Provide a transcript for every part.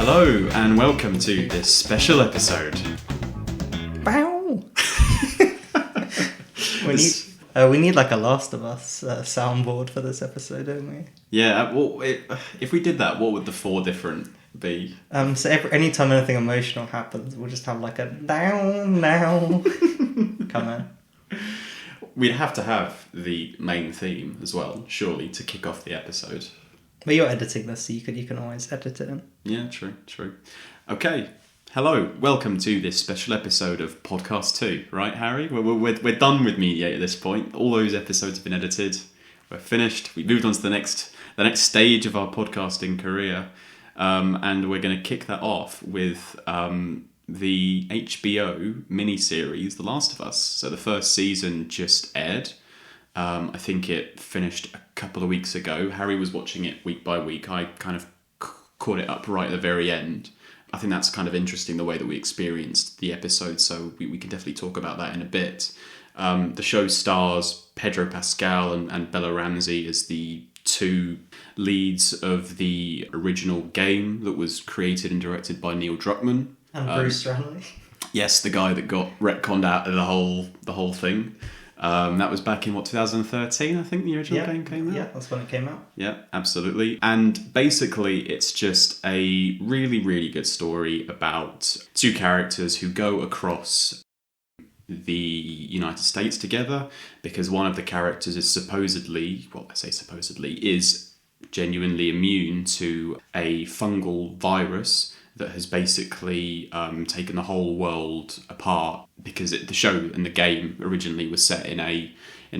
Hello and welcome to this special episode. Bow. we need like a Last of Us soundboard for this episode, don't we? Yeah, well, if we did that, what would the four different be? So anytime anything emotional happens, we'll just have like a down now. Come on. We'd have to have the main theme as well, surely, to kick off the episode. But you're editing this, so you can always edit it in. Yeah, true. Okay, hello, welcome to this special episode of Podcast 2, right, Harry? We're done with Mediate at this point. All those episodes have been edited. We're finished. We've moved on to the next stage of our podcasting career, and we're going to kick that off with the HBO miniseries, The Last of Us. So the first season just aired. I think it finished a couple of weeks ago. Harry was watching it week by week. I kind of caught it up right at the very end. I think that's kind of interesting, the way that we experienced the episode, so we can definitely talk about that in a bit. The show stars Pedro Pascal and Bella Ramsey as the two leads of the original game that was created and directed by Neil Druckmann. And Bruce Stanley. Yes, the guy that got retconned out of the whole thing. That was back in 2013, I think the original game came out. Yeah, that's when it came out. Yeah, absolutely. And basically it's just a really, really good story about two characters who go across the United States together, because one of the characters is is genuinely immune to a fungal virus that has basically taken the whole world apart, because the show and the game originally was set in a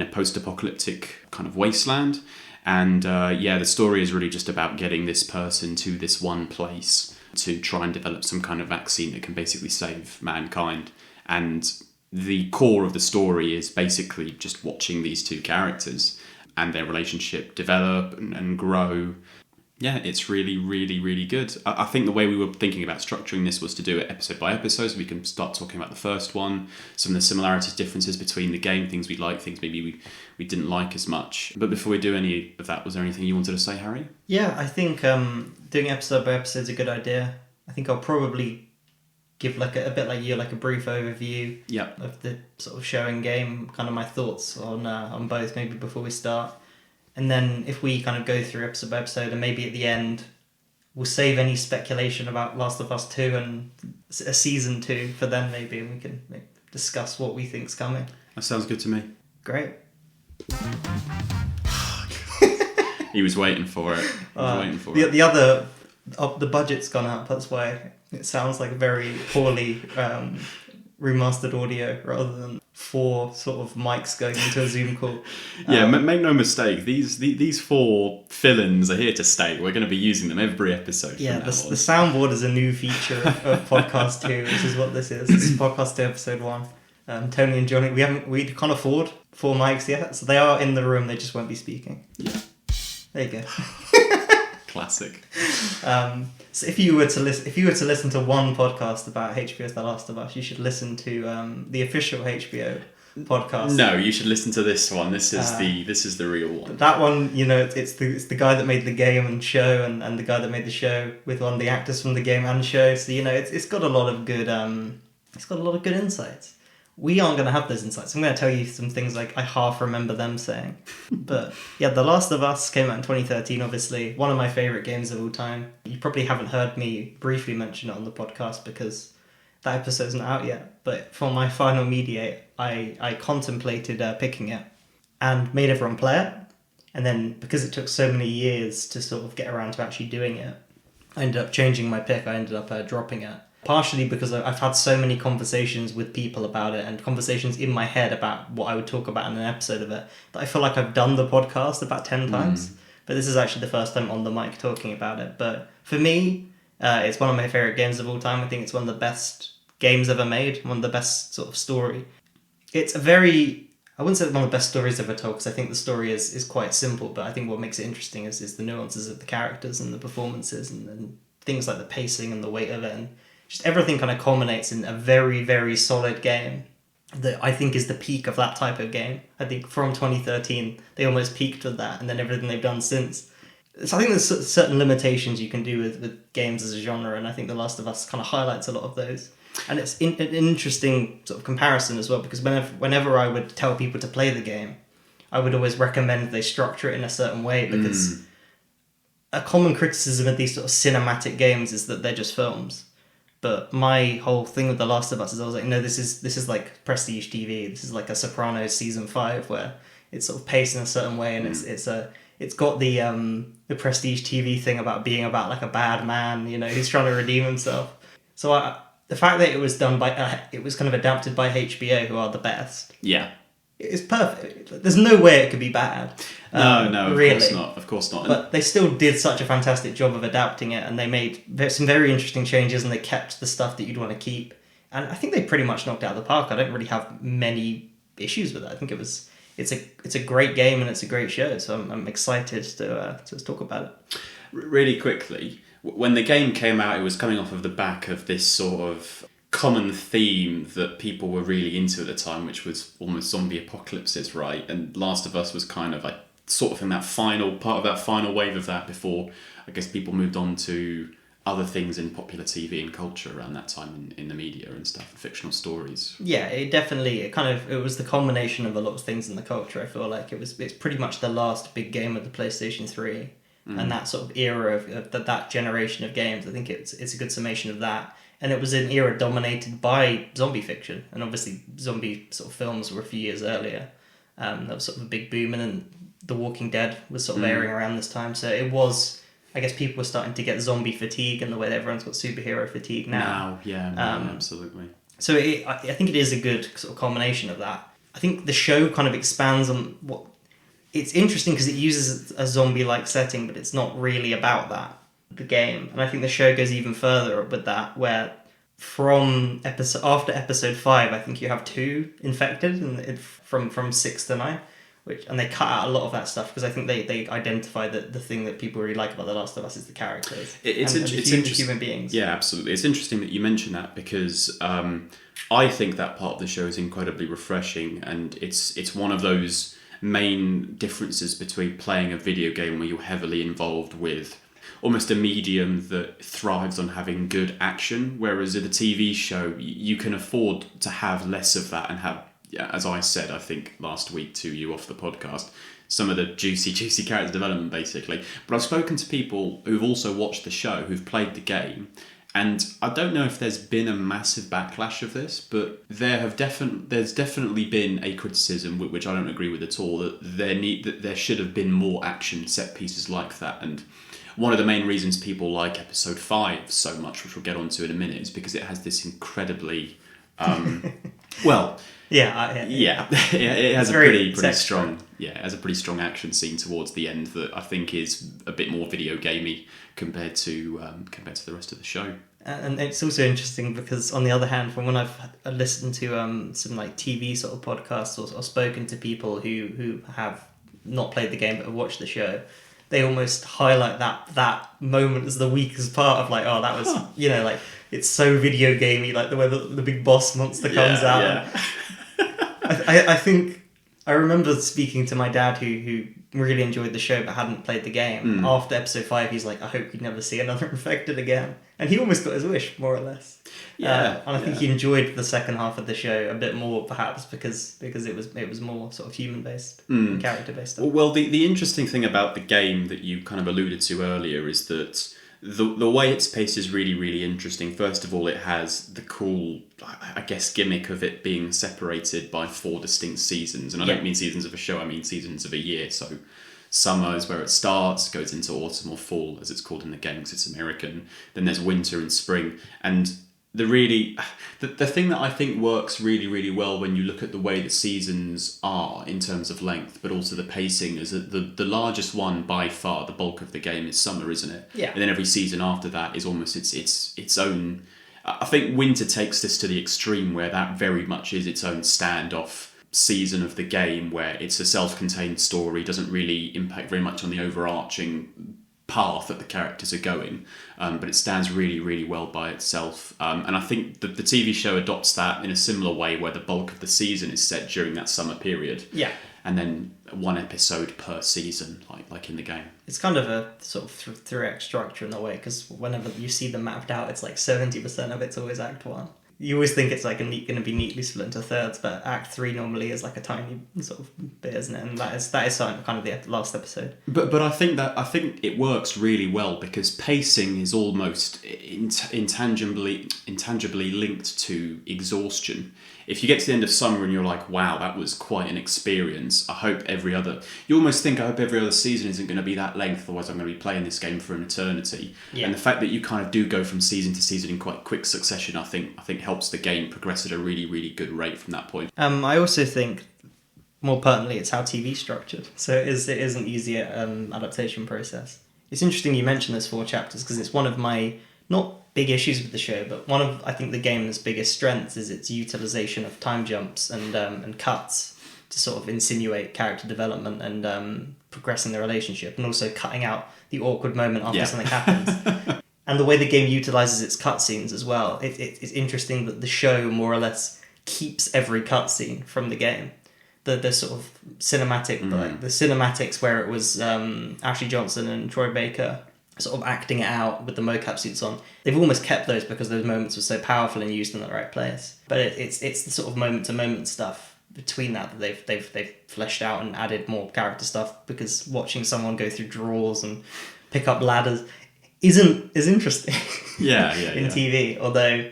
post-apocalyptic kind of wasteland. And the story is really just about getting this person to this one place to try and develop some kind of vaccine that can basically save mankind. And the core of the story is basically just watching these two characters and their relationship develop and grow. Yeah, it's really, really, really good. I think the way we were thinking about structuring this was to do it episode by episode, so we can start talking about the first one, some of the similarities, differences between the game, things we like, things maybe we didn't like as much. But before we do any of that, was there anything you wanted to say, Harry? Yeah, I think doing episode by episode is a good idea. I think I'll probably give like a bit like you, like a brief overview of the sort of show and game, kind of my thoughts on both maybe before we start. And then if we kind of go through episode by episode, and maybe at the end we'll save any speculation about Last of Us 2 and a season 2 for then maybe, and we can discuss what we think's coming. That sounds good to me. Great. He was waiting for it. The budget's gone up, that's why it sounds like very poorly remastered audio rather than 4 sort of mics going into a Zoom call. Make no mistake, these 4 fill-ins are here to stay. We're going to be using them every episode. Yeah, the soundboard is a new feature of Podcast 2, which is what this is. This is Podcast 2, episode 1. Tony and Johnny, we can't afford 4 mics yet, so they are in the room, they just won't be speaking. Yeah. There you go. Classic. So if you were to listen to one podcast about HBO's The Last of Us, you should listen to the official HBO podcast. No, you should listen to this one. This is the real one. That one, it's the guy that made the game and show, and the guy that made the show with one of the actors from the game and show. So it's got a lot of good insights. We aren't going to have those insights. I'm going to tell you some things like I half remember them saying. But yeah, The Last of Us came out in 2013, obviously. One of my favourite games of all time. You probably haven't heard me briefly mention it on the podcast because that episode's not out yet. But for my final Mediate, I contemplated picking it and made everyone play it. And then because it took so many years to sort of get around to actually doing it, I ended up changing my pick. I ended up dropping it. Partially because I've had so many conversations with people about it and conversations in my head about what I would talk about in an episode of it that I feel like I've done the podcast about 10 times. But this is actually the first time on the mic talking about it. But for me, it's one of my favourite games of all time. I think it's one of the best games ever made, one of the best sort of story. It's I wouldn't say one of the best stories ever told, because I think the story is quite simple, but I think what makes it interesting is the nuances of the characters and the performances and things like the pacing and the weight of it, and just everything kind of culminates in a very, very solid game that I think is the peak of that type of game. I think from 2013, they almost peaked with that, and then everything they've done since. So I think there's certain limitations you can do with games as a genre, and I think The Last of Us kind of highlights a lot of those. And it's an interesting sort of comparison as well, because whenever I would tell people to play the game, I would always recommend they structure it in a certain way, because a common criticism of these sort of cinematic games is that they're just films. But my whole thing with The Last of Us is I was like, no, this is like prestige TV. This is like a Sopranos season 5 where it's sort of paced in a certain way, and it's got the prestige TV thing about being about like a bad man, you know, who's trying to redeem himself. So the fact that it was done by it was kind of adapted by HBO, who are the best. Yeah. It's perfect. There's no way it could be bad. No, really. Of course not. But they still did such a fantastic job of adapting it, and they made some very interesting changes, and they kept the stuff that you'd want to keep. And I think they pretty much knocked it out of the park. I don't really have many issues with it. I think it's a great game and it's a great show. So I'm excited to talk about it. Really quickly, when the game came out, it was coming off of the back of this sort of common theme that people were really into at the time, which was almost zombie apocalypses, right? And Last of Us was kind of like sort of in that final part of that final wave of that before I guess people moved on to other things in popular TV and culture around that time in the media and stuff, fictional stories. Yeah, it was the combination of a lot of things in the culture. I feel like it's pretty much the last big game of the PlayStation 3 and that sort of era of that generation of games. I think it's a good summation of that. And it was an era dominated by zombie fiction, and obviously zombie sort of films were a few years earlier. That was sort of a big boom, and then The Walking Dead was sort of airing around this time. So it was, I guess people were starting to get zombie fatigue, and the way that everyone's got superhero fatigue now. Absolutely. So I think it is a good sort of combination of that. I think the show kind of expands on what... It's interesting because it uses a zombie-like setting, but it's not really about that, the game. And I think the show goes even further with that, where after episode 5, I think you have 2 infected, and from 6 to 9, and they cut out a lot of that stuff because I think they identify that the thing that people really like about The Last of Us is the characters. It's human beings. Yeah, absolutely. It's interesting that you mention that because I think that part of the show is incredibly refreshing, and it's one of those main differences between playing a video game where you're heavily involved with almost a medium that thrives on having good action, whereas in a TV show you can afford to have less of that and have, as I said, I think last week to you off the podcast, some of the juicy character development basically. But I've spoken to people who've also watched the show, who've played the game, and I don't know if there's been a massive backlash of this, but there's definitely been a criticism, which I don't agree with at all, that there should have been more action set pieces like that. And one of the main reasons people like episode 5 so much, which we'll get onto in a minute, is because it has this incredibly it has a pretty strong it has a pretty strong action scene towards the end that I think is a bit more video gamey compared to the rest of the show. And it's also interesting because, on the other hand, from when I've listened to some like TV sort of podcasts or spoken to people who have not played the game but have watched the show, they almost highlight that moment as the weakest part of like, oh, that was, like, it's so video gamey, like the way the big boss monster comes out. Yeah. I think I remember speaking to my dad who really enjoyed the show but hadn't played the game. After episode 5, he's like, I hope you'd never see another infected again. And he almost got his wish, more or less. And I think he enjoyed the second half of the show a bit more, perhaps, because it was more sort of human-based, character-based stuff. Well, the interesting thing about the game that you kind of alluded to earlier is that the way it's paced is really, really interesting. First of all, it has the cool, I guess, gimmick of it being separated by 4 distinct seasons. And I don't mean seasons of a show, I mean seasons of a year. So summer is where it starts, goes into autumn or fall, as it's called in the game because it's American. Then there's winter and spring. And the thing that I think works really, really well when you look at the way the seasons are in terms of length, but also the pacing, is that the largest one by far, the bulk of the game, is summer, isn't it? Yeah. And then every season after that is almost its own. I think winter takes this to the extreme where that very much is its own standoff season of the game, where it's a self-contained story, doesn't really impact very much on the overarching path that the characters are going, but it stands really, really well by itself. And I think the TV show adopts that in a similar way, where the bulk of the season is set during that summer period. Yeah. and then one episode per season, like in the game. It's kind of a sort of 3-act structure in a way, because whenever you see them mapped out, it's like 70% of it's always Act 1. You always think it's like going to be neatly split into thirds, but Act 3 normally is like a tiny sort of bit, isn't it? And that is kind of the last episode. But I think it works really well because pacing is almost intangibly linked to exhaustion. If you get to the end of summer and you're like, wow, that was quite an experience, I hope every other season isn't going to be that length, otherwise I'm going to be playing this game for an eternity. Yeah. And the fact that you kind of do go from season to season in quite quick succession, I think helps the game progress at a really, really good rate from that point. I also think, more pertinently, it's how TV's structured. So it is an easier adaptation process. It's interesting you mention those 4 chapters, because it's one of my, not big issues with the show, but one of, I think, the game's biggest strengths is its utilization of time jumps and cuts to sort of insinuate character development and progressing the relationship, and also cutting out the awkward moment after something happens. And the way the game utilizes its cutscenes as well, it's interesting that the show more or less keeps every cutscene from the game. The sort of cinematic, the cinematics where it was Ashley Johnson and Troy Baker sort of acting it out with the mocap suits on. They've almost kept those because those moments were so powerful and used in the right place. But it's the sort of moment to moment stuff between that they've fleshed out and added more character stuff, because watching someone go through drawers and pick up ladders isn't as interesting in TV. Although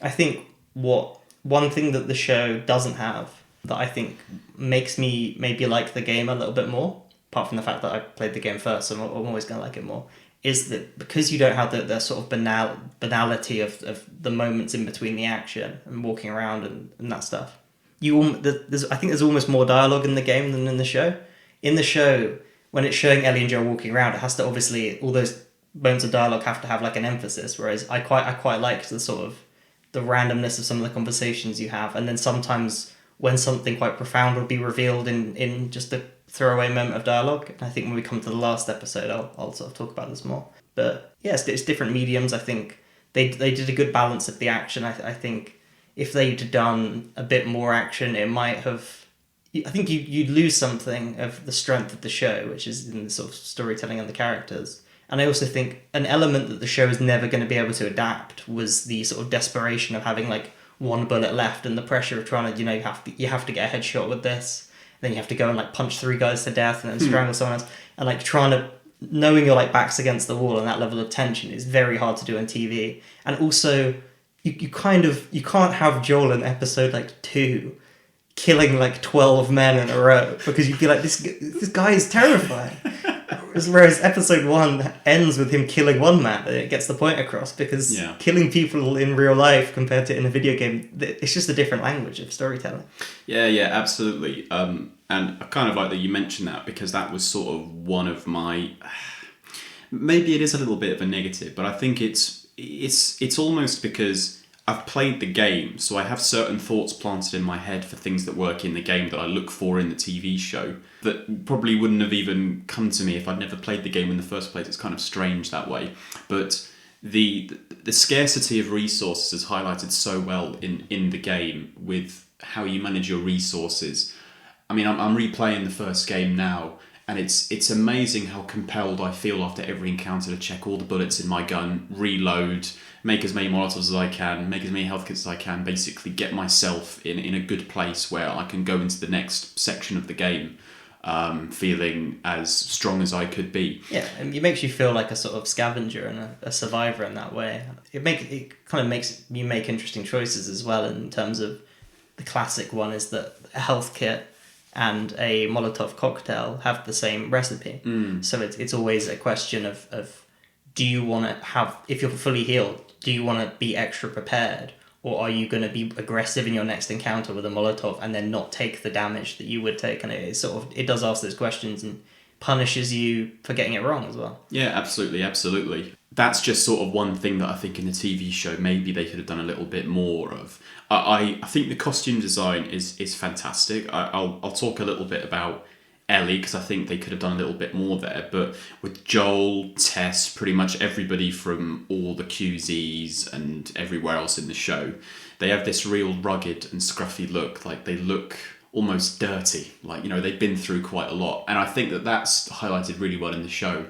I think one thing that the show doesn't have that I think makes me maybe like the game a little bit more, apart from the fact that I played the game first, so I'm always going to like it more, is that because you don't have the sort of banality of the moments in between the action and walking around and that stuff. I think there's almost more dialogue in the game than in the show. In the show, when it's showing Ellie and Joel walking around, it has to obviously, all those moments of dialogue have to have like an emphasis, whereas I quite like the sort of the randomness of some of the conversations you have, and then sometimes when something quite profound will be revealed in just a throwaway moment of dialogue. And I think when we come to the last episode, I'll sort of talk about this more. But yeah, it's different mediums. I think they did a good balance of the action. I think if they'd done a bit more action, it might have... I think you'd lose something of the strength of the show, which is in the sort of storytelling and the characters. And I also think an element that the show is never going to be able to adapt was the sort of desperation of having like one bullet left and the pressure of trying to, you have to get a headshot with this. Then you have to go and like punch 3 guys to death and then strangle someone else. And like trying to, knowing your like back's against the wall and that level of tension is very hard to do on TV. And also you can't have Joel in episode like 2 killing like 12 men in a row, because you'd be like, this guy is terrifying. Whereas episode 1 ends with him killing one man, and it gets the point across, because killing people in real life compared to in a video game, it's just a different language of storytelling. Yeah, absolutely. And I kind of like that you mentioned that, because that was sort of one of my... Maybe it is a little bit of a negative, but I think it's almost because I've played the game, so I have certain thoughts planted in my head for things that work in the game that I look for in the TV show that probably wouldn't have even come to me if I'd never played the game in the first place. It's kind of strange that way. But the scarcity of resources is highlighted so well in the game, with how you manage your resources. I mean, I'm replaying the first game now, and it's amazing how compelled I feel after every encounter to check all the bullets in my gun, reload, make as many Molotovs as I can, make as many health kits as I can, basically get myself in a good place where I can go into the next section of the game feeling as strong as I could be. Yeah, and it makes you feel like a sort of scavenger and a survivor in that way. It kind of makes you make interesting choices as well, in terms of the classic one is that a health kit and a Molotov cocktail have the same recipe. So it's always a question of do you want to have, if you're fully healed, do you want to be extra prepared, or are you going to be aggressive in your next encounter with a Molotov and then not take the damage that you would take? And it does ask those questions and punishes you for getting it wrong as well. Yeah, absolutely. That's just sort of one thing that I think in the TV show maybe they could have done a little bit more of. I think the costume design is fantastic. I'll talk a little bit about Ellie, because I think they could have done a little bit more there. But with Joel, Tess, pretty much everybody from all the QZs and everywhere else in the show, they have this real rugged and scruffy look. Like, they look almost dirty. Like, they've been through quite a lot. And I think that that's highlighted really well in the show.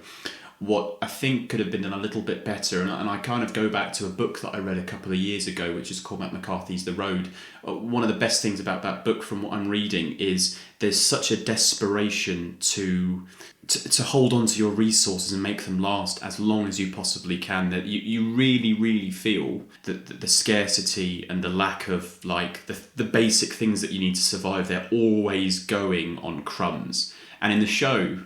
What I think could have been done a little bit better, and I kind of go back to a book that I read a couple of years ago, which is called Matt McCarthy's The Road. One of the best things about that book, from what I'm reading, is there's such a desperation to hold on to your resources and make them last as long as you possibly can, that you really, really feel that the scarcity and the lack of like the basic things that you need to survive, they're always going on crumbs. And in the show,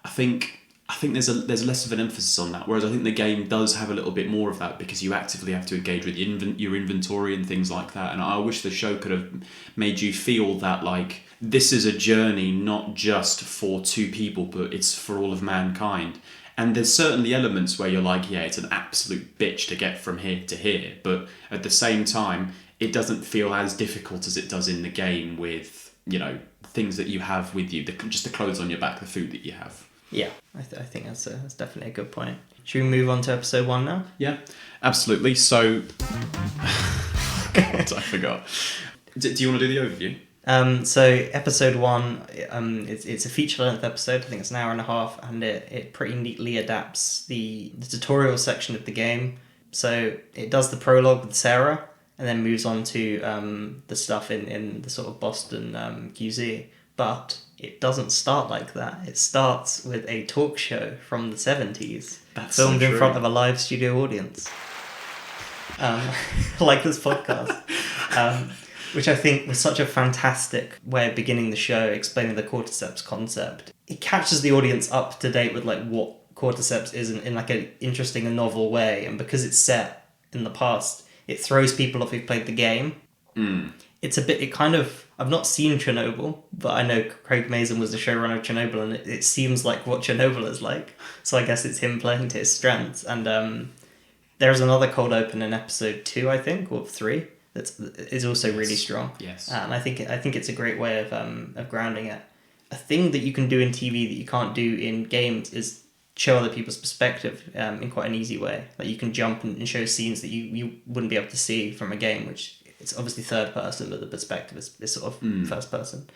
I think there's less of an emphasis on that, whereas I think the game does have a little bit more of that, because you actively have to engage with your inventory and things like that. And I wish the show could have made you feel that like this is a journey not just for two people, but it's for all of mankind. And there's certainly elements where you're like, yeah, it's an absolute bitch to get from here to here, but at the same time, it doesn't feel as difficult as it does in the game with, things that you have with you, just the clothes on your back, the food that you have. Yeah, I think that's definitely a good point. Should we move on to episode 1 now? Yeah, absolutely. So, God, I forgot. Do you want to do the overview? So episode 1, it's a feature-length episode. I think it's an hour and a half, and it pretty neatly adapts the tutorial section of the game. So it does the prologue with Sarah, and then moves on to the stuff in the sort of Boston QZ. But it doesn't start like that. It starts with a talk show from the 70s, filmed in front of a live studio audience. Like this podcast. Which I think was such a fantastic way of beginning the show, explaining the cordyceps concept. It catches the audience up to date with like what cordyceps is in like an interesting and novel way, and because it's set in the past, it throws people off who've played the game. It's I've not seen Chernobyl, but I know Craig Mazin was the showrunner of Chernobyl, and it seems like what Chernobyl is like. So I guess it's him playing to his strengths. And there's another cold open in episode 2, I think, or 3, that is also really strong. Yes. And I think it's a great way of grounding it. A thing that you can do in TV that you can't do in games is show other people's perspective in quite an easy way. Like you can jump and show scenes that you wouldn't be able to see from a game, which it's obviously third person, but the perspective is sort of first person.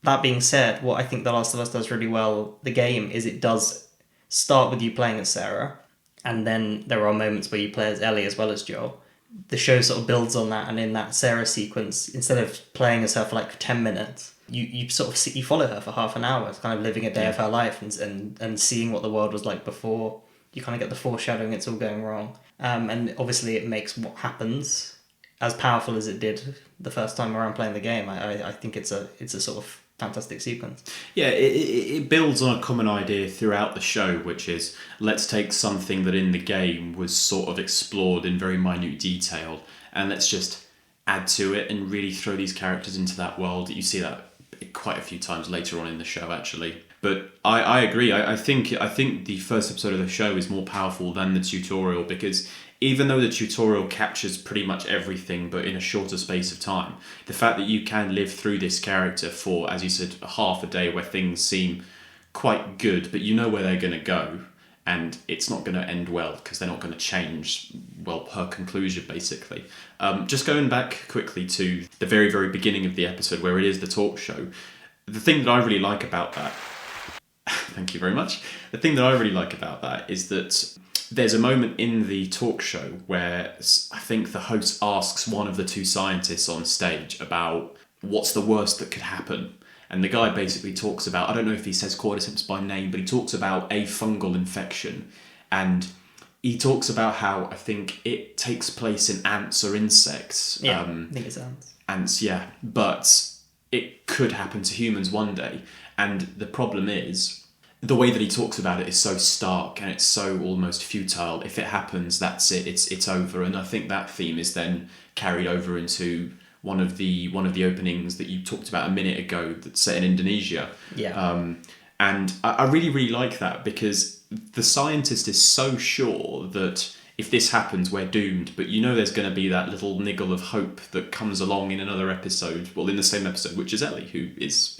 That being said, what I think The Last of Us does really well, the game, is it does start with you playing as Sarah, and then there are moments where you play as Ellie as well as Joel. The show sort of builds on that, and in that Sarah sequence, instead of playing as her for like 10 minutes, you sort of you follow her for half an hour, kind of living a day of her life and seeing what the world was like before. You kind of get the foreshadowing, it's all going wrong. And obviously it makes what happens as powerful as it did the first time around playing the game. I think it's a sort of fantastic sequence. Yeah, it builds on a common idea throughout the show, which is let's take something that in the game was sort of explored in very minute detail, and let's just add to it and really throw these characters into that world. You see that quite a few times later on in the show, actually. But I agree. I think the first episode of the show is more powerful than the tutorial, because even though the tutorial captures pretty much everything but in a shorter space of time, the fact that you can live through this character for, as you said, half a day where things seem quite good, but you know where they're going to go, and it's not going to end well because they're not going to change, well, per conclusion, basically. Just going back quickly to the very, very beginning of the episode where it is the talk show, the thing that I really like about that... Thank you very much. The thing that I really like about that is that there's a moment in the talk show where I think the host asks one of the two scientists on stage about what's the worst that could happen. And the guy basically talks about, I don't know if he says cordyceps by name, but he talks about a fungal infection. And he talks about how I think it takes place in ants or insects. Yeah, I think it's ants. Ants, yeah. But it could happen to humans one day. And the problem is, the way that he talks about it is so stark and it's so almost futile. If it happens, that's it. It's over. And I think that theme is then carried over into one of the openings that you talked about a minute ago that's set in Indonesia. Yeah. And I really, really like that, because the scientist is so sure that if this happens, we're doomed. But you know there's going to be that little niggle of hope that comes along in another episode, well, in the same episode, which is Ellie, who is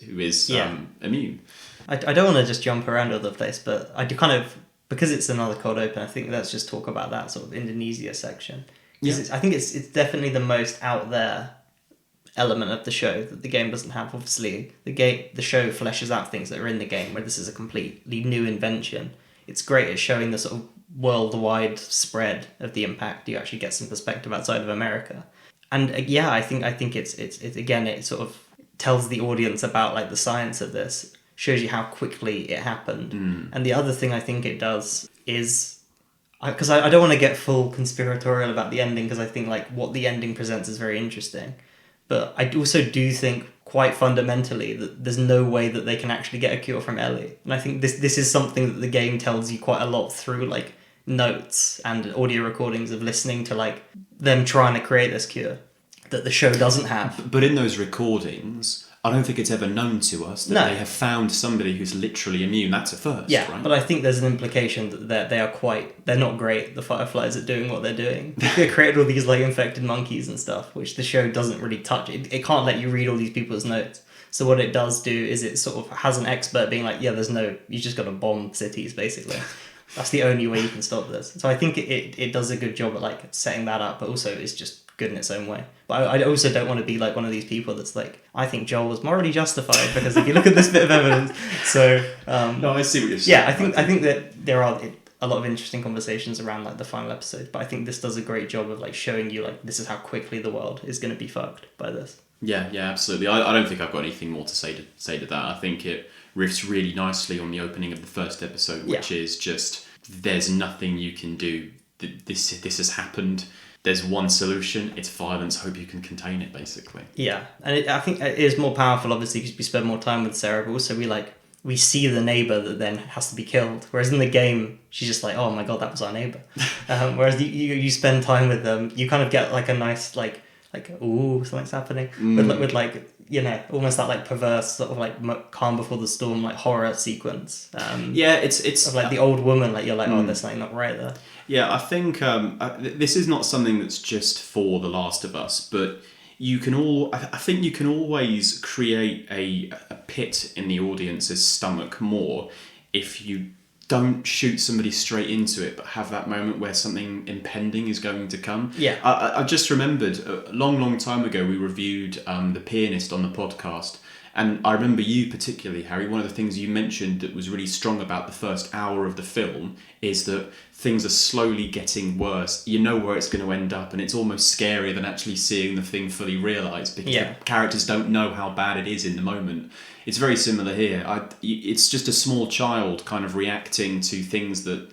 immune. I don't want to just jump around all over the place, but I do kind of, because it's another cold open, I think let's just talk about that sort of Indonesia section. Yeah. I think it's definitely the most out there element of the show that the game doesn't have. Obviously, the show fleshes out things that are in the game, where this is a completely new invention. It's great at showing the sort of worldwide spread of the impact. You actually get some perspective outside of America, and I think it's again, it sort of tells the audience about like the science of this, shows you how quickly it happened. And the other thing I think it does is, because I don't want to get full conspiratorial about the ending, because I think like what the ending presents is very interesting, but I also do think quite fundamentally that there's no way that they can actually get a cure from Ellie. And I think this is something that the game tells you quite a lot through like notes and audio recordings of listening to like them trying to create this cure that the show doesn't have. But in those recordings, I don't think it's ever known to us that they have found somebody who's literally immune. That's a first, right? But I think there's an implication that they're not great, the Fireflies, at doing what they're doing. They created all these like infected monkeys and stuff, which the show doesn't really touch. It can't let you read all these people's notes. So what it does do is it sort of has an expert being like, you just got to bomb cities, basically. That's the only way you can stop this. So I think it does a good job at like setting that up, but also it's just good in its own way. But I also don't want to be like one of these people that's like, I think Joel was morally justified because if you look at this bit of evidence. So no, I see what you're saying. Yeah, I think that there are a lot of interesting conversations around like the final episode, but I think this does a great job of like showing you like this is how quickly the world is going to be fucked by this. Yeah, absolutely. I don't think I've got anything more to say to that. I think it riffs really nicely on the opening of the first episode, which is just, there's nothing you can do. This has happened. There's one solution. It's violence. Hope you can contain it, basically. Yeah, and I think it is more powerful, obviously, because we spend more time with Sarah, but also we see the neighbour that then has to be killed. Whereas in the game, she's just like, oh my god, that was our neighbour. Whereas you spend time with them, you kind of get like a nice like ooh, something's happening. With like, almost that like perverse sort of like calm before the storm like horror sequence. It's of like the old woman, like you're like, oh, there's something not right there. Yeah, I think this is not something that's just for The Last of Us, but I think you can always create a pit in the audience's stomach more if you don't shoot somebody straight into it, but have that moment where something impending is going to come. Yeah. I just remembered a long time ago we reviewed The Pianist on the podcast, and I remember you particularly, Harry, one of the things you mentioned that was really strong about the first hour of the film is that things are slowly getting worse. You know where it's going to end up, and it's almost scarier than actually seeing the thing fully realised, because the characters don't know how bad it is in the moment. It's very similar here. It's just a small child kind of reacting to things that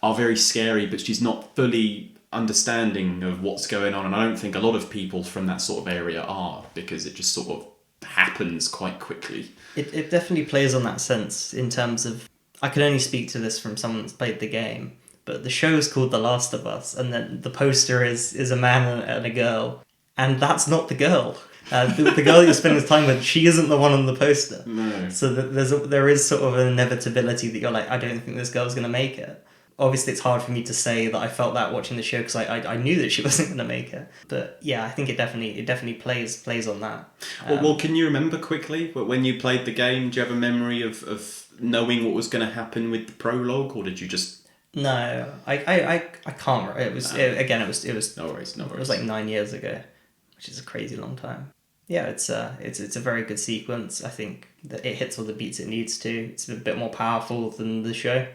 are very scary, but she's not fully understanding of what's going on, and I don't think a lot of people from that sort of area are, because it just sort of happens quite quickly. It definitely plays on that sense in terms of, I can only speak to this from someone that's played the game, but the show is called The Last of Us, and then the poster is a man and a girl, and that's not the girl. The girl you're spending time with, she isn't the one on the poster. No. So there is sort of an inevitability that you're like, I don't think this girl's going to make it. Obviously, it's hard for me to say that I felt that watching the show, because I knew that she wasn't going to make it. But yeah, I think it definitely plays on that. Well, can you remember quickly when you played the game? Do you have a memory of knowing what was going to happen with the prologue, or did you just? No, I can't. It was No worries. It was like 9 years ago, which is a crazy long time. Yeah, it's a very good sequence. I think that it hits all the beats it needs to. It's a bit more powerful than the show.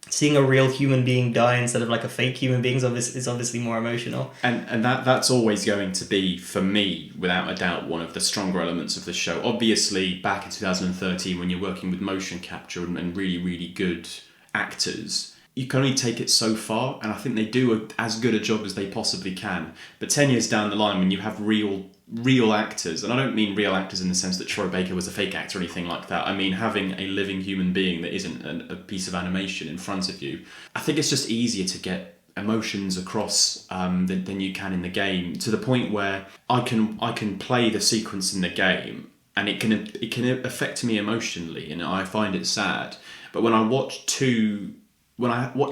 Seeing a real human being die instead of like a fake human being is obviously more emotional. And that's always going to be, for me, without a doubt, one of the stronger elements of the show. Obviously, back in 2013, when you're working with motion capture and really, really good actors, you can only take it so far, and I think they do as good a job as they possibly can. But 10 years down the line, when you have real actors, and I don't mean real actors in the sense that Troy Baker was a fake actor or anything like that. I mean having a living human being that isn't a piece of animation in front of you. I think it's just easier to get emotions across than you can in the game, to the point where I can play the sequence in the game and it can affect me emotionally, and I find it sad. But when I watch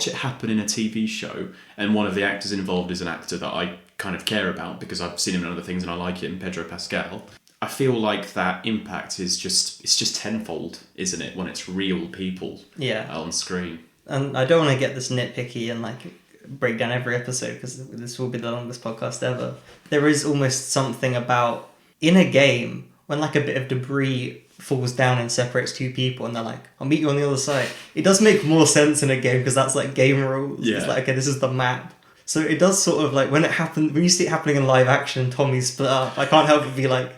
it happen in a TV show, and one of the actors involved is an actor that I kind of care about because I've seen him in other things and I like him, Pedro Pascal, I feel like that impact is just tenfold, isn't it, when it's real people on screen. And I don't want to get this nitpicky and like break down every episode, because this will be the longest podcast ever. There is almost something about in a game, when like a bit of debris falls down and separates two people and they're like, I'll meet you on the other side. It does make more sense in a game because that's like game rules. Yeah. It's like, okay, this is the map. So it does sort of like, when you see it happening in live action, Tommy's split up, I can't help but be like,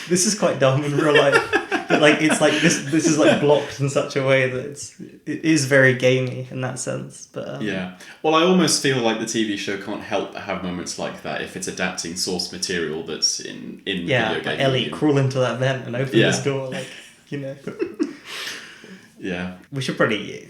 this is quite dumb in real life. But like, it's like, this is like blocked in such a way that it is very gamey in that sense. But yeah. Well, I almost feel like the TV show can't help but have moments like that if it's adapting source material that's in the video game. Like Ellie crawl into that vent and open this door, like, you know. Yeah. We should probably,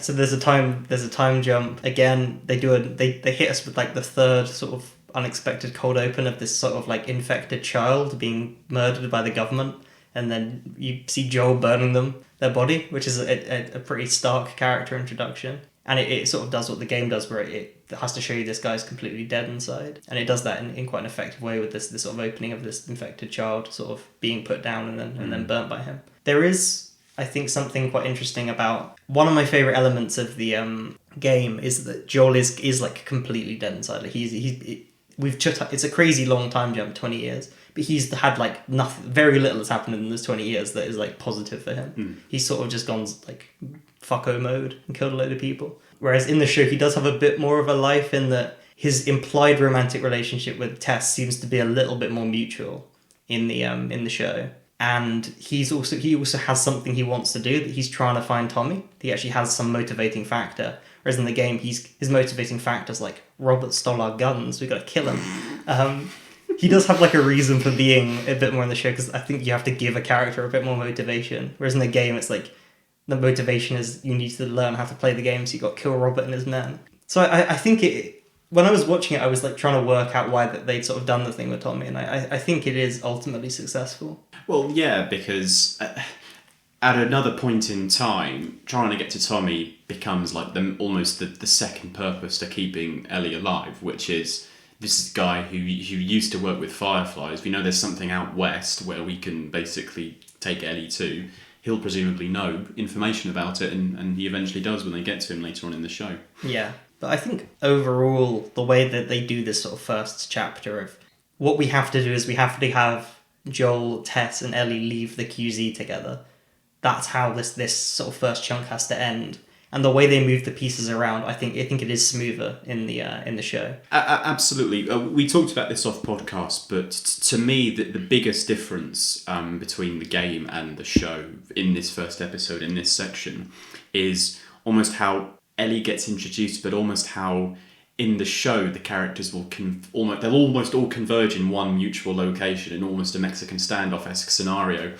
so there's a time jump. Again, they hit us with like the third sort of unexpected cold open of this sort of like infected child being murdered by the government. And then you see Joel burning their body, which is a pretty stark character introduction. And it sort of does what the game does, where it has to show you this guy's completely dead inside. And it does that in quite an effective way with this sort of opening of this infected child sort of being put down and then burnt by him. There is, I think, something quite interesting about... One of my favourite elements of the game is that Joel is like completely dead inside. Like it's a crazy long time jump, 20 years. But he's had like nothing, very little has happened in those 20 years that is like positive for him. He's sort of just gone like fucko mode and killed a load of people. Whereas in the show, he does have a bit more of a life in that his implied romantic relationship with Tess seems to be a little bit more mutual in the show. And he also has something he wants to do, that he's trying to find Tommy. He actually has some motivating factor. Whereas in the game, his motivating factor is like, Robert stole our guns, we got to kill him. He does have like a reason for being a bit more in the show, because I think you have to give a character a bit more motivation. Whereas in the game, it's like the motivation is you need to learn how to play the game, so you got to kill Robert and his men. So I think when I was watching it, I was like trying to work out why they'd sort of done the thing with Tommy, and I think it is ultimately successful. Well, yeah, because at another point in time, trying to get to Tommy becomes like almost the second purpose to keeping Ellie alive, which is... This is a guy who used to work with Fireflies. We know there's something out west where we can basically take Ellie to. He'll presumably know information about it, and he eventually does when they get to him later on in the show. Yeah, but I think overall, the way that they do this sort of first chapter of what we have to do is we have to have Joel, Tess, and Ellie leave the QZ together. That's how this sort of first chunk has to end. And the way they move the pieces around, I think it is smoother in the show. Absolutely. We talked about this off podcast, but to me, the biggest difference between the game and the show in this first episode, in this section, is almost how Ellie gets introduced, but almost how in the show the characters will they'll almost all converge in one mutual location in almost a Mexican standoff-esque scenario.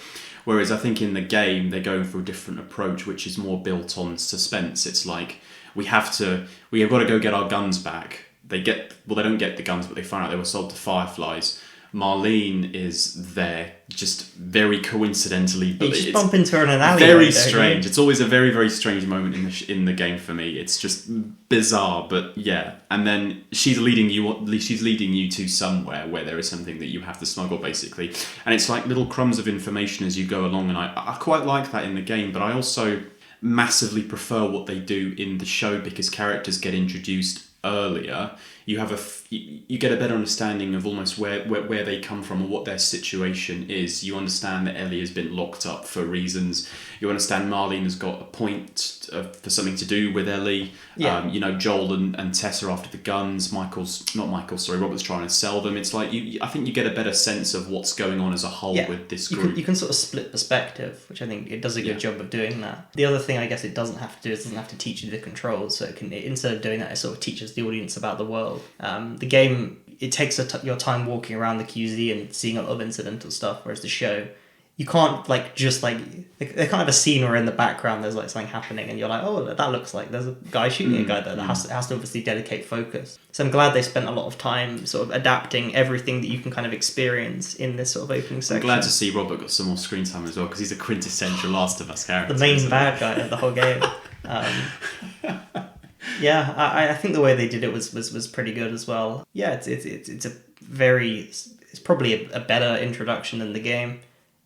Whereas I think in the game, they're going for a different approach, which is more built on suspense. It's like, we have got to go get our guns back. They don't get the guns, but they find out they were sold to Fireflies. Marlene is there just very coincidentally, but you just bump into her in an alleyway. Very strange. It's always a very, very strange moment in the game for me. It's just bizarre, but yeah. And then she's leading you to somewhere where there is something that you have to smuggle, basically. And it's like little crumbs of information as you go along. And I quite like that in the game, but I also massively prefer what they do in the show because characters get introduced earlier. You get a better understanding of almost where they come from and what their situation is. You understand that Ellie has been locked up for reasons. You understand Marlene has got a point for something to do with Ellie. Yeah. Joel and Tess are after the guns. Robert's trying to sell them. It's like I think you get a better sense of what's going on as a whole with this group. You can sort of split perspective, which I think it does a good job of doing that. The other thing I guess it doesn't have to do is it doesn't have to teach you the controls. So instead of doing that, it sort of teaches the audience about the world. The game, it takes your time walking around the QZ and seeing a lot of incidental stuff, whereas the show, you can't they can't have a scene where in the background there's like something happening and you're like, oh, that looks like there's a guy shooting a guy there. That has to obviously dedicate focus. So I'm glad they spent a lot of time sort of adapting everything that you can kind of experience in this sort of opening section. I'm glad to see Robert got some more screen time as well because he's a quintessential Last of Us character. The main bad guy of the whole game. Yeah, I think the way they did it was pretty good as well. Yeah, it's probably a better introduction than the game.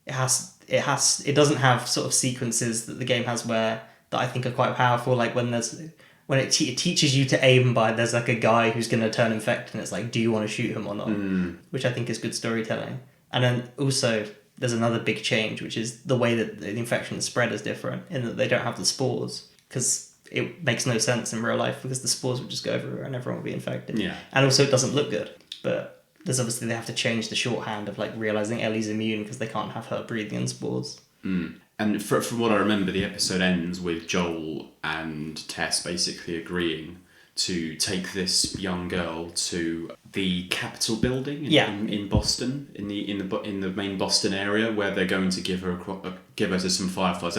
It doesn't have sort of sequences that the game has that I think are quite powerful. Like when it teaches you to aim by, there's like a guy who's going to turn infected and it's like, do you want to shoot him or not? Which I think is good storytelling. And then also there's another big change, which is the way that the infection spread is different in that they don't have the spores, because it makes no sense in real life because the spores would just go everywhere and everyone would be infected. Yeah. And also it doesn't look good. But there's obviously, they have to change the shorthand of like realizing Ellie's immune because they can't have her breathing in spores. And from what I remember, the episode ends with Joel and Tess basically agreeing to take this young girl to the Capitol building in Boston, in the main Boston area, where they're going to give her to some fireflies.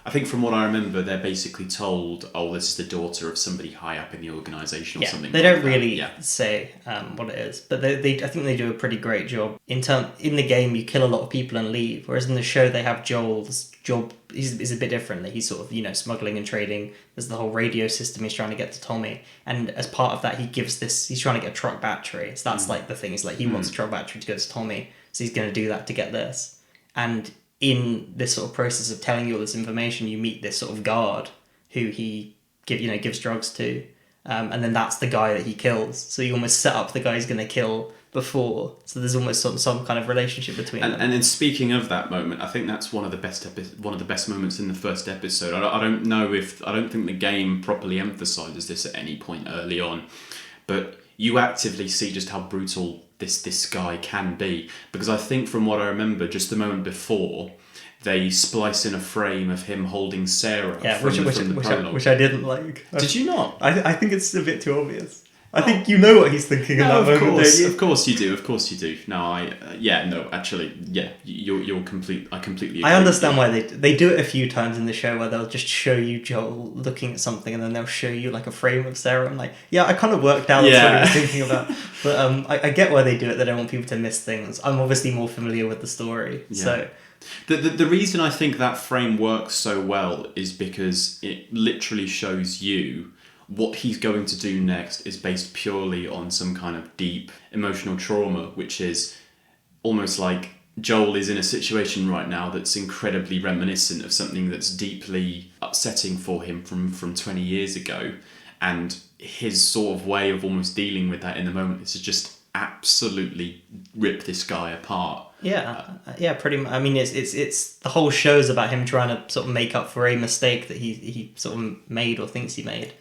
I think from what I remember, they're basically told, "Oh, this is the daughter of somebody high up in the organisation," or something. They don't really say what it is, but I think they do a pretty great job. In the game, you kill a lot of people and leave, whereas in the show, they have Joel's job is a bit different. He's sort of smuggling and trading. There's the whole radio system he's trying to get to Tommy, and as part of that, he's trying to get a truck battery. So that's like the thing. Is like he wants a truck battery to go to Tommy, so he's going to do that to get this. And in this sort of process of telling you all this information, you meet this sort of guard who he gives drugs to, and then that's the guy that he kills. So you almost set up the guy he's going to kill before. So there's almost some kind of relationship between them. And then speaking of that moment, I think that's one of the best moments in the first episode. I don't think the game properly emphasizes this at any point early on, but you actively see just how brutal this guy can be, because I think from what I remember, just the moment before, they splice in a frame of him holding Sarah from the prologue. Which I didn't like. Did you not? I think it's a bit too obvious. I think you know what he's thinking in that moment, don't you? Of course you do. No, you're complete. I completely agree. I understand why they do it a few times in the show where they'll just show you Joel looking at something and then they'll show you like a frame of Sarah. I'm like, I kind of worked out what he was thinking about. But I get why they do it. They don't want people to miss things. I'm obviously more familiar with the story, so. The reason I think that frame works so well is because it literally shows you what he's going to do next is based purely on some kind of deep emotional trauma, which is almost like Joel is in a situation right now that's incredibly reminiscent of something that's deeply upsetting for him from 20 years ago. And his sort of way of almost dealing with that in the moment is to just absolutely rip this guy apart. Pretty much. I mean, it's the whole show's about him trying to sort of make up for a mistake that he sort of made or thinks he made.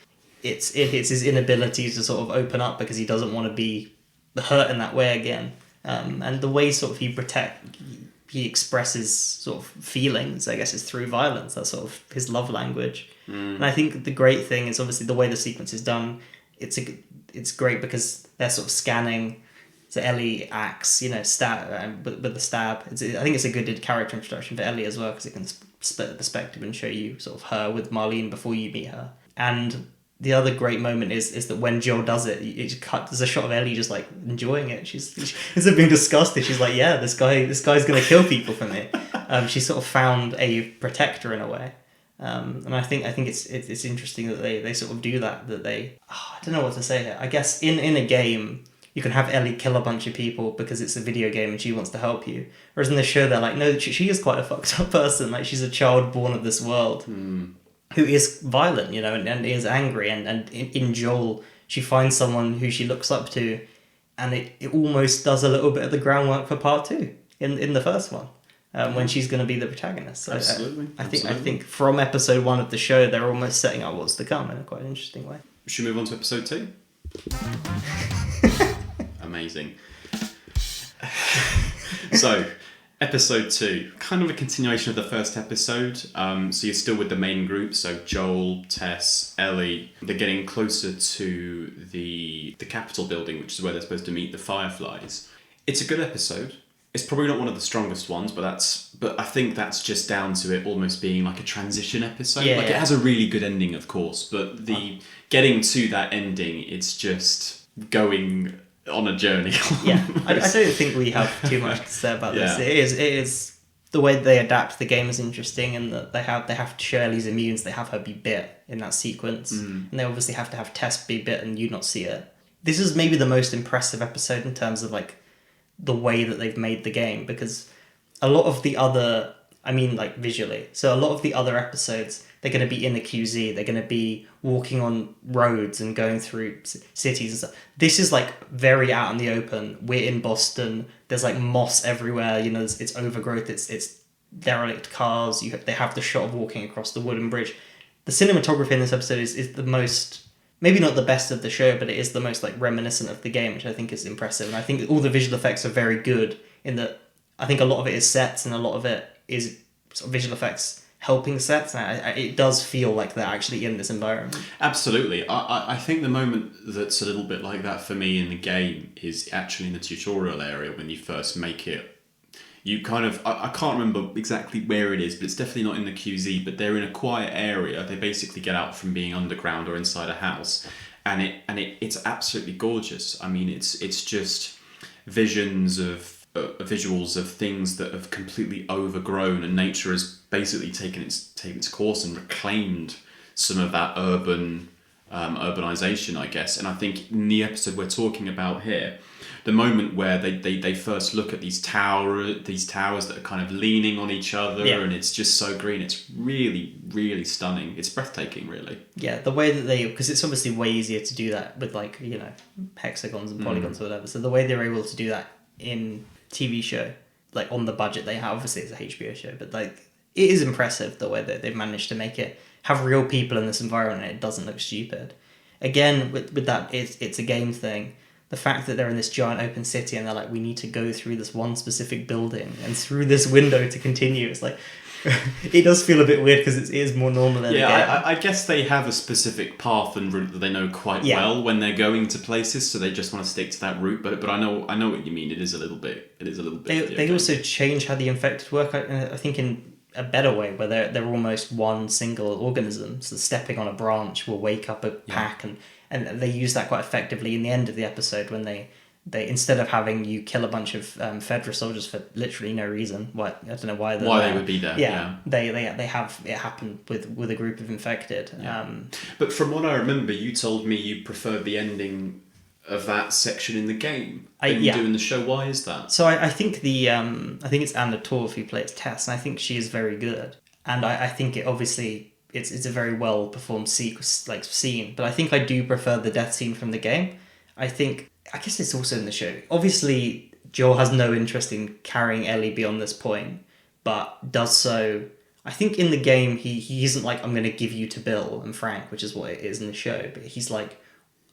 It's his inability to sort of open up because he doesn't want to be hurt in that way again. And the way sort of he expresses sort of feelings, I guess, is through violence. That's sort of his love language. And I think the great thing is obviously the way the sequence is done. It's great because they're sort of scanning. So Ellie acts, stab with the stab. I think it's a good character introduction for Ellie as well because it can split the perspective and show you sort of her with Marlene before you meet her. And the other great moment is that when Joel does it, there's a shot of Ellie just like enjoying it. She's instead of being disgusted, she's like, yeah, this guy's gonna kill people for me. She sort of found a protector in a way. And I think it's interesting that they sort of do that I don't know what to say here. I guess in a game you can have Ellie kill a bunch of people because it's a video game and she wants to help you. Whereas in the show they're like, no, she is quite a fucked up person. Like she's a child born of this world who is violent, and is angry. And in Joel, she finds someone who she looks up to, and it almost does a little bit of the groundwork for part 2 in the first one. When she's going to be the protagonist. So Absolutely. I think from episode 1 of the show, they're almost setting up what's to come in a quite interesting way. Should we move on to episode 2? Amazing. So, episode 2, kind of a continuation of the first episode. So you're still with the main group. So Joel, Tess, Ellie. They're getting closer to the Capitol building, which is where they're supposed to meet the Fireflies. It's a good episode. It's probably not one of the strongest ones, but I think that's just down to it almost being like a transition episode. It has a really good ending, of course, but getting to that ending, it's just going on a journey. I don't think we have too much to say about this. It is the way they adapt the game is interesting, and that they have to show Ellie's immune. They have her be bit in that sequence, and they obviously have to have Tess be bit and you not see it. This is maybe the most impressive episode in terms of like the way that they've made the game, because a lot of the other, visually, so a lot of the other episodes, They're going to be in a QZ. They're going to be walking on roads and going through cities and stuff. This is like very out in the open. We're in Boston. There's like moss everywhere. You know, it's overgrowth. It's derelict cars. They have the shot of walking across the wooden bridge. The cinematography in this episode is the most, maybe not the best of the show, but it is the most like reminiscent of the game, which I think is impressive. And I think all the visual effects are very good in that I think a lot of it is sets and a lot of it is sort of visual effects helping sets. And it does feel like they're actually in this environment. Absolutely. I think the moment that's a little bit like that for me in the game is actually in the tutorial area when you first make it. You kind of, I can't remember exactly where it is, but it's definitely not in the QZ, but they're in a quiet area. They basically get out from being underground or inside a house, and it's absolutely gorgeous. I mean, it's just visuals of things that have completely overgrown, and nature has basically taken its course and reclaimed some of that urbanization, I guess. And I think in the episode we're talking about here, the moment where they first look at these towers that are kind of leaning on each other, and it's just so green. It's really, really stunning. It's breathtaking, really. Yeah, the way that because it's obviously way easier to do that with like, you know, hexagons and polygons or whatever. So the way they're able to do that in TV show, like on the budget they have, obviously it's a HBO show, but like it is impressive the way that they've managed to make it have real people in this environment and it doesn't look stupid. Again, with that, it's a game thing. The fact that they're in this giant open city and they're like, we need to go through this one specific building and through this window to continue. It's like, it does feel a bit weird because it is more normal than I guess they have a specific path and route that they know quite well when they're going to places, so they just want to stick to that route. But I know what you mean. It is a little bit. They also change how the infected work. I think in a better way, where they're almost one single organism. So stepping on a branch will wake up a pack, and they use that quite effectively in the end of the episode when they instead of having you kill a bunch of Fedra soldiers for literally no reason. I don't know why they would be there. Yeah. They have it happen with a group of infected. Yeah. But from what I remember, you told me you preferred the ending of that section in the game than you do in the show. Why is that? So I think I think it's Anna Torv who plays Tess, and I think she is very good. And I think it obviously it's a very well performed scene. But I think I do prefer the death scene from the game. I guess it's also in the show. Obviously, Joel has no interest in carrying Ellie beyond this point, but does so. I think in the game he isn't like, I'm going to give you to Bill and Frank, which is what it is in the show. But he's like,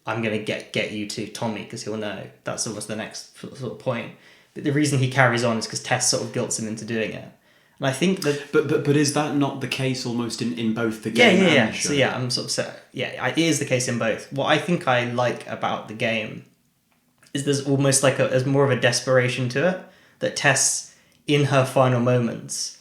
I'm going to get you to Tommy because he'll know. That's almost the next sort of point. But the reason he carries on is because Tess sort of guilts him into doing it. And I think that... But is that not the case almost in both the game and the show? So I'm sort of... it is the case in both. What I think I like about the game is there's almost like there's more of a desperation to it. That Tess, in her final moments,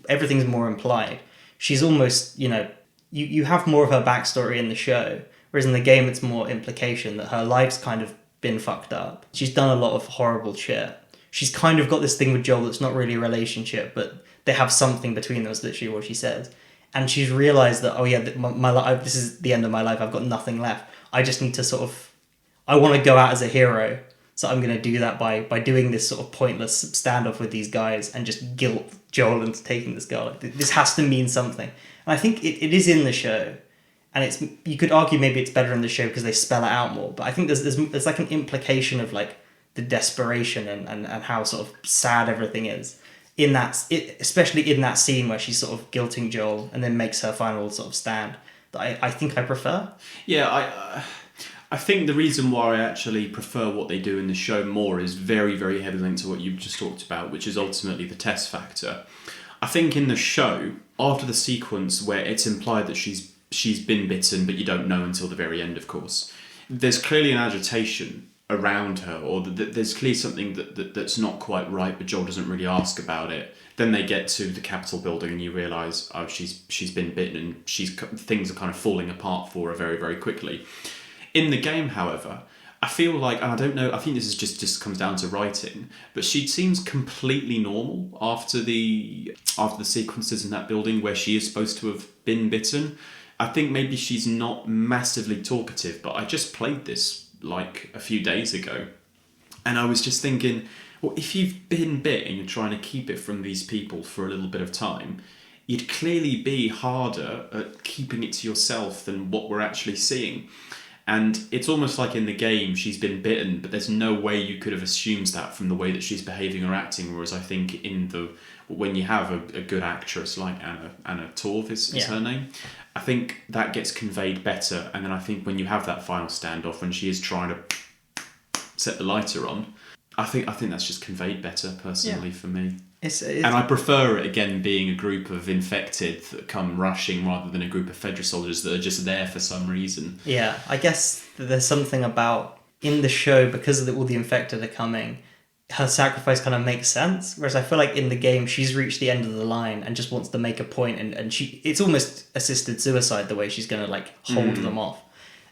everything's more implied. She's almost, you have more of her backstory in the show, whereas in the game it's more implication that her life's kind of been fucked up. She's done a lot of horrible shit. She's kind of got this thing with Joel that's not really a relationship, but they have something between them, is literally what she says. And she's realised that, my life, this is the end of my life, I've got nothing left. I just need to I want to go out as a hero, so I'm going to do that by doing this sort of pointless standoff with these guys and just guilt Joel into taking this girl. This has to mean something. And I think it is in the show, and you could argue maybe it's better in the show because they spell it out more, but I think there's like an implication of like the desperation and how sort of sad everything is in especially in that scene where she's sort of guilting Joel and then makes her final sort of stand, that I think I prefer. Yeah, I think the reason why I actually prefer what they do in the show more is very, very heavily linked to what you've just talked about, which is ultimately the Tess factor. I think in the show, after the sequence where it's implied that she's been bitten, but you don't know until the very end, of course, there's clearly an agitation around her, or there's clearly something that's not quite right, but Joel doesn't really ask about it. Then they get to the Capitol building and you realise, she's been bitten and things are kind of falling apart for her very, very quickly. In the game, however, I feel like, and I don't know, I think this is just comes down to writing, but she seems completely normal after the sequences in that building where she is supposed to have been bitten. I think maybe she's not massively talkative, but I just played this like a few days ago, and I was just thinking, well, if you've been bit and you're trying to keep it from these people for a little bit of time, you'd clearly be harder at keeping it to yourself than what we're actually seeing. And it's almost like in the game she's been bitten, but there's no way you could have assumed that from the way that she's behaving or acting. Whereas I think when you have a good actress like Anna Torv is her name, I think that gets conveyed better. And then I think when you have that final standoff when she is trying to set the lighter on, I think that's just conveyed better personally for me. And I prefer it again being a group of infected that come rushing rather than a group of Fedra soldiers that are just there for some reason. Yeah, I guess there's something about in the show, because all the infected are coming, her sacrifice kind of makes sense. Whereas I feel like in the game, she's reached the end of the line and just wants to make a point, and it's almost assisted suicide the way she's going to like hold them off.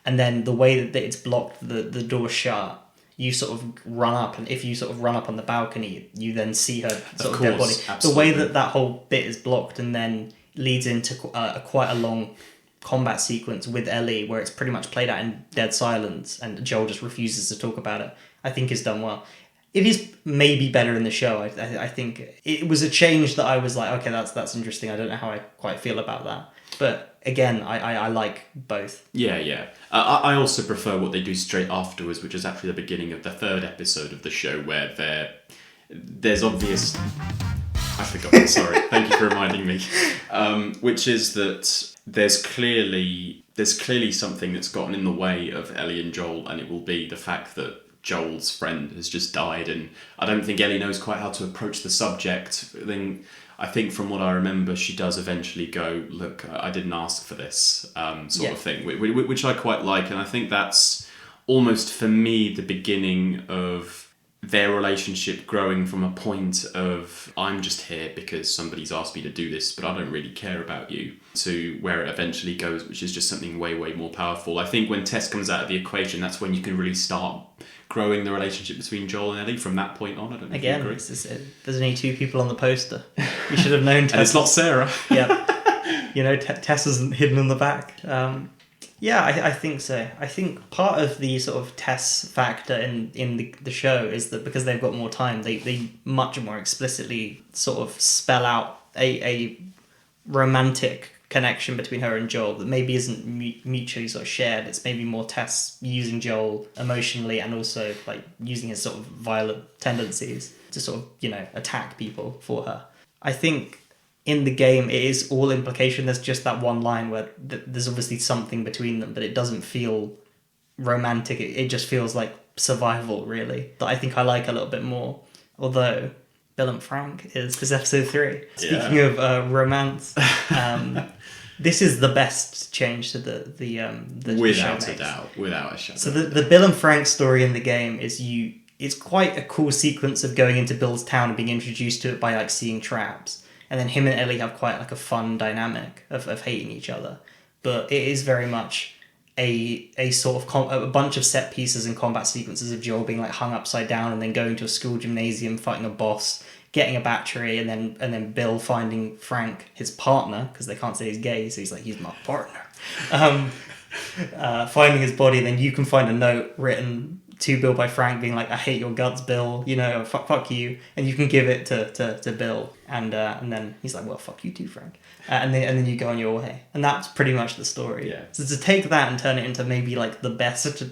And then the way that it's blocked, the door shut, you sort of run up, and if you sort of run up on the balcony, you then see her sort of dead body. Absolutely. The way that whole bit is blocked and then leads into quite a long combat sequence with Ellie, where it's pretty much played out in dead silence, and Joel just refuses to talk about it, I think is done well. It is maybe better in the show. I think it was a change that I was like, okay, that's interesting. I don't know how I quite feel about that. But again, I like both. Yeah. I also prefer what they do straight afterwards, which is actually the beginning of the third episode of the show, where there's obvious... I forgot, sorry. Thank you for reminding me. Which is that there's clearly something that's gotten in the way of Ellie and Joel, and it will be the fact that Joel's friend has just died, and I don't think Ellie knows quite how to approach the subject. Then I think from what I remember, she does eventually go, look, I didn't ask for this, sort of thing, which I quite like. And I think that's almost, for me, the beginning of their relationship growing from a point of, I'm just here because somebody's asked me to do this, but I don't really care about you, to where it eventually goes, which is just something way, way more powerful. I think when Tess comes out of the equation, that's when you can really start growing the relationship between Joel and Ellie from that point on. I don't know if you agree. There's only two people on the poster. You should have known Tess. And it's not Sarah. Yeah. Tess isn't hidden in the back. I think so. I think part of the sort of Tess factor in the show is that because they've got more time, they much more explicitly sort of spell out a romantic connection between her and Joel that maybe isn't mutually sort of shared. It's maybe more Tess using Joel emotionally and also like using his sort of violent tendencies to sort of, attack people for her. I think in the game it is all implication. There's just that one line where there's obviously something between them, but it doesn't feel romantic. It just feels like survival, really, that I think I like a little bit more. Although Bill and Frank is episode 3. Speaking of romance, this is the best change to the without show a doubt, without a shadow. So the Bill and Frank story in the game is it's quite a cool sequence of going into Bill's town and being introduced to it by like seeing traps, and then him and Ellie have quite like a fun dynamic of hating each other. But it is very much a sort of a bunch of set pieces and combat sequences of Joel being like hung upside down and then going to a school gymnasium, fighting a boss, getting a battery, and then Bill finding Frank, his partner, because they can't say he's gay, so he's like, he's my partner. Finding his body, and then you can find a note written to Bill by Frank being like, I hate your guts, Bill, fuck you, and you can give it to Bill, and then he's like, well, fuck you too, Frank. And then you go on your way. And that's pretty much the story. Yeah. So to take that and turn it into maybe like the best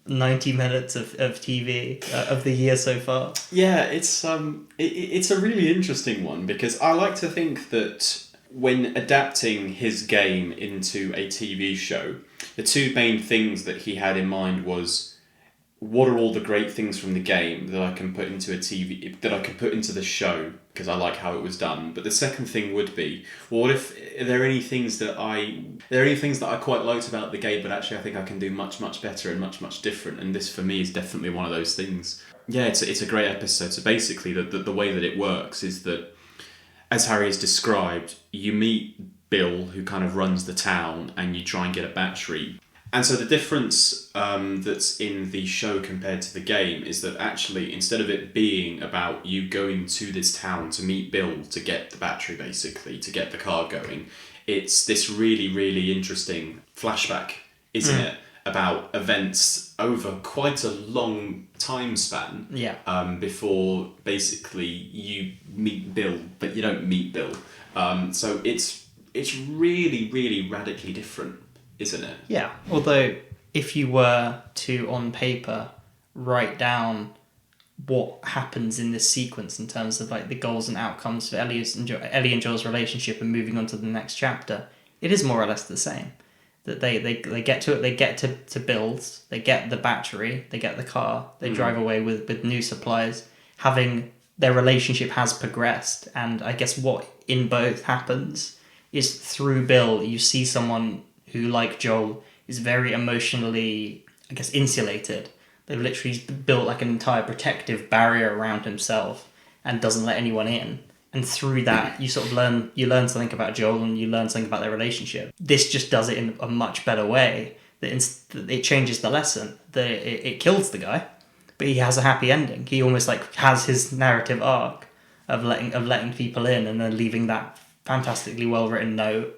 90 minutes of TV of the year so far. Yeah, it's a really interesting one, because I like to think that when adapting his game into a TV show, the two main things that he had in mind was, what are all the great things from the game that I can put into a TV, that I can put into the show, because I like how it was done. But the second thing would be, well, what if there are any things that I quite liked about the game, but actually I think I can do much, much better and much, much different. And this for me is definitely one of those things. Yeah, it's a great episode. So basically the way that it works is that, as Harry has described, you meet Bill, who kind of runs the town, and you try and get a battery. And so the difference that's in the show compared to the game is that actually, instead of it being about you going to this town to meet Bill to get the battery, basically, to get the car going, it's this really, really interesting flashback, isn't it? about events over quite a long time span. Yeah. Before basically you meet Bill, but you don't meet Bill. So it's really, really radically different, isn't it? Yeah. Although, if you were to, on paper, write down what happens in this sequence in terms of like the goals and outcomes for Ellie and Joel's relationship and moving on to the next chapter, it is more or less the same. That they get to it, they get to build, they get the battery, they get the car, they drive away with new supplies, having their relationship has progressed. And I guess what in both happens is through Bill, you see someone who, like Joel, is very emotionally, I guess, insulated. They've literally built like an entire protective barrier around himself and doesn't let anyone in. And through that, you sort of learn something about Joel and you learn something about their relationship. This just does it in a much better way. That it changes the lesson. It kills the guy, but he has a happy ending. He almost like has his narrative arc of letting people in and then leaving that fantastically well written note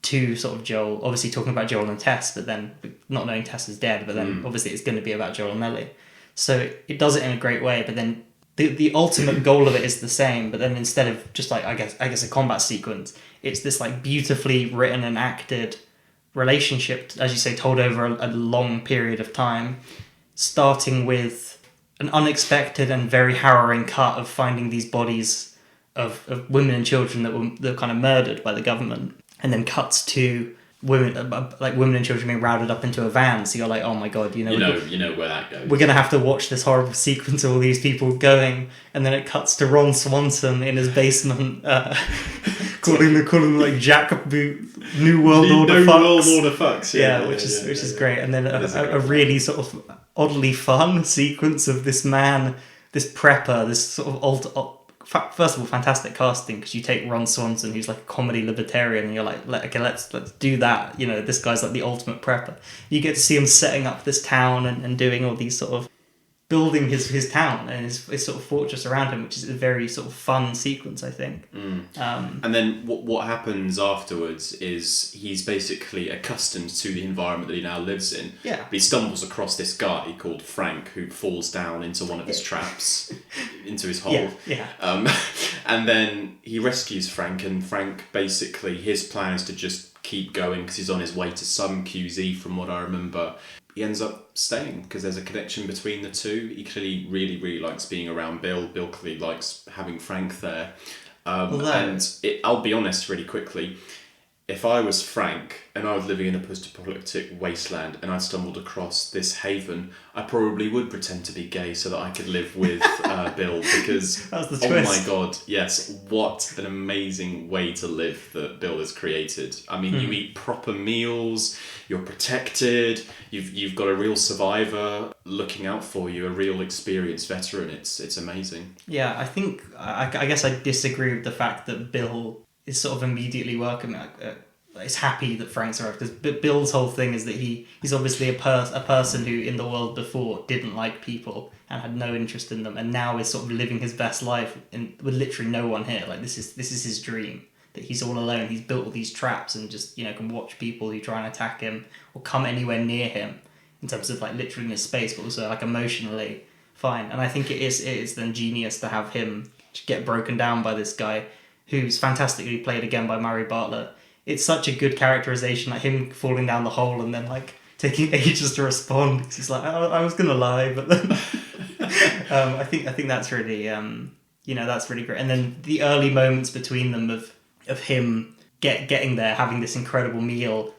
to sort of Joel, obviously talking about Joel and Tess, but then not knowing Tess is dead, but then obviously it's going to be about Joel and Ellie. So it does it in a great way, but then the ultimate goal of it is the same, but then instead of just like I guess a combat sequence, it's this like beautifully written and acted relationship, as you say, told over a long period of time, starting with an unexpected and very harrowing cut of finding these bodies of women and children that were kind of murdered by the government. And then cuts to women and children being rounded up into a van. So you're like, oh my god, you know where that goes. We're gonna have to watch this horrible sequence of all these people going, and then it cuts to Ron Swanson in his basement, calling them like jackboot New World Order fucks. Yeah, which is great. And then a really sort of oddly fun sequence of this man, this prepper, this sort of first of all, fantastic casting, because you take Ron Swanson, who's like a comedy libertarian, and you're like, okay, let's do that. You know, this guy's like the ultimate prepper. You get to see him setting up this town and doing all these sort of building his town and his sort of fortress around him, which is a very sort of fun sequence, I think. And then what happens afterwards is he's basically accustomed to the environment that he now lives in. Yeah. But he stumbles across this guy called Frank who falls down into one of his traps, into his hole. Yeah. And then he rescues Frank, and Frank basically, his plan is to just keep going because he's on his way to some QZ from what I remember. He ends up staying because there's a connection between the two. He clearly really, really likes being around Bill. Bill clearly likes having Frank there. I'll be honest really quickly. If I was Frank and I was living in a post-apocalyptic wasteland and I stumbled across this haven, I probably would pretend to be gay so that I could live with Bill, because that was the twist. Oh my god, yes, what an amazing way to live that Bill has created. I mean, you eat proper meals, you're protected, you've got a real survivor looking out for you, a real experienced veteran. It's amazing. Yeah, I think I guess I disagree with the fact that Bill is sort of immediately welcoming. Is happy that Frank's arrived, because Bill's whole thing is that he's obviously a person who in the world before didn't like people and had no interest in them, and now is sort of living his best life with literally no one here. Like this is his dream, that he's all alone. He's built all these traps and just can watch people who try and attack him or come anywhere near him in terms of like literally in his space, but also like emotionally fine. And I think it is then genius to have him get broken down by this guy who's fantastically played again by Murray Bartlett. It's such a good characterization, like him falling down the hole and then like taking ages to respond because he's like, I was gonna lie, but then I think that's really that's really great. And then the early moments between them of him getting there, having this incredible meal,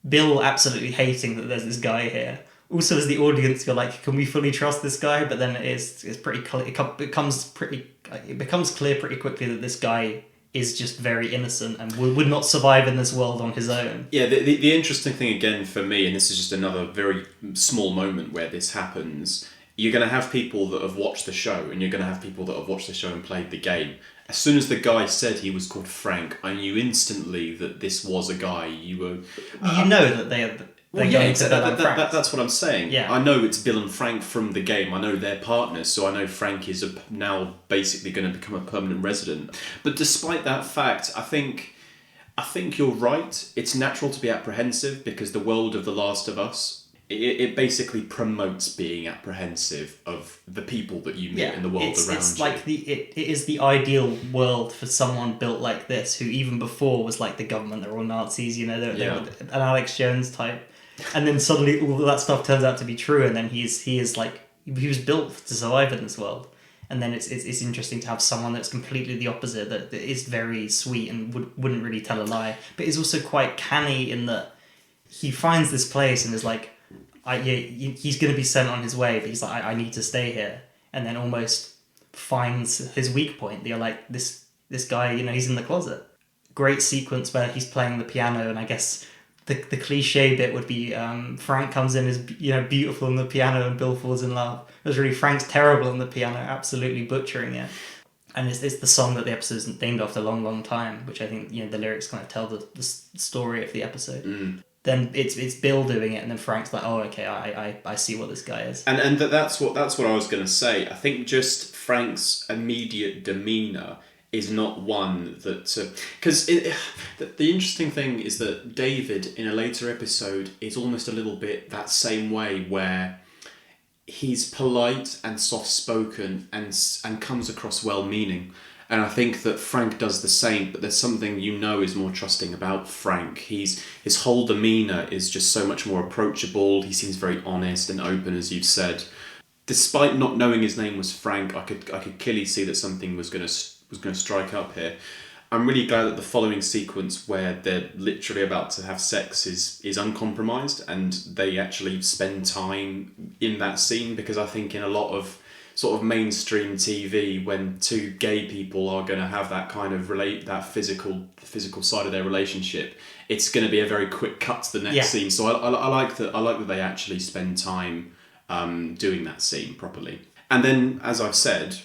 Bill absolutely hating that there's this guy here. Also, as the audience, you're like, can we fully trust this guy? But then it's pretty clear. It becomes clear pretty quickly that this guy is just very innocent and would not survive in this world on his own. Yeah, the interesting thing again for me, and this is just another very small moment where this happens, you're going to have people that have watched the show, and you're going to have people that have watched the show and played the game. As soon as the guy said he was called Frank, I knew instantly that this was a guy. You know that they are... That's what I'm saying. Yeah. I know it's Bill and Frank from the game. I know they're partners, so I know Frank is now basically going to become a permanent resident. But despite that fact, I think you're right. It's natural to be apprehensive because the world of The Last of Us it basically promotes being apprehensive of the people that you meet in the world around it's you. like it is the ideal world for someone built like this, who even before was like the government, they're all Nazis, you know, they were an Alex Jones type, and then suddenly all that stuff turns out to be true, and then he was built to survive in this world. And then it's interesting to have someone that's completely the opposite, that is very sweet and wouldn't really tell a lie, but is also quite canny in that he finds this place and is like, he's going to be sent on his way, but he's like, I need to stay here, and then almost finds his weak point. They're like, this guy, you know, he's in the closet. Great sequence where he's playing the piano, and I guess the cliche bit would be Frank comes in as, you know, beautiful on the piano, and Bill falls in love. It was really, Frank's terrible on the piano, absolutely butchering it. And it's the song that the episode is named after, Long, Long Time, which I think, you know, the lyrics kind of tell the story of the episode. Then it's Bill doing it, and then Frank's like, oh, okay, I see what this guy is. And that's what I was going to say. I think just Frank's immediate demeanour is not one that... Because the interesting thing is that David, in a later episode, is almost a little bit that same way, where he's polite and soft-spoken and comes across well-meaning. And I think that Frank does the same, but there's something, you know, is more trusting about Frank. His whole demeanour is just so much more approachable. He seems very honest and open, as you've said. Despite not knowing his name was Frank, I could clearly see that something was going to strike up here. I'm really glad that the following sequence, where they're literally about to have sex, is uncompromised, and they actually spend time in that scene, because I think in a lot of sort of mainstream TV, when two gay people are going to have that kind of that physical side of their relationship, it's going to be a very quick cut to the next scene. So I like that they actually spend time doing that scene properly. And then, as I've said,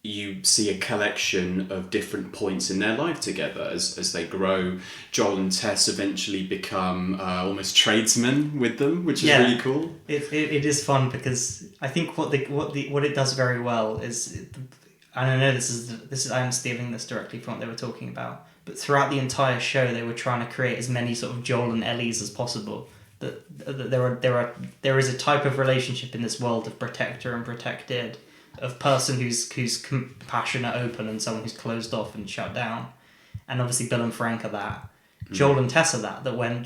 you see a collection of different points in their life together as they grow. Joel and Tess eventually become almost tradesmen with them, which is really cool. It is fun, because I think what it does very well is, and I know this is I'm stealing this directly from what they were talking about, but throughout the entire show they were trying to create as many sort of Joel and Ellies as possible. That there is a type of relationship in this world of protector and protected, of person who's compassionate, open, and someone who's closed off and shut down. And obviously Bill and Frank are that. Joel and Tess are that when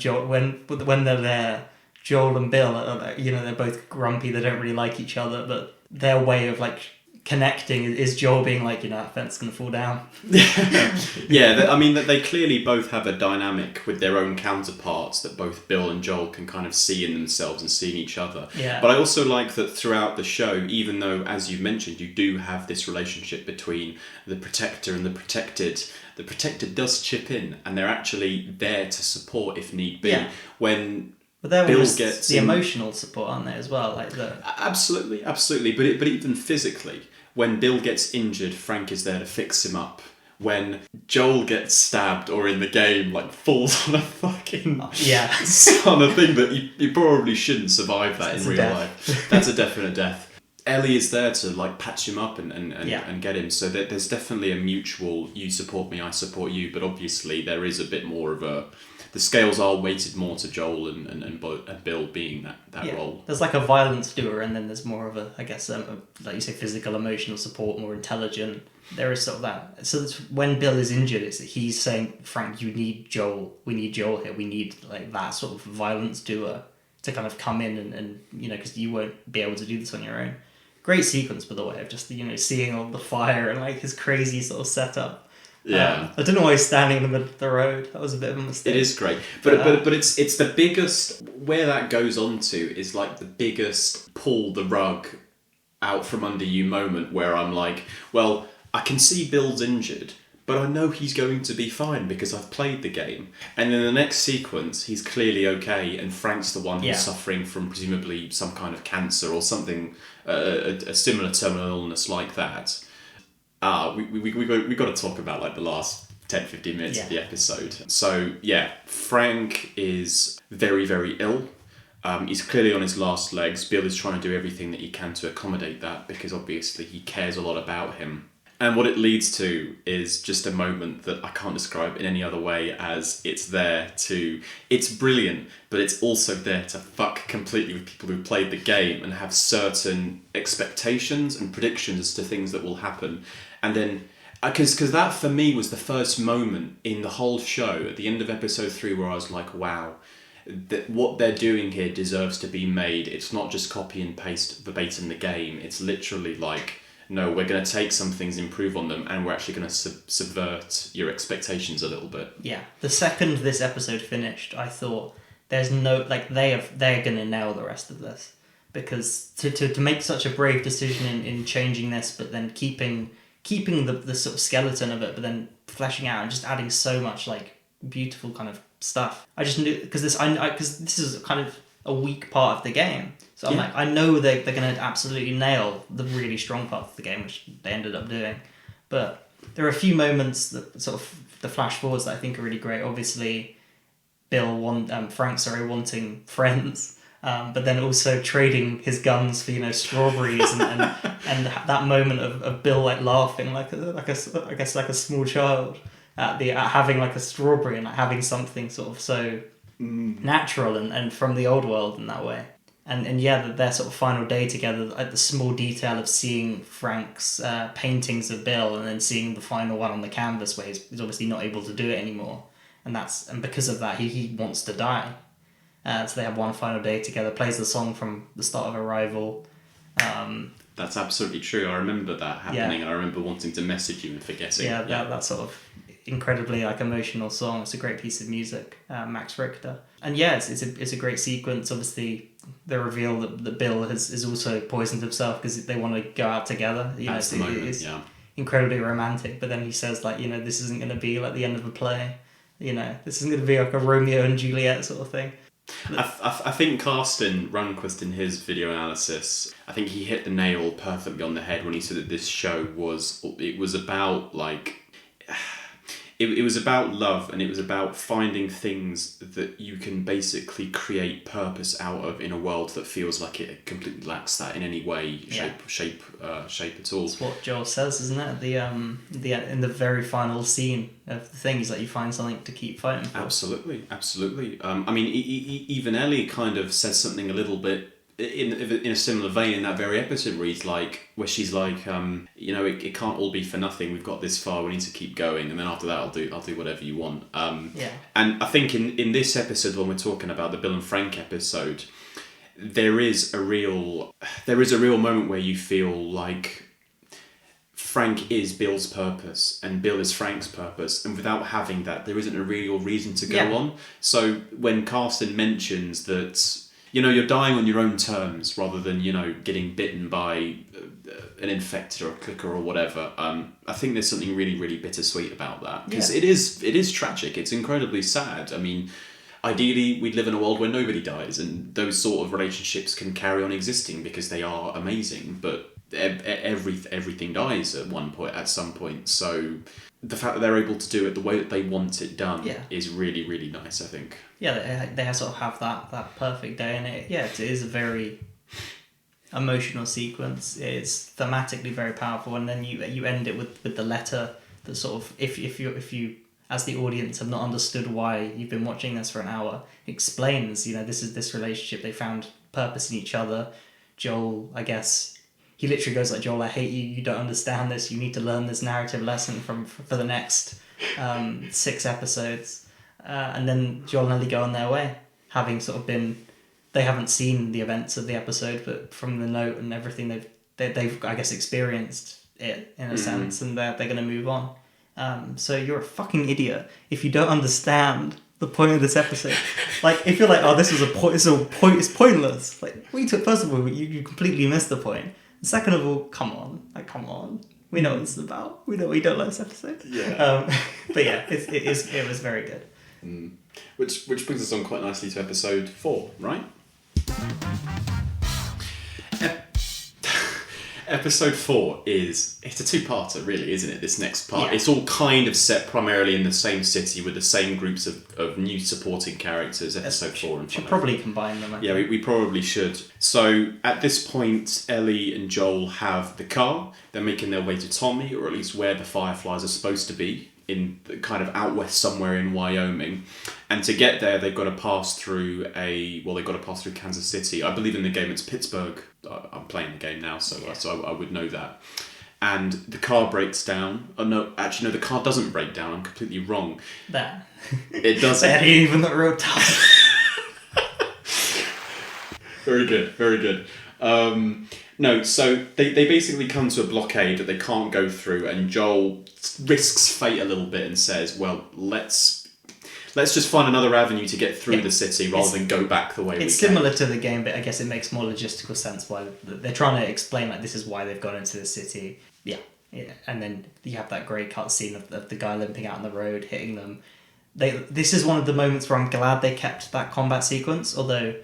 they're there, Joel and Bill are, you know, they're both grumpy, they don't really like each other, but their way of like connecting is Joel being like, you know, that fence is going to fall down. I mean, that they clearly both have a dynamic with their own counterparts that both Bill and Joel can kind of see in themselves and see in each other. Yeah. But I also like that throughout the show, even though, as you mentioned, you do have this relationship between the protector and the protected does chip in, and they're actually there to support if need be. Yeah. But they're almost the emotional support, aren't they, as well? Like Absolutely. But even physically, when Bill gets injured, Frank is there to fix him up. When Joel gets stabbed, or in the game, like falls on a fucking on a thing that you probably shouldn't survive that in real life. That's a definite death. Ellie is there to like patch him up and get him. So there's definitely a mutual, you support me, I support you. But obviously there is a bit more of the scales are weighted more to Joel and Bill being that role. There's like a violence doer, and then there's more of a, I guess, like you say, physical, emotional support, more intelligent. There is sort of that. So that's when Bill is injured, he's saying, Frank, you need Joel. We need Joel here. We need like that sort of violence doer to kind of come in and you know, because you won't be able to do this on your own. Great sequence, by the way, of just, you know, seeing all the fire and like his crazy sort of setup. Yeah, I don't know why he's standing in the middle of the road. That was a bit of a mistake. It is great, but it's the biggest. Where that goes on to is like the biggest pull the rug out from under you moment, where I'm like, well, I can see Bill's injured, but I know he's going to be fine because I've played the game. And in the next sequence, he's clearly okay, and Frank's the one who's suffering from presumably some kind of cancer or something, a similar terminal illness like that. We got to talk about like the last 10-15 minutes of the episode. So Frank is very, very ill. He's clearly on his last legs. Bill is trying to do everything that he can to accommodate that, because obviously he cares a lot about him. And what it leads to is just a moment that I can't describe in any other way as it's brilliant, but it's also there to fuck completely with people who played the game and have certain expectations and predictions as to things that will happen. And then, because that for me was the first moment in the whole show at the end of episode 3 where I was like, wow, that what they're doing here deserves to be made. It's not just copy and paste verbatim the game. It's literally like, no, we're going to take some things, improve on them, and we're actually going to subvert your expectations a little bit. Yeah. The second this episode finished, I thought there's no, like, they're going to nail the rest of this, because to make such a brave decision in changing this, but then keeping the sort of skeleton of it, but then fleshing out and just adding so much like beautiful kind of stuff. I just knew, because this is kind of a weak part of the game. So I'm like, I know they're going to absolutely nail the really strong part of the game, which they ended up doing. But there are a few moments that sort of the flash forwards that I think are really great. Obviously, Frank wanting friends, but then also trading his guns for strawberries and that moment of Bill like laughing like a small child at having like a strawberry and like having something sort of so natural and from the old world in that way. And their sort of final day together, like the small detail of seeing Frank's paintings of Bill and then seeing the final one on the canvas where he's obviously not able to do it anymore. And because of that, he wants to die. So they have one final day together, plays the song from the start of Arrival. That's absolutely true. I remember that happening, and I remember wanting to message you and forgetting. That sort of incredibly like emotional song. It's a great piece of music, Max Richter. And it's a great sequence. Obviously, the reveal that Bill has also poisoned himself because they want to go out together. That's the moment, it's incredibly romantic. But then he says like, this isn't going to be like the end of a play. This isn't going to be like a Romeo and Juliet sort of thing. I think Carsten Runquist in his video analysis, I think he hit the nail perfectly on the head when he said that this show was about like... It was about love, and it was about finding things that you can basically create purpose out of in a world that feels like it completely lacks that in any way, shape at all. That's what Joel says, isn't it? In the very final scene of the thing is that you find something to keep fighting for. Absolutely. I mean, even Ellie kind of says something a little bit in a similar vein in that very episode where she's like, it can't all be for nothing. We've got this far. We need to keep going, and then after that, I'll do whatever you want. And I think in this episode, when we're talking about the Bill and Frank episode, there is a real moment where you feel like Frank is Bill's purpose and Bill is Frank's purpose, and without having that, there isn't a real reason to go on. So when Carsten mentions that, you're dying on your own terms rather than, getting bitten by an infected or a clicker or whatever. I think there's something really, really bittersweet about that. Because it is tragic. It's incredibly sad. I mean, ideally, we'd live in a world where nobody dies, and those sort of relationships can carry on existing because they are amazing. But everything dies at some point. So the fact that they're able to do it the way that they want it done is really, really nice, I think. Yeah, they sort of have that perfect day, and it is a very emotional sequence. It's thematically very powerful, and then you end it with the letter that sort of, if you as the audience have not understood why you've been watching this for an hour, explains, this relationship, they found purpose in each other. Joel, I guess, he literally goes like, Joel, I hate you, you don't understand this, you need to learn this narrative lesson for the next 6 episodes. And then Joel and Ellie go on their way, having sort of they haven't seen the events of the episode, but from the note and everything, they've I guess experienced it in a sense, and they're going to move on. So you're a fucking idiot if you don't understand the point of this episode. Like, if you're like, oh, this is it's pointless. Like, first of all, you completely missed the point. And second of all, come on. We know what this is about. We know we don't like this episode. Yeah. But yeah, it was very good. Which brings us on quite nicely to episode 4, right? Episode 4 it's a two-parter, really, isn't it? This next part. Yeah. It's all kind of set primarily in the same city with the same groups of new supporting characters. Episode 4 and 5. Should probably combine them. Yeah, we probably should. So at this point, Ellie and Joel have the car. They're making their way to Tommy, or at least where the Fireflies are supposed to be, in kind of out west somewhere in Wyoming. And to get there, they've got to pass through Kansas City. I believe in the game it's Pittsburgh. I'm playing the game now, so I would know that. And the car breaks down. Oh no, actually no, the car doesn't break down. I'm completely wrong. That. It doesn't. That ain't even the real time. Very good, very good. No, so they basically come to a blockade that they can't go through, and Joel risks fate a little bit and says, well, let's just find another avenue to get through the city rather than go back the way we came. It's similar to the game, but I guess it makes more logistical sense why they're trying to explain, like, this is why they've gone into the city. Yeah. And then you have that great cutscene of the guy limping out on the road, hitting them. This is one of the moments where I'm glad they kept that combat sequence, although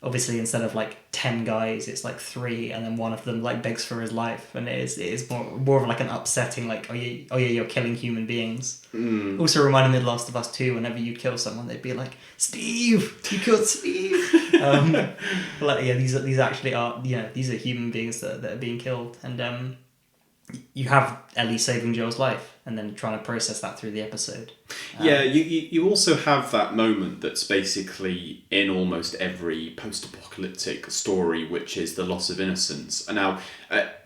obviously instead of like 10 guys, it's like 3, and then one of them like begs for his life, and it is more of like an upsetting, like, oh yeah, you're killing human beings. Also reminded me of Last of Us 2. Whenever you'd kill someone, they'd be like, Steve, you killed Steve. Like, yeah, these actually are, these are human beings that are being killed, and you have Ellie saving Joel's life and then trying to process that through the episode. Yeah, you also have that moment that's basically in almost every post-apocalyptic story, which is the loss of innocence. And now,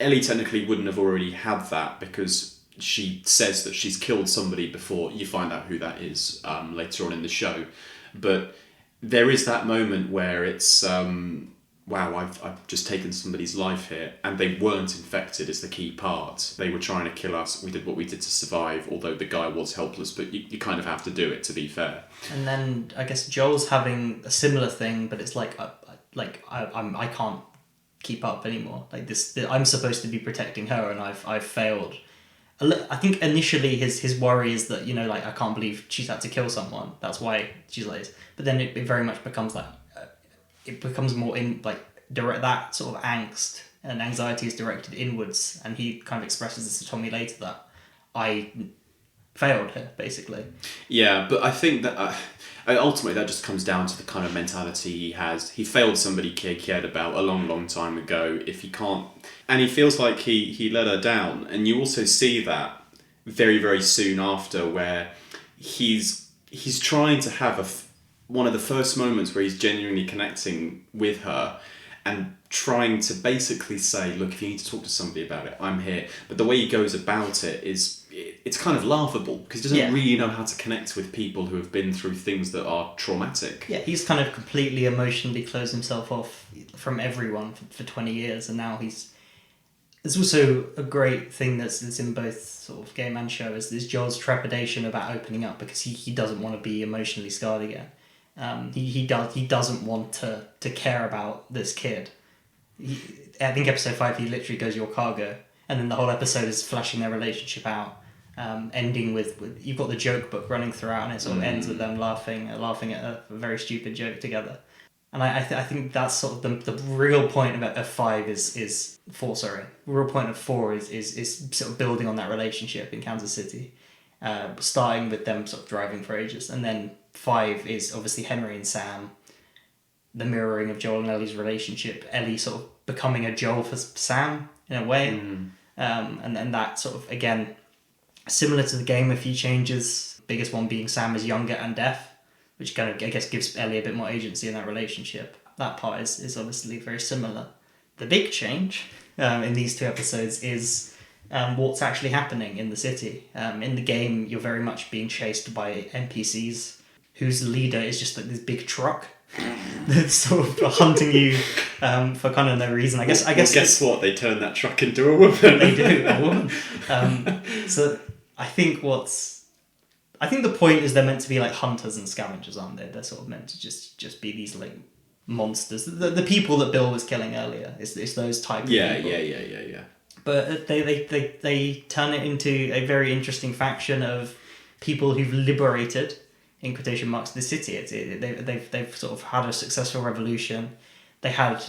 Ellie technically wouldn't have already had that because she says that she's killed somebody before. You find out who that is later on in the show. But there is that moment where it's... wow, I've just taken somebody's life here, and they weren't infected is the key part. They were trying to kill us. We did what we did to survive, although the guy was helpless, but you kind of have to do it, to be fair. And then I guess Joel's having a similar thing, but it's like I can't keep up anymore. Like this, I'm supposed to be protecting her, and I've failed. I think initially his worry is that, like, I can't believe she's had to kill someone. That's why she's like this. But then it very much becomes like, it becomes more in like direct, that sort of angst and anxiety is directed inwards, and he kind of expresses this to Tommy later that I failed her, basically. Yeah, but I think that ultimately that just comes down to the kind of mentality he has. He failed somebody he cared about a long, long time ago. If he can't, and he feels like he let her down, and you also see that very, very soon after, where he's trying to have one of the first moments where he's genuinely connecting with her and trying to basically say, look, if you need to talk to somebody about it, I'm here. But the way he goes about it it's kind of laughable because he doesn't really know how to connect with people who have been through things that are traumatic. Yeah, he's kind of completely emotionally closed himself off from everyone for 20 years, and now there's also a great thing that's in both sort of game and show is Joel's trepidation about opening up because he doesn't want to be emotionally scarred again. He doesn't want to care about this kid. I think episode 5 he literally goes, "Your cargo," and then the whole episode is fleshing their relationship out, ending with you've got the joke book running throughout, and it sort of ends with them laughing at a very stupid joke together. And I think that's sort of the real point of 5 is 4. Sorry, the real point of 4 is sort of building on that relationship in Kansas City, starting with them sort of driving for ages, and then 5 is obviously Henry and Sam, the mirroring of Joel and Ellie's relationship. Ellie sort of becoming a Joel for Sam in a way, and then that sort of again similar to the game. A few changes. Biggest one being Sam is younger and deaf, which kind of, I guess, gives Ellie a bit more agency in that relationship. That part is obviously very similar. The big change in these 2 episodes is what's actually happening in the city. In the game, you're very much being chased by NPCs whose leader is just like this big truck that's sort of hunting you for kind of no reason. I guess. Well, guess what? They turn that truck into a woman. They do, a woman. So I think the point is they're meant to be like hunters and scavengers, aren't they? They're sort of meant to just be these like monsters. The people that Bill was killing earlier. It's those type of people. Yeah. But they turn it into a very interesting faction of people who've liberated, in quotation marks, the city. They've sort of had a successful revolution. They had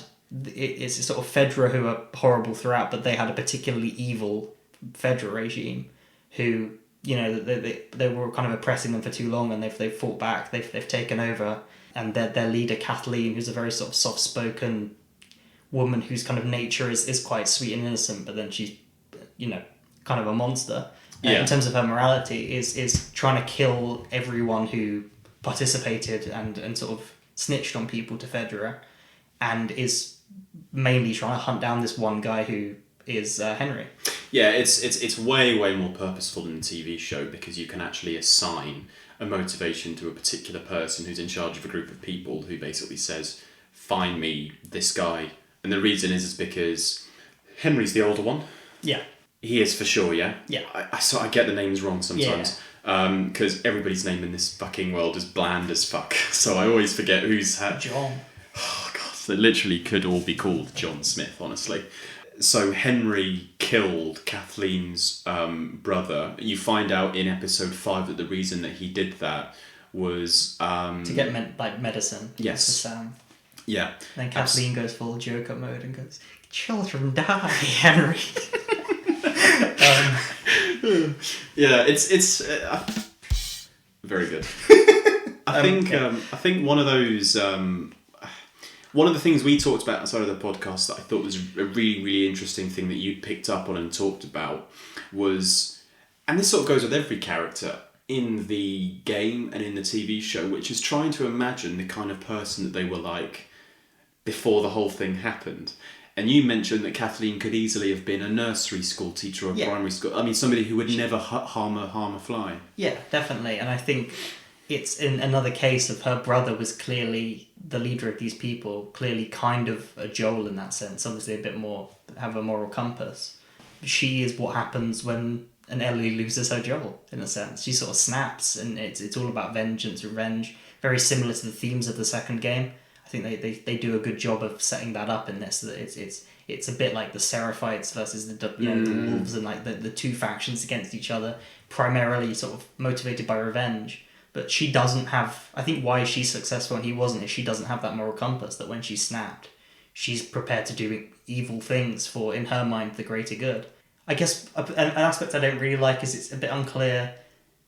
it's sort of Fedra who are horrible throughout, but they had a particularly evil Fedra regime who, you know, they were kind of oppressing them for too long, and they've fought back, they've taken over, and their leader Kathleen, who's a very sort of soft spoken woman whose kind of nature is quite sweet and innocent, but then she's, you know, kind of a monster. In terms of her morality, is trying to kill everyone who participated and sort of snitched on people to Fedra, and is mainly trying to hunt down this one guy who is Henry. Yeah, it's way more purposeful in the TV show, because you can actually assign a motivation to a particular person who's in charge of a group of people, who basically says, find me this guy. And the reason is because Henry's the older one. Yeah. He is for sure, yeah? Yeah. I get the names wrong sometimes. Because everybody's name in this fucking world is bland as fuck. So I always forget who's had... John. Oh, God. They literally could all be called John Smith, honestly. So Henry killed Kathleen's brother. You find out in episode 5 that the reason that he did that was... to get medicine. Yes. For Sam. Yeah. Then Kathleen goes full Joker mode and goes, children die, Henry. Yeah, it's very good. I think one of those one of the things we talked about outside of the podcast that I thought was a really interesting thing that you picked up on and talked about was, and this sort of goes with every character in the game and in the TV show, which is trying to imagine the kind of person that they were like before the whole thing happened. And you mentioned that Kathleen could easily have been a nursery school teacher or a primary school. I mean, somebody who would never harm a fly. Yeah, definitely. And I think it's in another case of her brother was clearly the leader of these people, clearly kind of a Joel in that sense, obviously a bit more, have a moral compass. She is what happens when an Ellie loses her Joel, in a sense. She sort of snaps, and it's all about vengeance, revenge, very similar to the themes of the second game. I think they do a good job of setting that up in this. That it's a bit like the Seraphites versus the wolves, and like the two factions against each other, primarily sort of motivated by revenge. But she doesn't have. I think why she's successful and he wasn't is she doesn't have that moral compass. That when she snapped, she's prepared to do evil things for, in her mind, the greater good. I guess an aspect I don't really like is it's a bit unclear.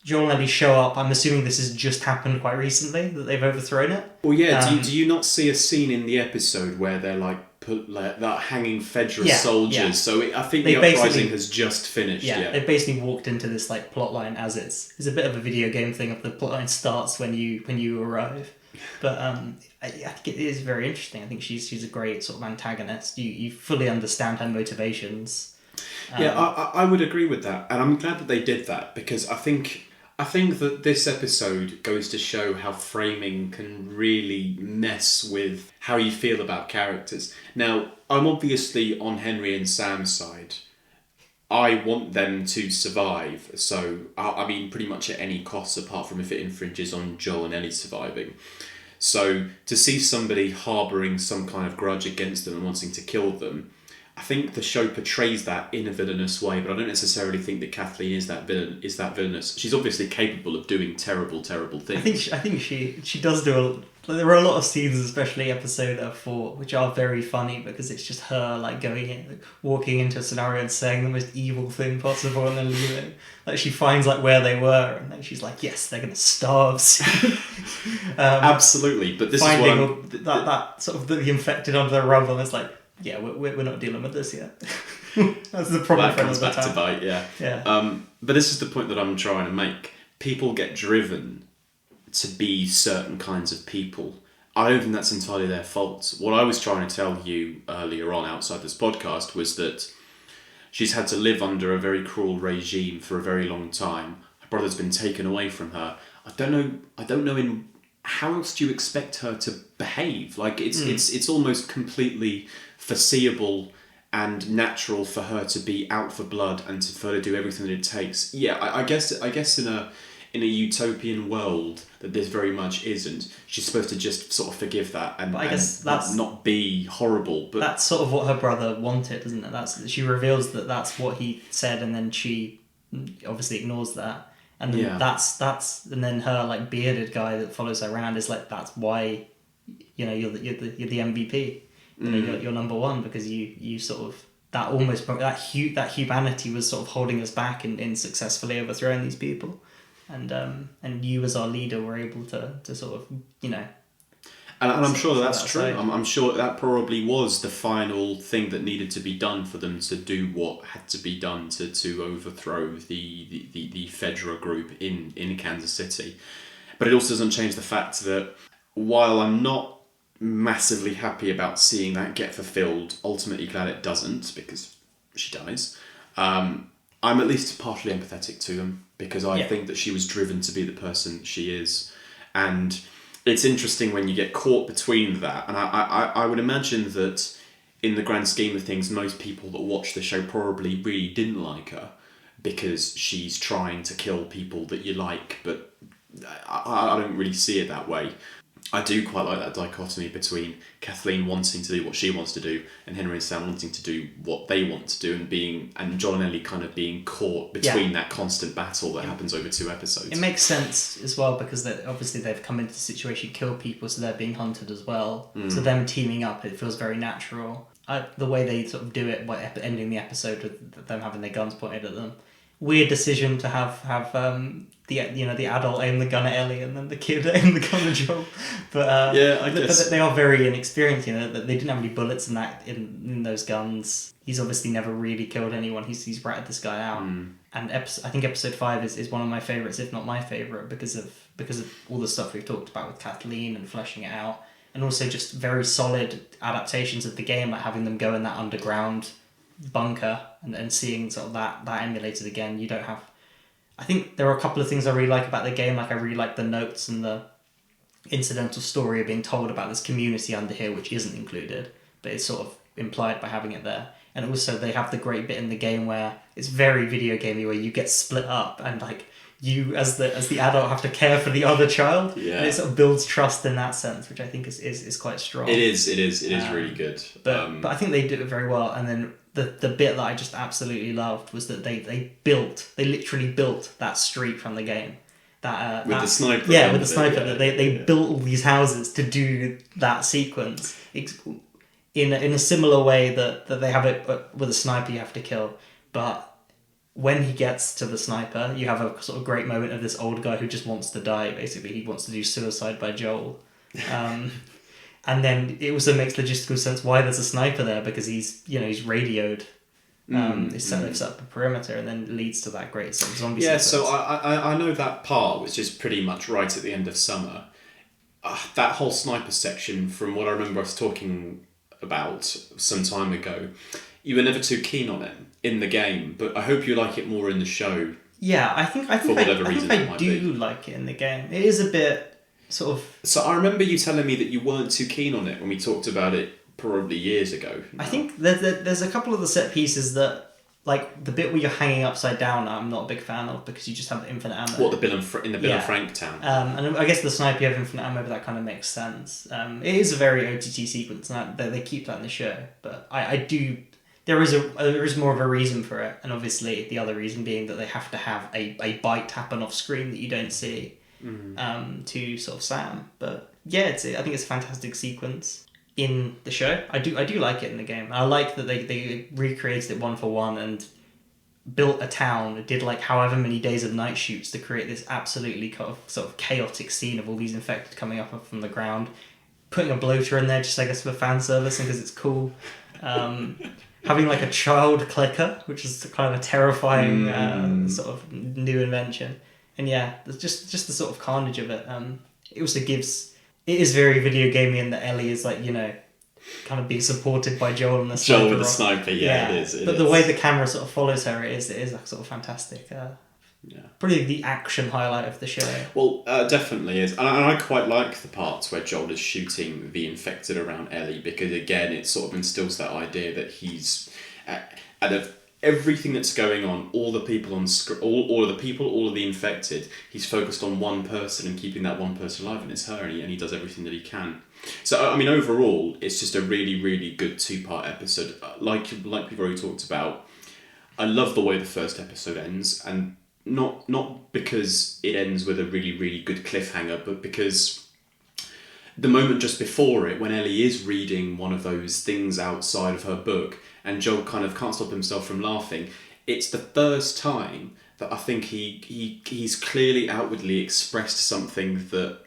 Joel and Ellie show up. I'm assuming this has just happened quite recently, that they've overthrown it. Well, yeah. Do you not see a scene in the episode where they're like that hanging Fedra soldiers? Yeah. So I think the uprising has just finished. Yeah, they've basically walked into this like plot line as it's a bit of a video game thing. Of the plot line starts when you arrive, but I think it is very interesting. I think she's a great sort of antagonist. You fully understand her motivations. I would agree with that, and I'm glad that they did that, because I think that this episode goes to show how framing can really mess with how you feel about characters. Now, I'm obviously on Henry and Sam's side. I want them to survive, so I mean pretty much at any cost, apart from if it infringes on Joel and Ellie surviving. So to see somebody harbouring some kind of grudge against them and wanting to kill them, I think the show portrays that in a villainous way, but I don't necessarily think that Kathleen is that villainous. She's obviously capable of doing terrible things. I think she does do there are a lot of scenes, especially episode 4, which are very funny because it's just her like walking into a scenario and saying the most evil thing possible and then leaving. Like she finds like where they were and then she's like, yes, they're gonna starve soon. Absolutely, but this is what that sort of the infected under the rubble. And it's like, yeah, we're not dealing with this yet. That's the problem. That comes back to bite, yeah. But this is the point that I'm trying to make. People get driven to be certain kinds of people. I don't think that's entirely their fault. What I was trying to tell you earlier on outside this podcast was that she's had to live under a very cruel regime for a very long time. Her brother's been taken away from her. I don't know in how else do you expect her to behave? Like it's almost completely foreseeable and natural for her to be out for blood and for her to do everything that it takes. Yeah, I guess in a utopian world that this very much isn't, she's supposed to just sort of forgive that and not be horrible. But that's sort of what her brother wanted, isn't it? She reveals that that's what he said, and then she obviously ignores that. And then that's and then her like bearded guy that follows her around is like, that's why, you're the MVP. you're number one, because you sort of that humanity was sort of holding us back in successfully overthrowing these people, and you as our leader were able to sort of, you know. And I'm sure that's that true. side. I'm sure that probably was the final thing that needed to be done for them to do what had to be done to overthrow the Fedra group in Kansas City. But it also doesn't change the fact that while I'm not massively happy about seeing that get fulfilled, ultimately glad it doesn't, because she dies, I'm at least partially empathetic to them, because I think that she was driven to be the person she is. And it's interesting when you get caught between that, and I would imagine that in the grand scheme of things, most people that watch the show probably really didn't like her, because she's trying to kill people that you like, but I don't really see it that way. I do quite like that dichotomy between Kathleen wanting to do what she wants to do and Henry and Sam wanting to do what they want to do, and John and Ellie kind of being caught between that constant battle that happens over 2 episodes. It makes sense as well, because obviously they've come into the situation, kill people, so they're being hunted as well. So them teaming up, it feels very natural. The way they sort of do it by ending the episode with them having their guns pointed at them. Weird decision to have the adult aim the gun at Ellie and then the kid aim the gun at Joel. But I guess. But they are very inexperienced. You know, that they didn't have any bullets in those guns. He's obviously never really killed anyone. He's ratted this guy out. And I think episode 5 is one of my favourites, if not my favourite, because of all the stuff we've talked about with Kathleen and fleshing it out, and also just very solid adaptations of the game, like having them go in that underground bunker and seeing sort of that emulated again. You don't have. I think there are a couple of things I really like about the game. Like, I really like the notes and the incidental story being told about this community under here, which isn't included, but it's sort of implied by having it there. And also they have the great bit in the game where it's very video gamey, where you get split up and like you as the adult have to care for the other child. Yeah. And it sort of builds trust in that sense, which I think is quite strong. It is really good. But I think they did it very well. And then the bit that I just absolutely loved was that they literally built that street from the game. With the sniper. Yeah, with the sniper. They built all these houses to do that sequence in a similar way that they have it with a sniper you have to kill. But when he gets to the sniper, you have a sort of great moment of this old guy who just wants to die, basically. He wants to do suicide by Joel. And then it also makes logistical sense why there's a sniper there, because he's radioed. They set up a perimeter, and then it leads to that great sort of zombie sequence. So I know that part, which is pretty much right at the end of summer. That whole sniper section, from what I remember us talking about some time ago, you were never too keen on it in the game, but I hope you like it more in the show. Yeah, I think I do like it in the game. It is a bit sort of. So I remember you telling me that you weren't too keen on it when we talked about it probably years ago. I think there's a couple of the set pieces that, like the bit where you're hanging upside down, I'm not a big fan of, because you just have infinite ammo. What, in the Bill and Frank town? And I guess the sniper, you have infinite ammo, but that kind of makes sense. It is a very OTT sequence, and they keep that in the show. But I do. There is more of a reason for it, and obviously the other reason being that they have to have a bite happen off screen that you don't see to sort of Sam. But yeah, I think it's a fantastic sequence in the show. I do like it in the game. I like that they recreated it 1-for-1 and built a town, did like however many days of night shoots to create this absolutely kind of sort of chaotic scene of all these infected coming up from the ground, putting a bloater in there just I guess for fan service and because it's cool. Having like a child clicker, which is kind of a terrifying sort of new invention. And yeah, just the sort of carnage of it. It also gives. It is very video gamey in that Ellie is like, kind of being supported by Joel and the sniper. Joel with the sniper, yeah. It is. But the way the camera sort of follows her, it is like sort of fantastic. Probably the action highlight of the show. Well, definitely is. And I quite like the parts where Joel is shooting the infected around Ellie, because again, it sort of instills that idea that he's, out of everything that's going on, all the people on screen, all of the infected, he's focused on one person and keeping that one person alive, and it's her, and he does everything that he can. So, I mean, overall, it's just a really, really good 2-part episode. Like we've already talked about, I love the way the first episode ends, and not because it ends with a really, really good cliffhanger, but because the moment just before it, when Ellie is reading one of those things outside of her book, and Joel kind of can't stop himself from laughing. It's the first time that I think he's clearly outwardly expressed something that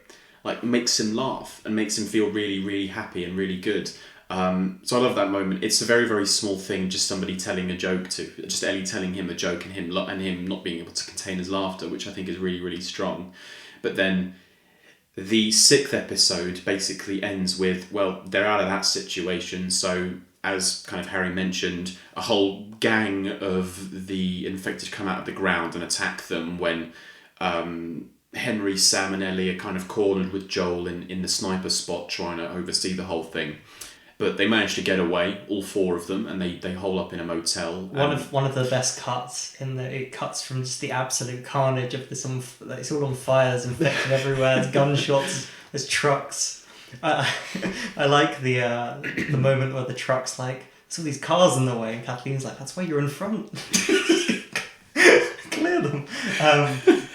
like makes him laugh and makes him feel really, really happy and really good. So I love that moment. It's a very, very small thing, just somebody telling a joke just Ellie telling him a joke and him not being able to contain his laughter, which I think is really, really strong. But then the 6th episode basically ends with, well, they're out of that situation, so as kind of Harry mentioned, a whole gang of the infected come out of the ground and attack them when Henry, Sam and Ellie are kind of cornered with Joel in the sniper spot trying to oversee the whole thing. But they manage to get away, all 4 of them, and they hole up in a motel. One of the best cuts it cuts from just the absolute carnage of this. It's all on fire. There's infected everywhere. There's gunshots. There's trucks. I like the moment where the truck's like, there's all these cars in the way, and Kathleen's like, that's why you're in front. Clear them.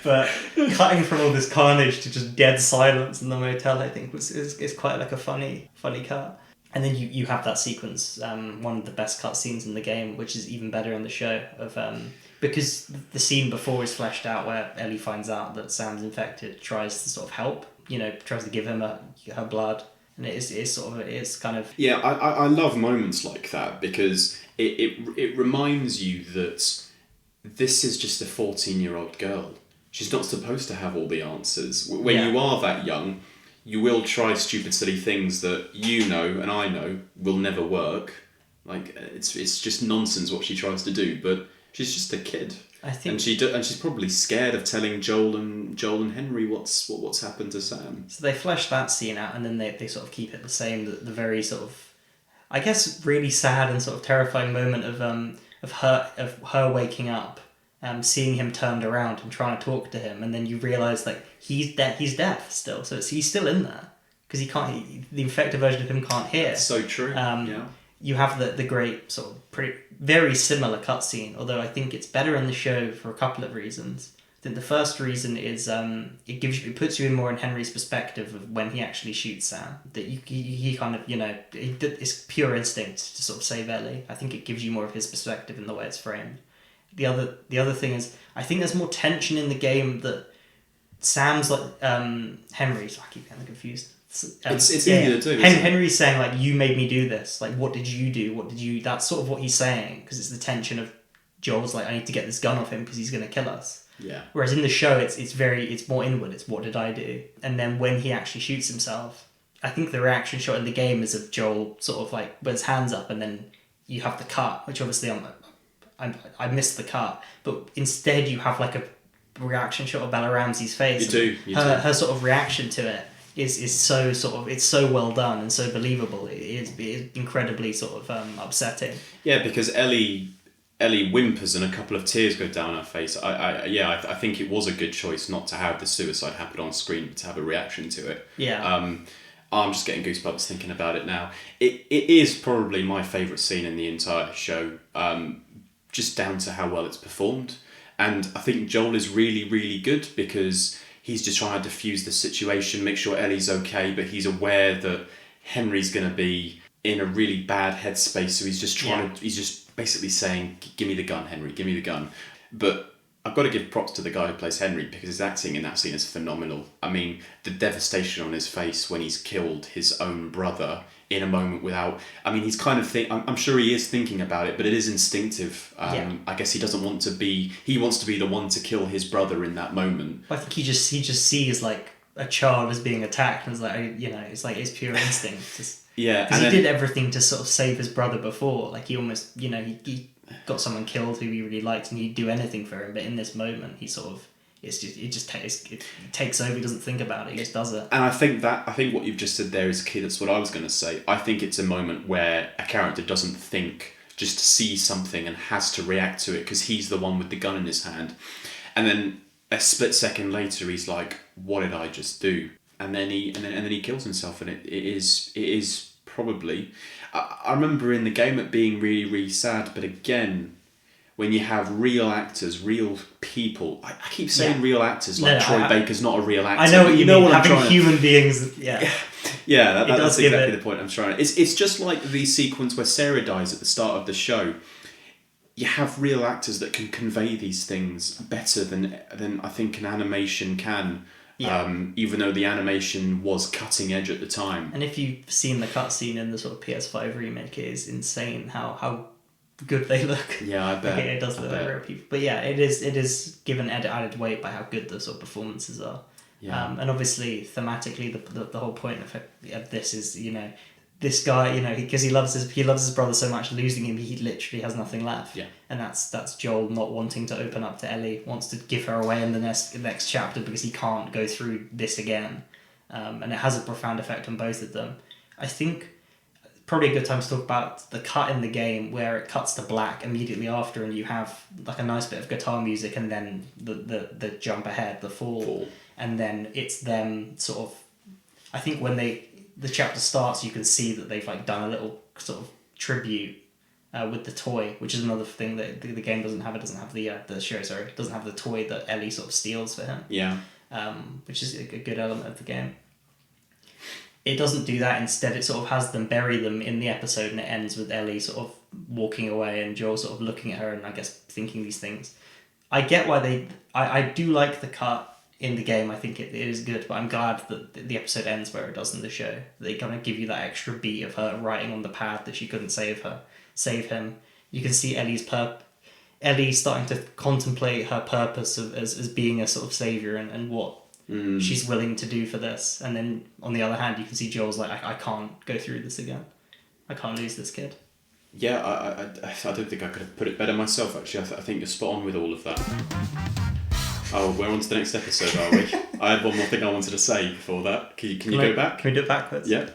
But cutting from all this carnage to just dead silence in the motel, I think is quite like a funny cut. And then you have that sequence, one of the best cut scenes in the game, which is even better in the show, of because the scene before is fleshed out where Ellie finds out that Sam's infected, tries to sort of help, tries to give him her blood, and it's kind of... Yeah, I love moments like that because it reminds you that this is just a 14-year-old girl. She's not supposed to have all the answers. When you are that young, you will try stupid, silly things that and I know will never work. Like it's just nonsense what she tries to do. But she's just a kid, I think, and she's probably scared of telling Joel and Henry what's happened to Sam. So they flesh that scene out, and then they sort of keep it the same. The very sort of, I guess, really sad and sort of terrifying moment of her waking up. Seeing him turned around and trying to talk to him, and then you realise that he's deaf still, so he's still in there because the infected version of him can't hear. So true. Yeah. You have the great sort of very similar cutscene, although I think it's better in the show for a couple of reasons. I think the first reason is it puts you in more in Henry's perspective of when he actually shoots Sam. That he kind of it's pure instinct to sort of save Ellie. I think it gives you more of his perspective in the way it's framed. The other thing is, I think there's more tension in the game that Sam's like Henry. So I keep getting confused. It's easy to do. Henry's saying like, "You made me do this. Like, what did you do? What did you?" That's sort of what he's saying because it's the tension of Joel's like, "I need to get this gun off him because he's going to kill us." Yeah. Whereas in the show, it's more inward. It's what did I do? And then when he actually shoots himself, I think the reaction shot in the game is of Joel sort of like with his hands up, and then you have the cut, which obviously I missed the cut, but instead you have like a reaction shot of Bella Ramsey's face. You do. Her sort of reaction to it is so sort of, it's so well done and so believable. It is incredibly sort of upsetting. Yeah, because Ellie whimpers and a couple of tears go down her face. I think it was a good choice not to have the suicide happen on screen, but to have a reaction to it. Yeah. I'm just getting goosebumps thinking about it now. It is probably my favourite scene in the entire show. Just down to how well it's performed. And I think Joel is really, really good because he's just trying to defuse the situation, make sure Ellie's okay, but he's aware that Henry's going to be in a really bad headspace, so he's just he's just basically saying, give me the gun, Henry, give me the gun. But I've got to give props to the guy who plays Henry because his acting in that scene is phenomenal. I mean, the devastation on his face when he's killed his own brother in a moment without... I mean, he's kind of... I'm sure he is thinking about it, but it is instinctive. I guess he doesn't want to be... He wants to be the one to kill his brother in that moment. I think he just sees like a child as being attacked and it's like, it's like it's pure instinct. Because he did everything to sort of save his brother before. Like he almost, he got someone killed who he really liked and he'd do anything for him. But in this moment, he sort of... It takes over. He doesn't think about it. He just does it. And I think what you've just said there is key. That's what I was going to say. I think it's a moment where a character doesn't think, just sees something and has to react to it because he's the one with the gun in his hand. And then a split second later, he's like, "What did I just do?" And then he kills himself. And it is probably. I remember in the game it being really, really sad. But again, when you have real actors, real people. I keep saying Yeah. real actors, like Troy Baker's not a real actor. I know what you know mean. what I'm Having trying human beings, Yeah, that's give exactly it- the point I'm trying. It's just like the sequence where Sarah dies at the start of the show. You have real actors that can convey these things better than I think an animation can. Yeah. Even though the animation was cutting edge at the time. And if you've seen the cutscene in the sort of PS5 remake, it is insane how good they look. Yeah, I bet. It does look like real people. But yeah, it is given added weight by how good the sort of performances are. Yeah. And obviously, thematically, the whole point of this is, this guy, because he loves his brother so much, losing him, he literally has nothing left. Yeah. And that's Joel not wanting to open up to Ellie, wants to give her away in the next chapter because he can't go through this again. And it has a profound effect on both of them. I think probably a good time to talk about the cut in the game where it cuts to black immediately after, and you have like a nice bit of guitar music, and then the jump ahead, the fall. And then it's them sort of, I think when the chapter starts, you can see that they've like done a little sort of tribute with the toy, which is another thing that the game doesn't have. It doesn't have the show, sorry, it doesn't have the toy that Ellie sort of steals for him. Yeah. Which is a good element of the game. It doesn't do that. Instead, it sort of has them bury them in the episode, and it ends with Ellie sort of walking away and Joel sort of looking at her and I guess thinking these things. I get why I do like the cut in the game. I think it is good, but I'm glad that the episode ends where it does in the show. They kind of give you that extra beat of her writing on the pad that she couldn't save him. You can see Ellie starting to contemplate her purpose as being a sort of savior and what she's willing to do for this. And then on the other hand, you can see Joel's like, I can't go through this again. I can't lose this kid. Yeah, I don't think I could have put it better myself, actually. I think you're spot on with all of that. Oh, we're on to the next episode, are we? I had one more thing I wanted to say before that. Can you go back? Can we do it backwards? Yeah.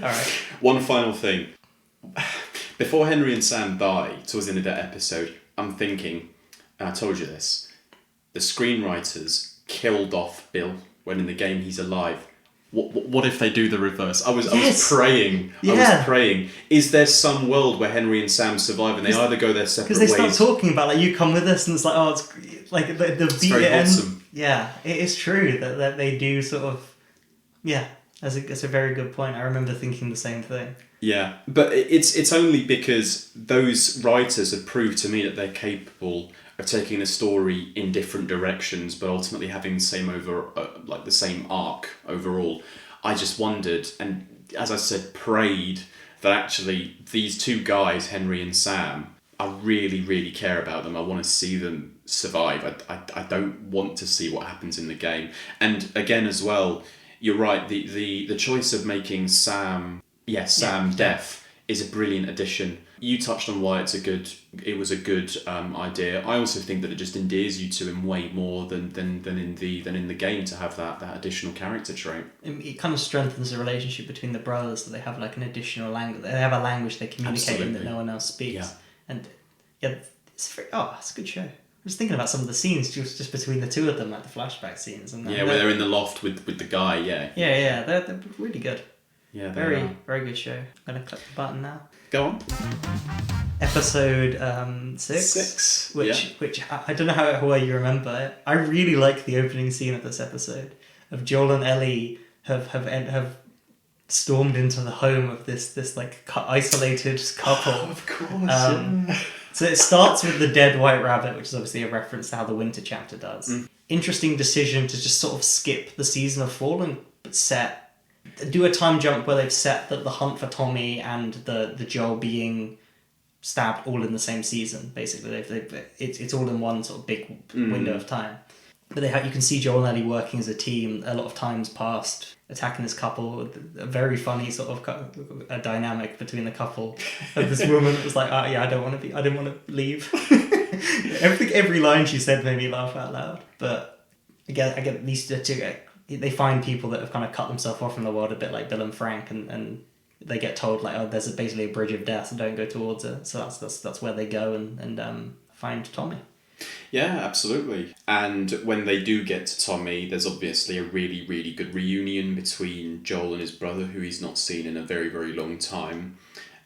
Alright. One final thing. Before Henry and Sam die, towards the end of that episode, I'm thinking, and I told you this, the screenwriters killed off Bill when in the game he's alive. What if they do the reverse? I was praying. Yeah. I was praying. Is there some world where Henry and Sam survive and they either go their separate ways? Because they start talking about, like, you come with us, and it's like, oh, it's like the beat very ends. wholesome. Yeah, it is true that they do sort of. Yeah, that's a very good point. I remember thinking the same thing. Yeah, but it's only because those writers have proved to me that they're capable of taking a story in different directions, but ultimately having the same the same arc overall. I just wondered, and as I said, prayed that actually these two guys, Henry and Sam, I really, really care about them. I want to see them survive. I don't want to see what happens in the game. And again, as well, you're right. The choice of making Sam deaf is a brilliant addition. You touched on why it was a good idea. I also think that it just endears you to him way more than in the game to have that additional character trait. It kind of strengthens the relationship between the brothers that they have like an additional language. They have a language they communicate in that no one else speaks. Yeah. And yeah, it's a good show. I was thinking about some of the scenes just between the two of them, like the flashback scenes. And where they're in the loft with the guy. Yeah, they're really good. Yeah, very good show. I'm gonna click the button now. Go on. Episode 6, which I don't know how well you remember it. I really like the opening scene of this episode of Joel and Ellie have stormed into the home of this like isolated couple. Oh, of course. So it starts with the dead white rabbit, which is obviously a reference to how the winter chapter does. Interesting decision to just sort of skip the season of fall and do a time jump where they've set the hunt for Tommy and the Joel being stabbed all in the same season. Basically, it's all in one sort of big window of time. But you can see Joel and Ellie working as a team a lot of times past, attacking this couple. A very funny sort of a dynamic between the couple. Of this woman that was like, I didn't want to leave. Every line she said made me laugh out loud. But again, I get these two. They find people that have kind of cut themselves off from the world, a bit like Bill and Frank, and they get told like, oh, there's basically a bridge of death, and don't go towards it. So that's where they go and find Tommy. Yeah, absolutely. And when they do get to Tommy, there's obviously a really, really good reunion between Joel and his brother, who he's not seen in a very, very long time.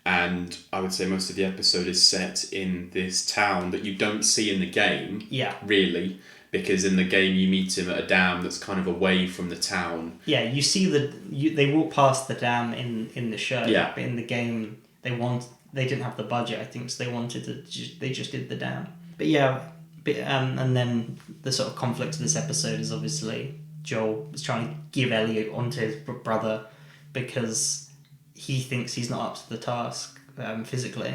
and I would say most of the episode is set in this town that you don't see in the game. Yeah. Really, because in the game you meet him at a dam that's kind of away from the town. Yeah, you see they walk past the dam in the show. Yeah. But in the game, they didn't have the budget, I think, so they just did the dam. But yeah, and then the sort of conflict of this episode is obviously Joel is trying to give Ellie onto his brother because he thinks he's not up to the task physically.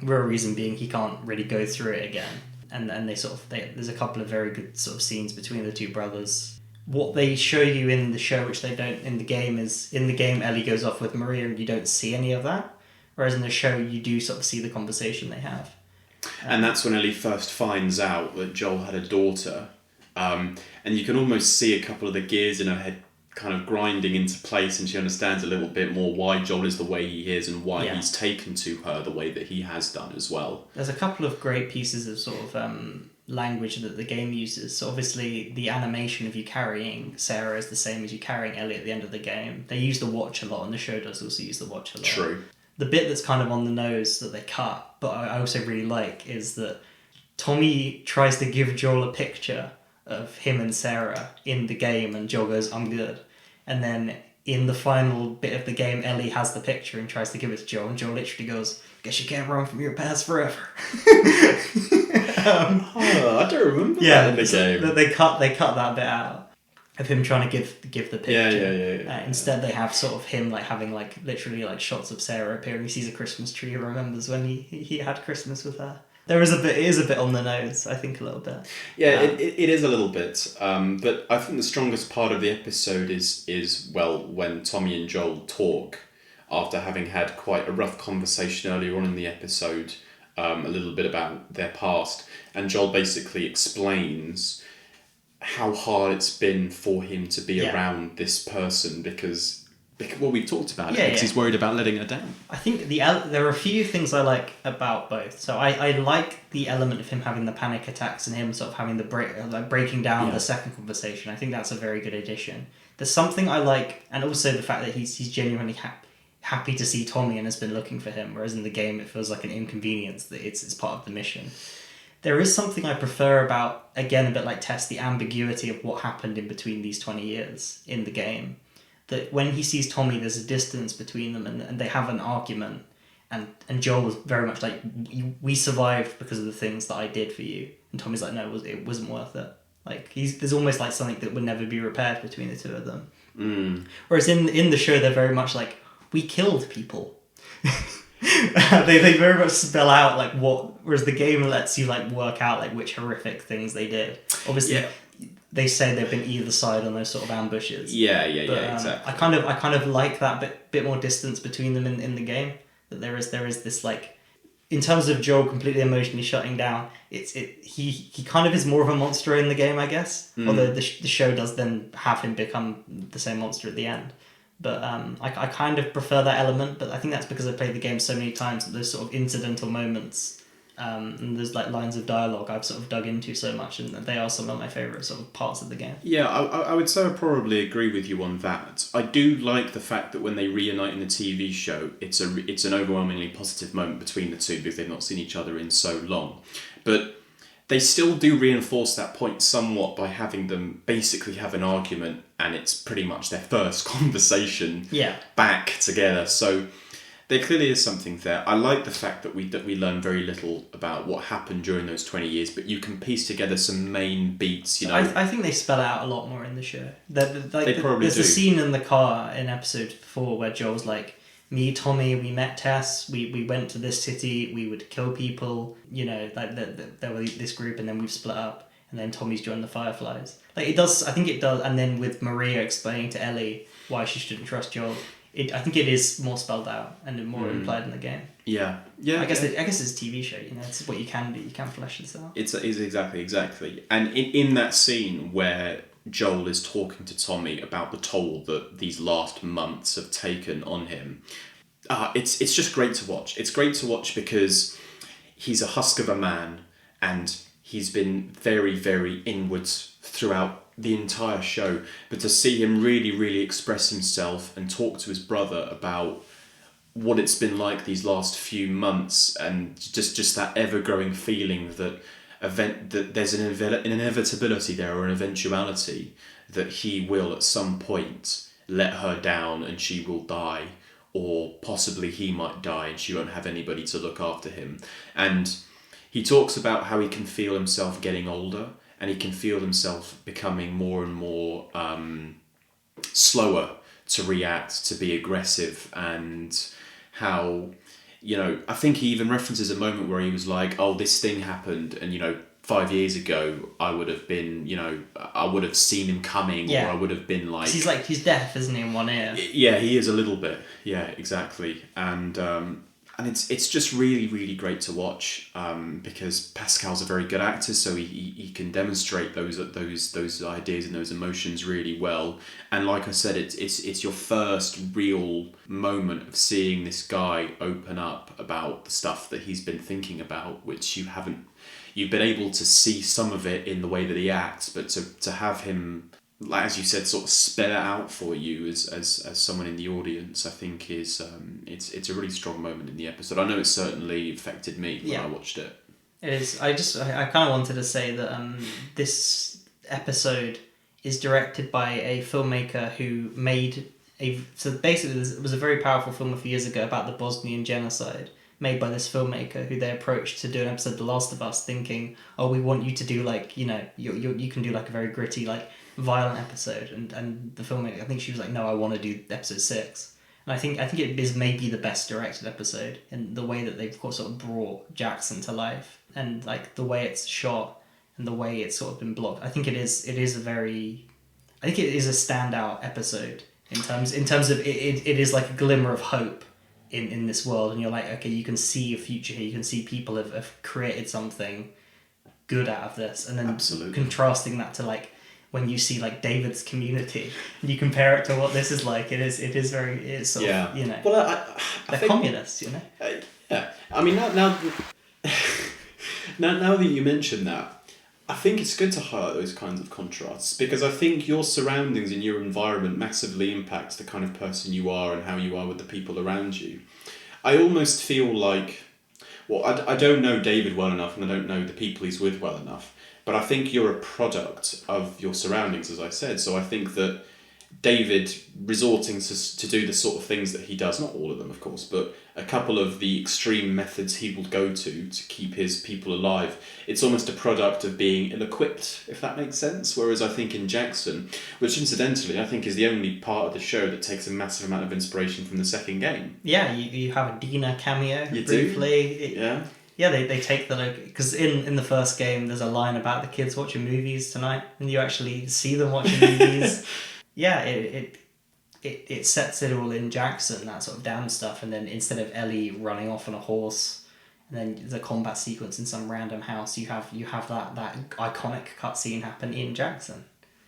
Real reason being he can't really go through it again. And there's a couple of very good sort of scenes between the two brothers. What they show you in the show, which they don't in the game, is in the game Ellie goes off with Maria and you don't see any of that. Whereas in the show you do sort of see the conversation they have. And that's when Ellie first finds out that Joel had a daughter. And you can almost see a couple of the gears in her head kind of grinding into place, and she understands a little bit more why Joel is the way he is and why he's taken to her the way that he has done as well. There's a couple of great pieces of sort of language that the game uses. So obviously the animation of you carrying Sarah is the same as you carrying Ellie at the end of the game. They use the watch a lot, and the show does also use the watch a lot. True. The bit that's kind of on the nose that they cut, but I also really like, is that Tommy tries to give Joel a picture of him and Sarah in the game, and Joel goes, "I'm good." And then in the final bit of the game, Ellie has the picture and tries to give it to Joel, and Joel literally goes, "Guess you can't run from your past forever." I don't remember that in the game. They cut that bit out of him trying to give the picture. Yeah. Instead, they have sort of him like having like literally like shots of Sarah appearing. He sees a Christmas tree, and remembers when he had Christmas with her. It is a bit on the nose, I think, a little bit. Yeah, it is a little bit. But I think the strongest part of the episode is when Tommy and Joel talk after having had quite a rough conversation earlier on in the episode, a little bit about their past, and Joel basically explains how hard it's been for him to be around this person because we've talked about it, because he's worried about letting her down. I think there are a few things I like about both. So I like the element of him having the panic attacks and him sort of having the breaking down the second conversation. I think that's a very good addition. There's something I like, and also the fact that he's genuinely happy to see Tommy and has been looking for him, whereas in the game it feels like an inconvenience that it's part of the mission. There is something I prefer about, again, a bit like Tess, the ambiguity of what happened in between these 20 years in the game. That when he sees Tommy, there's a distance between them, and they have an argument. And Joel was very much like, "We survived because of the things that I did for you." And Tommy's like, "No, it wasn't worth it." Like there's almost like something that would never be repaired between the two of them. Mm. Whereas in the show, they're very much like, "We killed people." they very much spell out like what, whereas the game lets you like work out like which horrific things they did. Obviously. Yeah. They say they've been either side on those sort of ambushes. Yeah, exactly. I kind of like that bit more distance between them in the game. That there is this like, in terms of Joel completely emotionally shutting down, he kind of is more of a monster in the game, I guess. Although the show does then have him become the same monster at the end. But I kind of prefer that element. But I think that's because I played the game so many times that those sort of incidental moments. And there's like lines of dialogue I've sort of dug into so much, and they are some of my favourite sort of parts of the game. Yeah, I would say I probably agree with you on that. I do like the fact that when they reunite in the TV show, it's an overwhelmingly positive moment between the two because they've not seen each other in so long. But they still do reinforce that point somewhat by having them basically have an argument, and it's pretty much their first conversation back together. So there clearly is something there. I like the fact that we learn very little about what happened during those 20 years, but you can piece together some main beats, you know. I think they spell it out a lot more in the show. They probably There's do. a scene in the car in episode 4 where Joel's like, "Me, Tommy, we met Tess, we went to this city, we would kill people, you know, like there were this group and then we've split up, and then Tommy's joined the Fireflies." Like it does, I think it does, and then with Maria explaining to Ellie why she shouldn't trust Joel, I think it is more spelled out and more implied in the game. Yeah. I guess it's a TV show. You know, it's what you can do. You can flesh this out. It's exactly. And in that scene where Joel is talking to Tommy about the toll that these last months have taken on him, it's just great to watch. It's great to watch because he's a husk of a man, and he's been very, very inwards throughout the entire show, but to see him really, really express himself and talk to his brother about what it's been like these last few months, and just that ever-growing feeling that there's an inevitability there, or an eventuality that he will at some point let her down and she will die, or possibly he might die and she won't have anybody to look after him. And he talks about how he can feel himself getting older, and he can feel himself becoming more and more slower to react, to be aggressive, and how, I think he even references a moment where he was like, oh, this thing happened, and 5 years ago I would have been, I would have seen him coming, or I would have been like... He's deaf, isn't he, in one ear? Yeah, he is a little bit. Yeah, exactly. And it's just really, really great to watch, because Pascal's a very good actor, so he can demonstrate those ideas and those emotions really well. And like I said, it's your first real moment of seeing this guy open up about the stuff that he's been thinking about, which you haven't. You've been able to see some of it in the way that he acts, but to have him, like as you said, sort of spell it out for you as someone in the audience, I think is it's a really strong moment in the episode. I know it certainly affected me when I watched it. It is. I kind of wanted to say that this episode is directed by a filmmaker who made so basically it was a very powerful film a few years ago about the Bosnian genocide, made by this filmmaker who they approached to do an episode of The Last of Us, thinking, oh, we want you to do like, you can do like a very gritty, like violent episode, and the filmmaker, I think she was like, no, I want to do episode 6. And I think it is maybe the best directed episode in the way that they've sort of brought Jackson to life, and like the way it's shot and the way it's sort of been blocked. I think it is a standout episode in terms of it is like a glimmer of hope in this world, and you're like, okay, you can see a future here, you can see people have created something good out of this, and then Absolutely. Contrasting that to like when you see like David's Community and you compare it to what this is like, it's sort of, well, they're communists, yeah, I mean now that you mention that, I think it's good to highlight those kinds of contrasts, because I think your surroundings and your environment massively impacts the kind of person you are and how you are with the people around you. I almost feel like, I don't know David well enough, and I don't know the people he's with well enough, but I think you're a product of your surroundings, as I said. So I think that David resorting to do the sort of things that he does, not all of them of course, but a couple of the extreme methods he will go to keep his people alive, it's almost a product of being ill-equipped, if that makes sense. Whereas I think in Jackson, which incidentally I think is the only part of the show that takes a massive amount of inspiration from the second game. Yeah, you have a Dina cameo you briefly. Yeah, they take the, because in the first game there's a line about the kids watching movies tonight, and you actually see them watching movies. Yeah, it sets it all in Jackson, that sort of damn stuff, and then instead of Ellie running off on a horse, and then the combat sequence in some random house, you have that iconic cutscene happen in Jackson.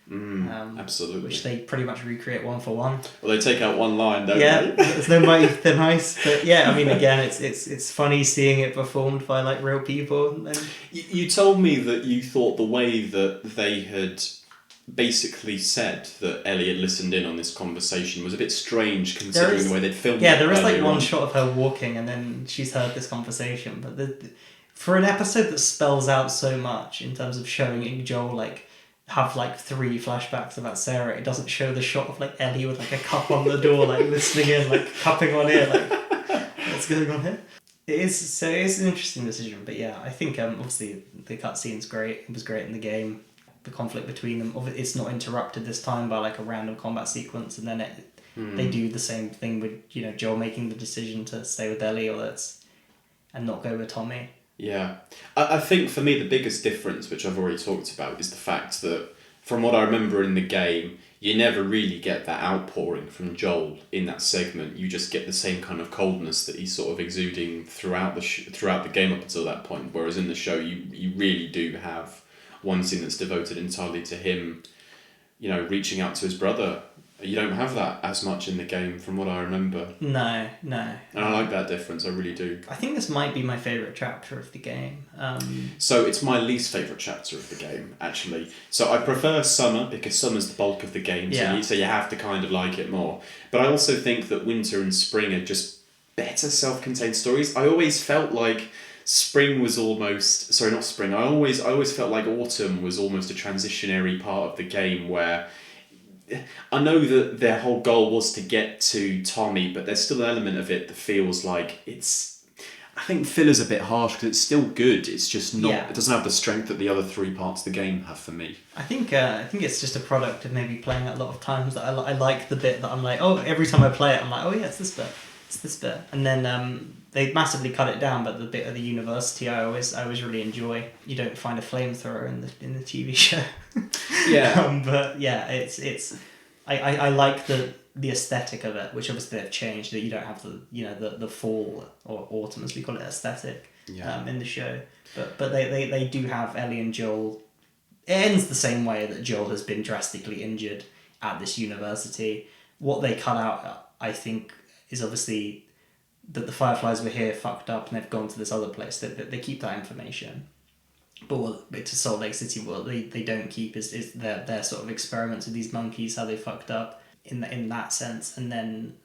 Absolutely. Which they pretty much recreate one for one. Well, they take out one line, don't they? Yeah, there's no mighty thin ice, but yeah, I mean, again, it's funny seeing it performed by like real people. And you told me that you thought the way that they had basically said that Ellie had listened in on this conversation was a bit strange, considering the way they'd filmed it. Yeah, there is like one shot of her walking and then she's heard this conversation, but for an episode that spells out so much in terms of showing Joel like have like 3 flashbacks about Sarah, it doesn't show the shot of like Ellie with like a cup on the door, like listening in, like cupping on ear, like what's going on here? It's an interesting decision, but yeah, I think obviously the cutscene's great. It was great in the game. The conflict between them, it's not interrupted this time by like a random combat sequence, and then they do the same thing with Joel making the decision to stay with Ellie and not go with Tommy. Yeah, I think for me the biggest difference, which I've already talked about, is the fact that from what I remember in the game, you never really get that outpouring from Joel in that segment. You just get the same kind of coldness that he's sort of exuding throughout the game up until that point. Whereas in the show, you really do have one scene that's devoted entirely to him, reaching out to his brother. You don't have that as much in the game, from what I remember. No. And I like that difference, I really do. I think this might be my favourite chapter of the game. So it's my least favourite chapter of the game, actually. So I prefer Summer, because Summer's the bulk of the game, so you have to kind of like it more. But I also think that Winter and Spring are just better self-contained stories. I always felt like spring was almost... Sorry, not spring. I always felt like autumn was almost a transitionary part of the game where... I know that their whole goal was to get to Tommy, but there's still an element of it that feels like it's... I think filler's a bit harsh because it's still good. It's just not... It doesn't have the strength that the other three parts of the game have for me. I think it's just a product of maybe playing it a lot of times. That I like the bit that I'm like, oh, every time I play it, I'm like, oh yeah, it's this bit. It's this bit. And then they massively cut it down, but the bit of the university I always really enjoy. You don't find a flamethrower in the TV show. Yeah. But yeah, it's I like the aesthetic of it, which obviously they've changed, that you don't have the fall or autumn, as we call it, aesthetic in the show. But they do have Ellie and Joel. It ends the same way that Joel has been drastically injured at this university. What they cut out, I think, is obviously that the Fireflies were here, fucked up, and they've gone to this other place. They keep that information. But what to Salt Lake City, what they don't keep is their sort of experiments with these monkeys, how they fucked up in that sense. And then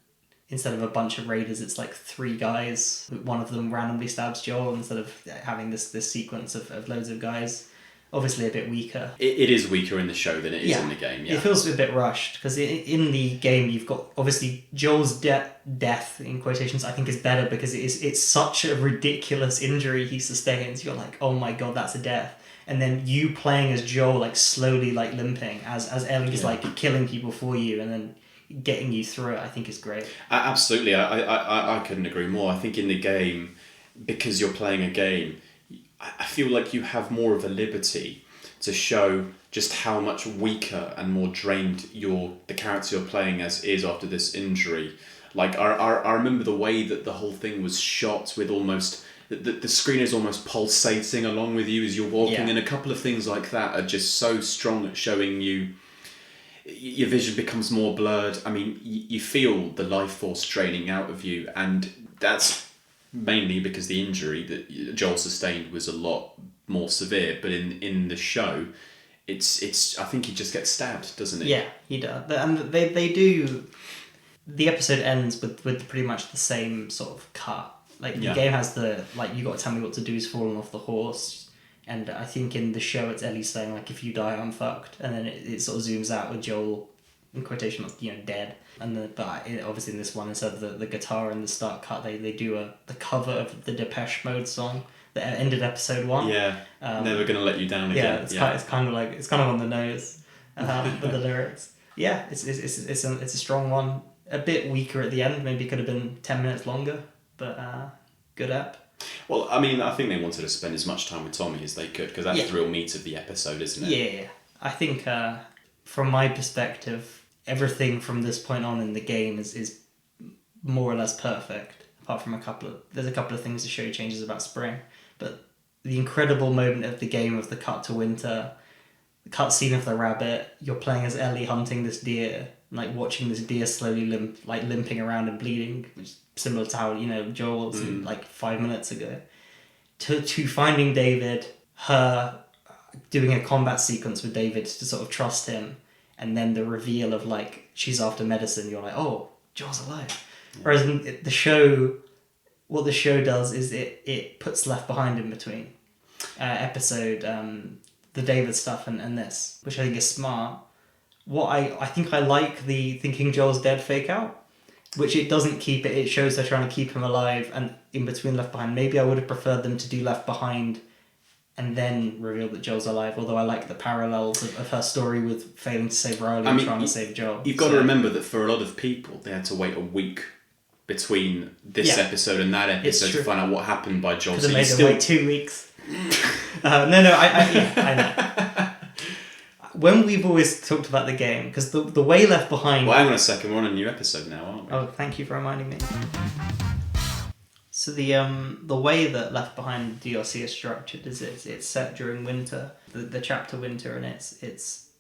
instead of a bunch of raiders, it's like 3 guys. One of them randomly stabs Joel instead of having this sequence of loads of guys. Obviously a bit weaker. It is weaker in the show than it is in the game, yeah. It feels a bit rushed, because in the game you've got, obviously, Joel's death, in quotations, I think is better because it's such a ridiculous injury he sustains. You're like, oh my god, that's a death. And then you playing as Joel, like, slowly, like, limping, as Ellie's, like, killing people for you, and then getting you through it, I think is great. Absolutely, I couldn't agree more. I think in the game, because you're playing a game, I feel like you have more of a liberty to show just how much weaker and more drained the character you're playing as is after this injury. Like, I remember the way that the whole thing was shot with almost... The screen is almost pulsating along with you as you're walking, and a couple of things like that are just so strong at showing you... Your vision becomes more blurred. I mean, you feel the life force draining out of you, and that's... mainly because the injury that Joel sustained was a lot more severe, but in the show, it's I think he just gets stabbed, doesn't he? Yeah, he does, and they do. The episode ends with pretty much the same sort of cut. Like the game has the you got to tell me what to do is falling off the horse, and I think in the show it's Ellie saying like, if you die I'm fucked, and then it sort of zooms out with Joel, in quotation marks, dead. And but obviously in this one, instead of the guitar in the start cut, they do the cover of the Depeche Mode song that ended episode 1. Yeah, Never Gonna Let You Down Again. It's kind of on the nose with the lyrics. Yeah, it's a strong one. A bit weaker at the end. Maybe could have been 10 minutes longer, but good app. Well, I mean, I think they wanted to spend as much time with Tommy as they could, because that's the real meat of the episode, isn't it? Yeah. I think from my perspective, everything from this point on in the game is more or less perfect, apart from there's a couple of things to show you changes about spring, but the incredible moment of the game of the cut to winter, the cut scene of the rabbit, you're playing as Ellie hunting this deer, like watching this deer slowly limping around and bleeding, which is similar to how Joel was like 5 minutes ago, to finding David, her doing a combat sequence with David to sort of trust him, and then the reveal of like she's after medicine. You're like, oh, Joel's alive. Yeah. Whereas in the show, what the show does is it puts Left Behind in between episode, the David stuff and this, which I think is smart. What I think I like the thinking Joel's dead fake out, which it doesn't keep it. It shows they're trying to keep him alive, and in between Left Behind. Maybe I would have preferred them to do Left Behind and then reveal that Joel's alive, although I like the parallels of her story with failing to save Riley and trying to save Joel. You've got to remember that for a lot of people, they had to wait a week between this episode and that episode to find out what happened by Joel. Could have made them wait 2 weeks. I know. When we've always talked about the game, because the way Left Behind... Well, hang on a second, we're on a new episode now, aren't we? Oh, thank you for reminding me. So the way that Left Behind DLC is structured is it's set during winter, the chapter winter, and it's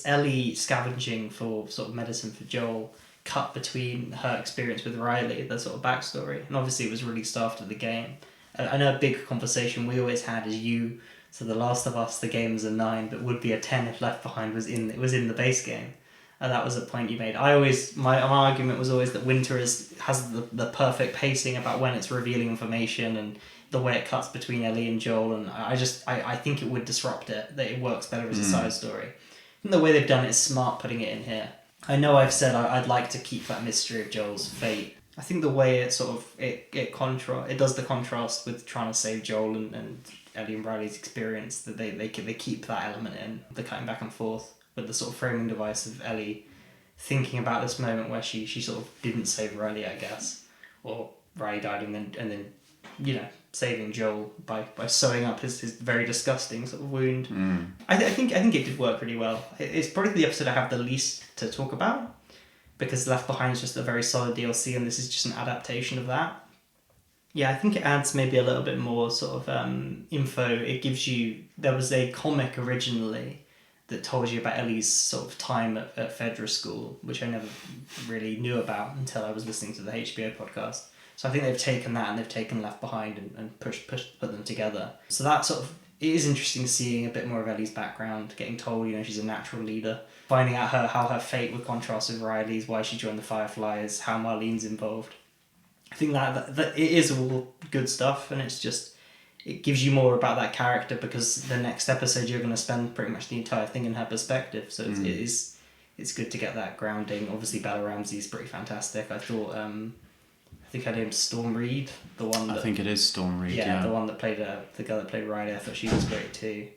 Ellie scavenging for sort of medicine for Joel, cut between her experience with Riley, the sort of backstory, and obviously it was released after the game. I know a big conversation we always had is so The Last of Us, the game is a 9, but would be a 10 if Left Behind was in the base game. And that was a point you made. My argument was always that Winter has the perfect pacing about when it's revealing information and the way it cuts between Ellie and Joel, and I think it would disrupt it, that it works better as a side story. And the way they've done it is smart, putting it in here. I know I've said I'd like to keep that mystery of Joel's fate. I think the way it sort of it does the contrast with trying to save Joel and Ellie and Riley's experience, that they keep that element in, the cutting back and forth with the sort of framing device of Ellie thinking about this moment where she sort of didn't save Riley, I guess, or Riley died and then saving Joel by sewing up his very disgusting sort of wound. I think it did work really well. It's probably the episode I have the least to talk about, because Left Behind is just a very solid DLC and this is just an adaptation of that. Yeah, I think it adds maybe a little bit more sort of info. It gives you... There was a comic originally that told you about Ellie's sort of time at Fedra School, which I never really knew about until I was listening to the HBO podcast. So I think they've taken that and they've taken Left Behind and put them together. So that sort of... It is interesting seeing a bit more of Ellie's background, getting told, she's a natural leader, finding out how her fate would contrast with Riley's, why she joined the Fireflies, how Marlene's involved. I think that it is all good stuff, and it's just... It gives you more about that character, because the next episode you're going to spend pretty much the entire thing in her perspective. So it's good to get that grounding. Obviously, Bella Ramsey's pretty fantastic. I thought... I think her name's Storm Reed, the one that... I think it is Storm Reed, yeah. The one that played... the girl that played Riley, I thought she was great too.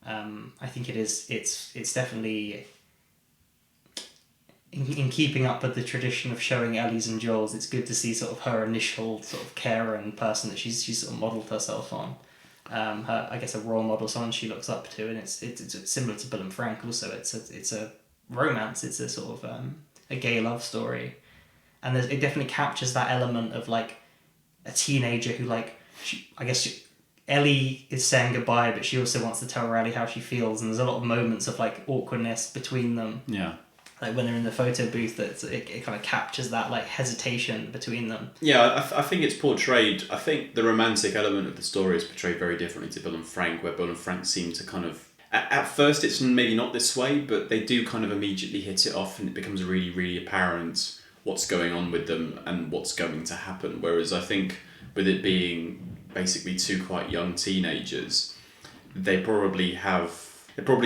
I think it is... It's definitely... In keeping up with the tradition of showing Ellie's and Joel's, it's good to see sort of her initial sort of carer and person that she's sort of modelled herself on. Her, I guess, a role model, someone she looks up to, and it's similar to Bill and Frank also. It's a romance, it's a sort of a gay love story. And it definitely captures that element of like a teenager who Ellie is saying goodbye, but she also wants to tell Riley how she feels, and there's a lot of moments of like awkwardness between them. Yeah. Like when they're in the photo booth, it kind of captures that like hesitation between them. Yeah, I think it's portrayed... I think the romantic element of the story is portrayed very differently to Bill and Frank, where Bill and Frank seem to kind of... At first it's maybe not this way, but they do kind of immediately hit it off, and it becomes really, really apparent what's going on with them and what's going to happen. Whereas I think with it being basically two quite young teenagers, they're probably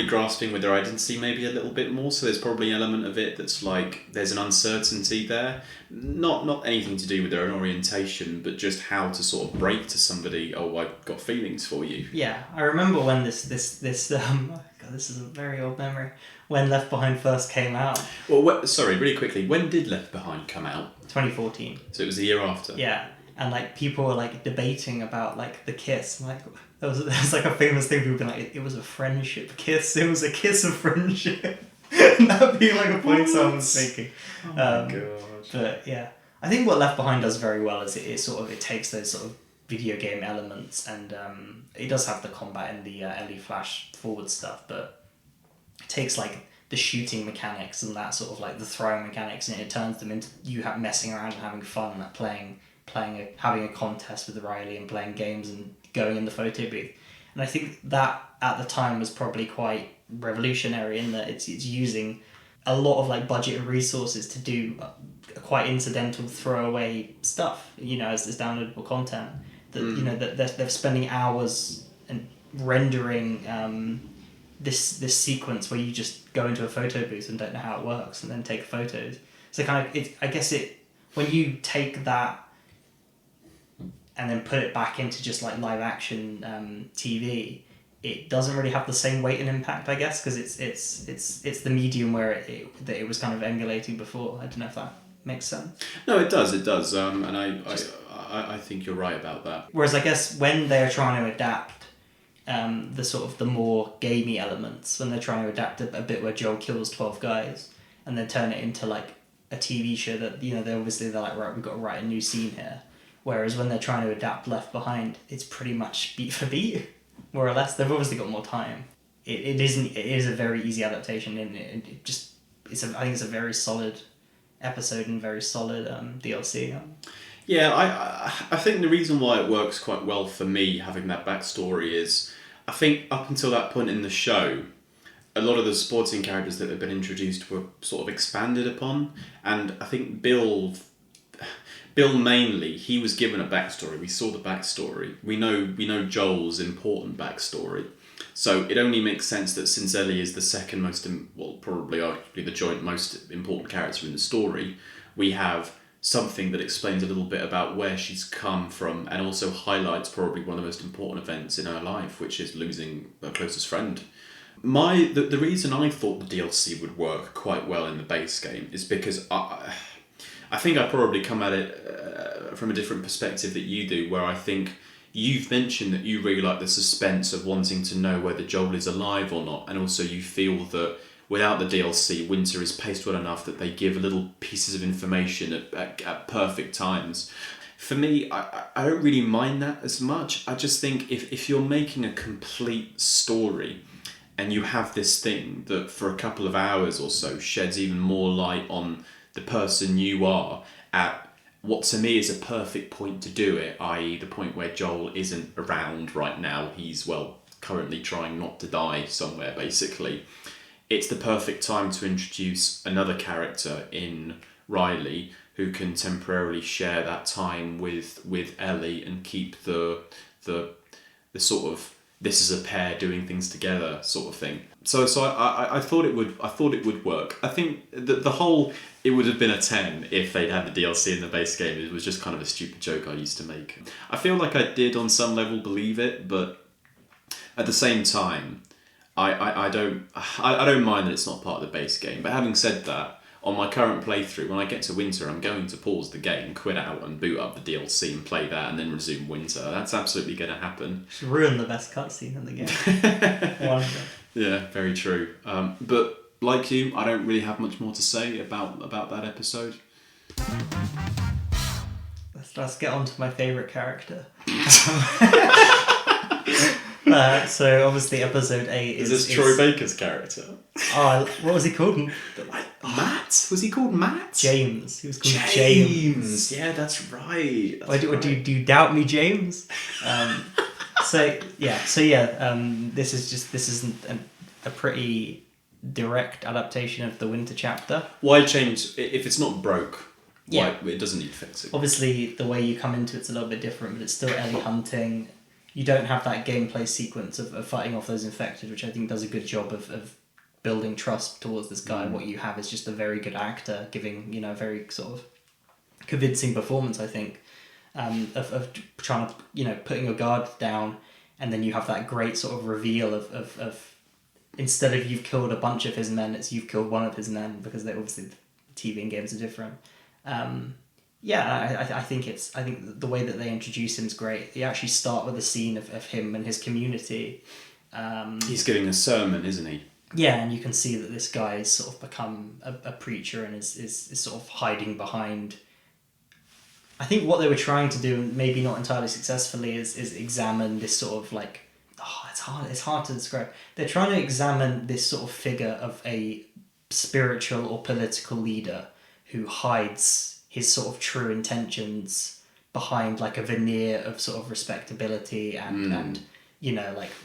grasping with their identity maybe a little bit more, so there's probably an element of it that's like there's an uncertainty there, not anything to do with their own orientation, but just how to sort of break to somebody, oh, I've got feelings for you. Yeah, I remember when this God, this is a very old memory, when Left Behind first came out. Well, sorry, really quickly, when did Left Behind come out? 2014. So it was the year after? Yeah, and like people were like debating about like the kiss, and, like there was like a famous thing, people being like, it was a friendship kiss, it was a kiss of friendship. And that being like a point someone was making. Oh my god. But yeah, I think what Left Behind does very well is it takes those sort of video game elements, and it does have the combat and the Ellie flash forward stuff, but it takes like the shooting mechanics and that sort of like the throwing mechanics, and it turns them into you messing around and having fun, like having a contest with Riley and playing games and going in the photo booth. And I think that at the time was probably quite revolutionary in that it's using a lot of like budget and resources to do quite incidental throwaway stuff, as downloadable content. That they're spending hours and rendering this sequence where you just go into a photo booth and don't know how it works and then take photos. So when you take that and then put it back into just like live action TV, it doesn't really have the same weight and impact, I guess, because it's the medium where it was kind of emulating before. I don't know if that makes sense. No, it does, and I think you're right about that. Whereas I guess when they're trying to adapt the sort of the more gamey elements, when they're trying to adapt a bit where Joel kills 12 guys and then turn it into like a TV show that, they're like, right, we've got to write a new scene here. Whereas when they're trying to adapt Left Behind, it's pretty much beat for beat, more or less. They've obviously got more time. It is a very easy adaptation, and I think it's a very solid episode and very solid DLC. Yeah, I think the reason why it works quite well for me, having that backstory, is I think up until that point in the show, a lot of the supporting characters that have been introduced were sort of expanded upon, and I think Bill mainly, he was given a backstory. We saw the backstory. We know Joel's important backstory. So it only makes sense that since Ellie is the second most, probably arguably the joint most important character in the story, we have something that explains a little bit about where she's come from and also highlights probably one of the most important events in her life, which is losing her closest friend. The reason I thought the DLC would work quite well in the base game is because I think I probably come at it from a different perspective that you do, where I think you've mentioned that you really like the suspense of wanting to know whether Joel is alive or not, and also you feel that without the DLC, Winter is paced well enough that they give little pieces of information at perfect times. For me, I don't really mind that as much. I just think if you're making a complete story and you have this thing that for a couple of hours or so sheds even more light on the person you are at what to me is a perfect point to do it, i.e. the point where Joel isn't around right now. He's, currently trying not to die somewhere, basically. It's the perfect time to introduce another character in Riley who can temporarily share that time with Ellie and keep the sort of this is a pair doing things together sort of thing. So I thought it would work. I think the whole it would have been a 10 if they'd had the DLC in the base game. It was just kind of a stupid joke I used to make. I feel like I did on some level believe it, but at the same time, I don't mind that it's not part of the base game. But having said that, on my current playthrough, when I get to Winter, I'm going to pause the game, quit out and boot up the DLC and play that and then resume Winter. That's absolutely going to happen. Just ruin the best cutscene in the game. Yeah, very true. But like you, I don't really have much more to say about that episode. Let's get on to my favourite character. So obviously episode 8 is this Troy Baker's character? Oh, what was he called? Matt? Was he called Matt? James. He was called James. Yeah, that's right. Do you doubt me, James? This isn't a pretty direct adaptation of the Winter chapter. Why change if it's not broke? Why it doesn't need fixing? Obviously, the way you come into it's a little bit different, but it's still Ellie hunting. You don't have that gameplay sequence of fighting off those infected, which I think does a good job of building trust towards this guy. What you have is just a very good actor giving, a very sort of convincing performance, I think, of trying to, putting your guard down, and then you have that great sort of reveal of instead of you've killed a bunch of his men, it's you've killed one of his men, because they obviously TV and games are different. I think the way that they introduce him is great. You actually start with a scene of him and his community. He's giving a sermon, isn't he? Yeah, and you can see that this guy has sort of become a preacher and is sort of hiding behind. I think what they were trying to do, and maybe not entirely successfully, is examine this sort of it's hard to describe. They're trying to examine this sort of figure of a spiritual or political leader who hides his sort of true intentions behind like a veneer of sort of respectability and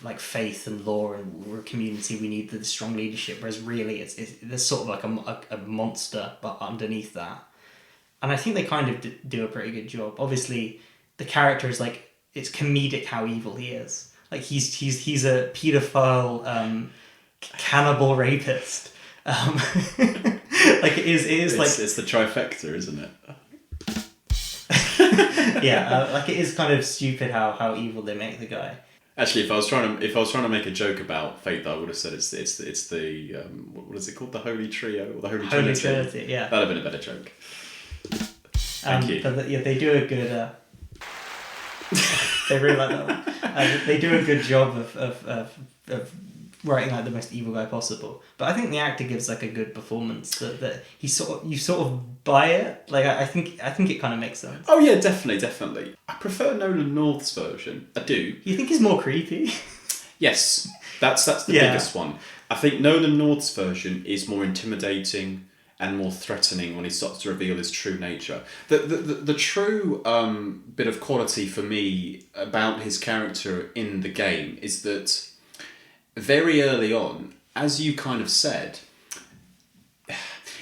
like faith and law, and we're a community, we need the strong leadership, whereas really it's there's sort of like a monster but underneath that. And I think they kind of do a pretty good job. Obviously the character is like, it's comedic how evil he is. Like he's a paedophile cannibal rapist. Like it's the trifecta, isn't it? Like it is kind of stupid how evil they make the guy. Actually, if I was trying to make a joke about Fate, I would have said it's the what is it called, the Holy Trio or the Holy Trinity? Yeah, that'd have been a better joke. Thank you. But they do a good. They really like that one. They do a good job of writing like the most evil guy possible, but I think the actor gives like a good performance that you sort of buy it. Like I think it kind of makes sense. Oh yeah, definitely. I prefer Nolan North's version. I do. You think he's more creepy? Yes, that's the biggest one. I think Nolan North's version is more intimidating and more threatening when he starts to reveal his true nature. The true bit of quality for me about his character in the game is that very early on, as you kind of said,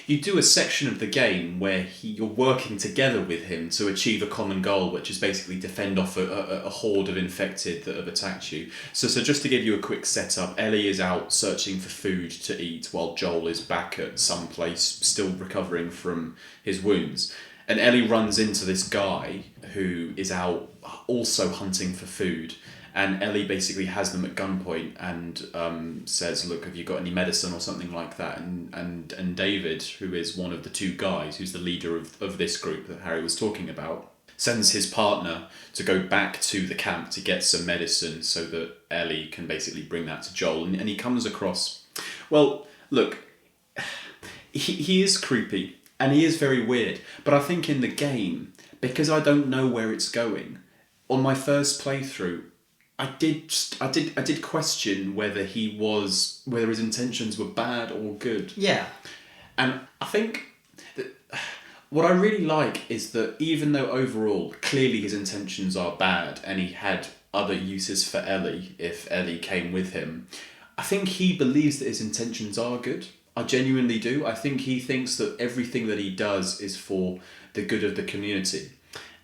you do a section of the game where you're working together with him to achieve a common goal, which is basically defend off a horde of infected that have attacked you. So just to give you a quick setup, Ellie is out searching for food to eat while Joel is back at some place still recovering from his wounds. And Ellie runs into this guy who is out also hunting for food. And Ellie basically has them at gunpoint and says, look, have you got any medicine or something like that? And David, who is one of the two guys, who's the leader of this group that Harry was talking about, sends his partner to go back to the camp to get some medicine so that Ellie can basically bring that to Joel. And he comes across... Well, look, he is creepy and he is very weird. But I think in the game, because I don't know where it's going, on my first playthrough, I did question whether his intentions were bad or good. Yeah. And I think that what I really like is that even though overall clearly his intentions are bad and he had other uses for Ellie if Ellie came with him, I think he believes that his intentions are good. I genuinely do. I think he thinks that everything that he does is for the good of the community.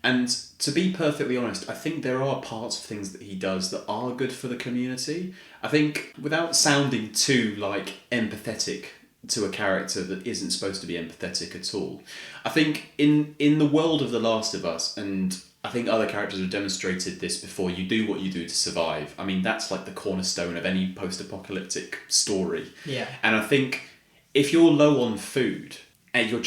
And to be perfectly honest, I think there are parts of things that he does that are good for the community. I think, without sounding too, empathetic to a character that isn't supposed to be empathetic at all, I think in the world of The Last of Us, and I think other characters have demonstrated this before, you do what you do to survive. I mean, that's like the cornerstone of any post-apocalyptic story. Yeah. And I think if you're low on food... and you're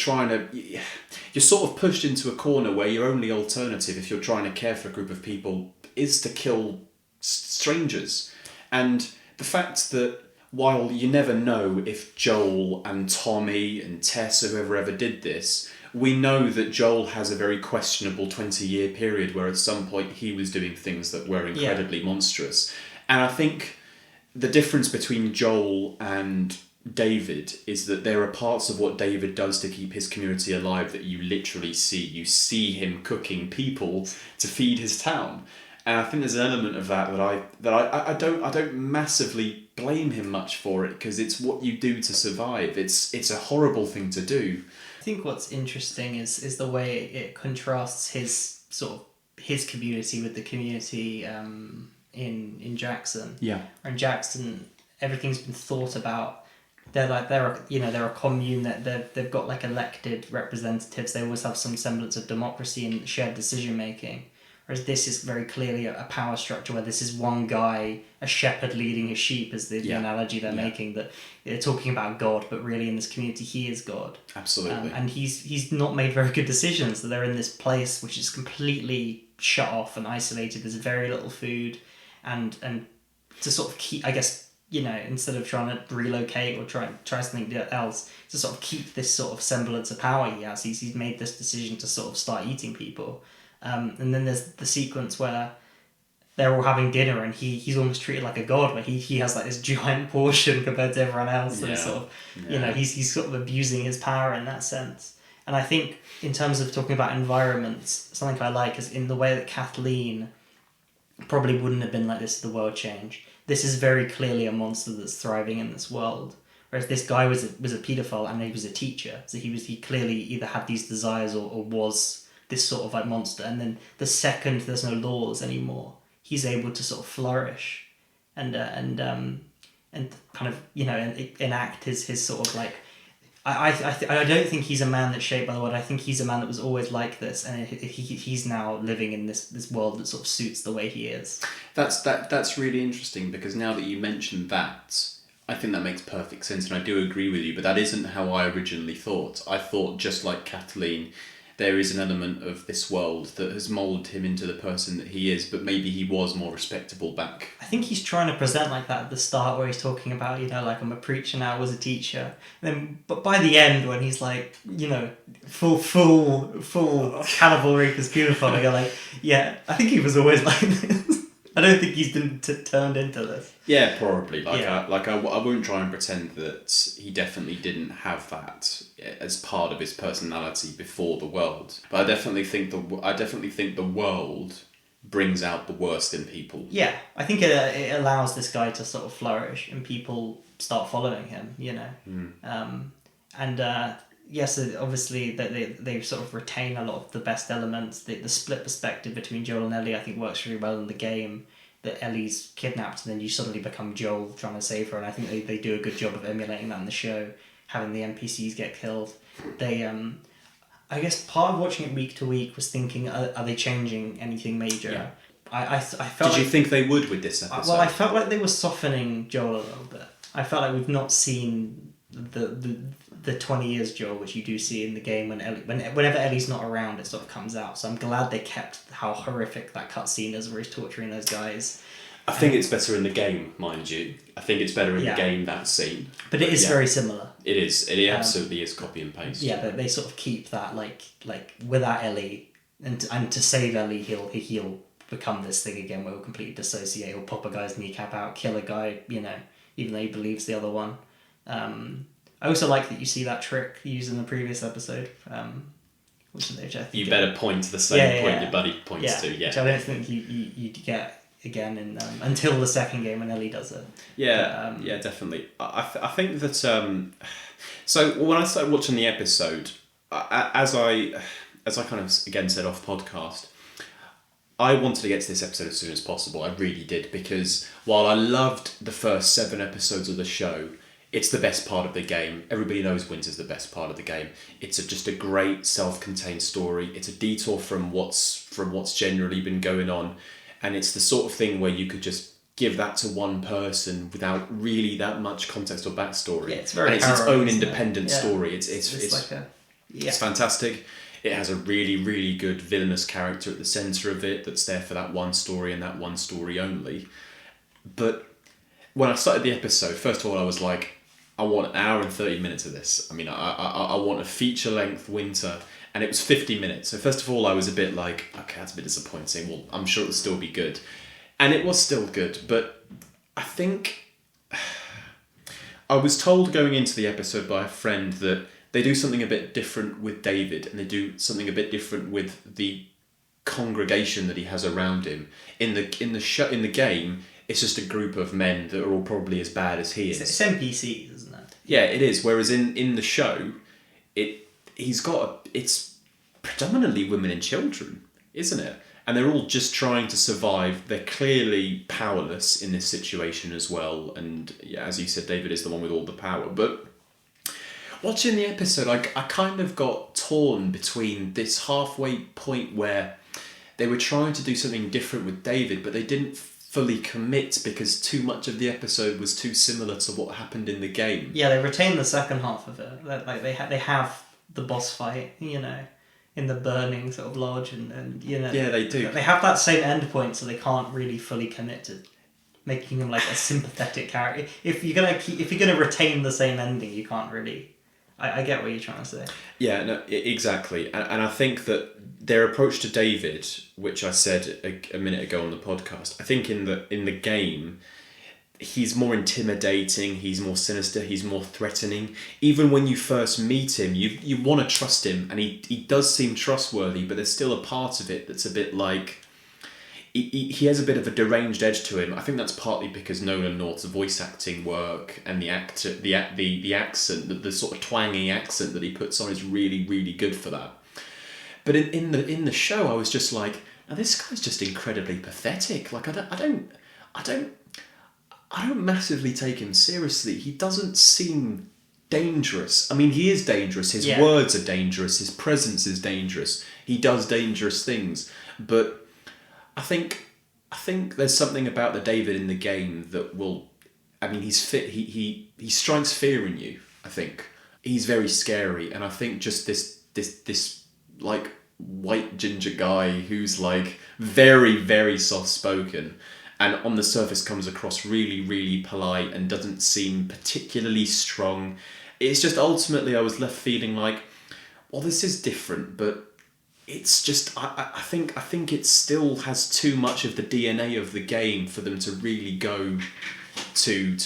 sort of pushed into a corner where your only alternative, if you're trying to care for a group of people, is to kill strangers. And the fact that while you never know if Joel and Tommy and Tess or whoever ever did this, we know that Joel has a very questionable 20-year period where at some point he was doing things that were incredibly monstrous. And I think the difference between Joel and David is that there are parts of what David does to keep his community alive that you literally see. You see him cooking people to feed his town, and I think there's an element of that I don't massively blame him much for it, because it's what you do to survive. It's a horrible thing to do. I think what's interesting is the way it contrasts his community with the community in Jackson. Yeah. In Jackson, everything's been thought about. They're a commune that they've got like elected representatives. They always have some semblance of democracy and shared decision making. Whereas this is very clearly a power structure where this is one guy, a shepherd leading his sheep, is the analogy they're making. That they're talking about God, but really in this community he is God. Absolutely. And he's not made very good decisions. That they're in this place which is completely shut off and isolated. There's very little food, and to sort of keep, I guess, instead of trying to relocate or try something else, to sort of keep this sort of semblance of power he has, he's made this decision to sort of start eating people. And then there's the sequence where they're all having dinner and he's almost treated like a god, where he has like this giant portion compared to everyone else. And sort of, he's sort of abusing his power in that sense. And I think in terms of talking about environments, something I like is in the way that Kathleen probably wouldn't have been like this if the world changed. This is very clearly a monster that's thriving in this world. Whereas this guy was a paedophile and he was a teacher. So he clearly either had these desires or was this sort of like monster. And then the second there's no laws anymore, he's able to sort of flourish and kind of, enact his sort of like... I don't think he's a man that's shaped by the world. I think he's a man that was always like this, and he's now living in this world that sort of suits the way he is. That's really interesting, because now that you mentioned that, I think that makes perfect sense, and I do agree with you. But that isn't how I originally thought. I thought, just like Kathleen, there is an element of this world that has moulded him into the person that he is, but maybe he was more respectable back. I think he's trying to present like that at the start, where he's talking about, like, I'm a preacher now, I was a teacher. But by the end, when he's like, full cannibal rapist pedophile, you're like, yeah, I think he was always like this. I don't think he's been turned into this. Yeah, probably. I won't try and pretend that he definitely didn't have that as part of his personality before the world. But I definitely think the world brings out the worst in people. Yeah, I think it allows this guy to sort of flourish and people start following him, you know. Yes, obviously they sort of retain a lot of the best elements. The split perspective between Joel and Ellie, I think, works really well in the game. That Ellie's kidnapped and then you suddenly become Joel trying to save her, and I think they do a good job of emulating that in the show, having the NPCs get killed. They I guess part of watching it week to week was thinking, are they changing anything major? Yeah. I felt. Did you think they would with this episode? Well, I felt like they were softening Joel a little bit. I felt like we've not seen the 20 years Joel, which you do see in the game whenever Ellie's not around, it sort of comes out. So I'm glad they kept how horrific that cutscene is where he's torturing those guys. I think it's better in the game, mind you. I think it's better in the game, that scene. But it is very similar. It is. It absolutely is copy and paste. Yeah, but they sort of keep that like without Ellie and to save Ellie, he'll become this thing again where he'll completely dissociate. He'll pop a guy's kneecap out, kill a guy, you know, even though he believes the other one. I also like that you see that trick used in the previous episode. Which I think you better point to the same point your buddy points to. Yeah, which I don't think you get again in until the second game when Ellie does it. Yeah, yeah, definitely. I think that. So when I started watching the episode, as I kind of again said off podcast, I wanted to get to this episode as soon as possible. I really did, because while I loved the first 7 episodes of the show, it's the best part of the game. Everybody knows Winter's the best part of the game. It's just a great self-contained story. It's a detour from what's generally been going on, and it's the sort of thing where you could just give that to one person without really that much context or backstory. Yeah, it's very. And it's its own independent story. It's It's fantastic. It has a really, really good villainous character at the centre of it that's there for that one story and that one story only. But when I started the episode, first of all, I was like, I want an hour and 30 minutes of this. I mean, I want a feature-length Winter, and it was 50 minutes. So first of all, I was a bit like, okay, that's a bit disappointing. Well, I'm sure it'll still be good. And it was still good, but I think I was told going into the episode by a friend that they do something a bit different with David, and they do something a bit different with the congregation that he has around him. In the game, it's just a group of men that are all probably as bad as he is. It's NPCs, isn't it? Yeah, it is. Whereas in the show, it's predominantly women and children, isn't it? And they're all just trying to survive. They're clearly powerless in this situation as well. And yeah, as you said, David is the one with all the power. But watching the episode, I kind of got torn between this halfway point where they were trying to do something different with David, but they didn't fully commit because too much of the episode was too similar to what happened in the game. Yeah, they retain the second half of it. Like they have the boss fight, you know, in the burning sort of lodge, and you know. Yeah, they do. They have that same end point, so they can't really fully commit to making him like a sympathetic character. If you're gonna retain the same ending, you can't really. I get what you're trying to say. Yeah, no, exactly, and I think that their approach to David, which I said a minute ago on the podcast, I think in the game, he's more intimidating, he's more sinister, he's more threatening. Even when you first meet him, you want to trust him, and he does seem trustworthy, but there's still a part of it that's a bit like he has a bit of a deranged edge to him. I think that's partly because Nolan North's voice acting work and the accent, the sort of twangy accent that he puts on is really, really good for that. But in the show, I was just like, now this guy's just incredibly pathetic. Like I don't massively take him seriously. He doesn't seem dangerous. I mean, he is dangerous. His words are dangerous. His presence is dangerous. He does dangerous things. But I think there's something about the David in the game that will. I mean, he's fit. He strikes fear in you. I think he's very scary, and I think just this like white ginger guy who's like very, very soft spoken, and on the surface comes across really, really polite and doesn't seem particularly strong. It's just ultimately I was left feeling like, well, this is different, but it's just I think it still has too much of the DNA of the game for them to really go to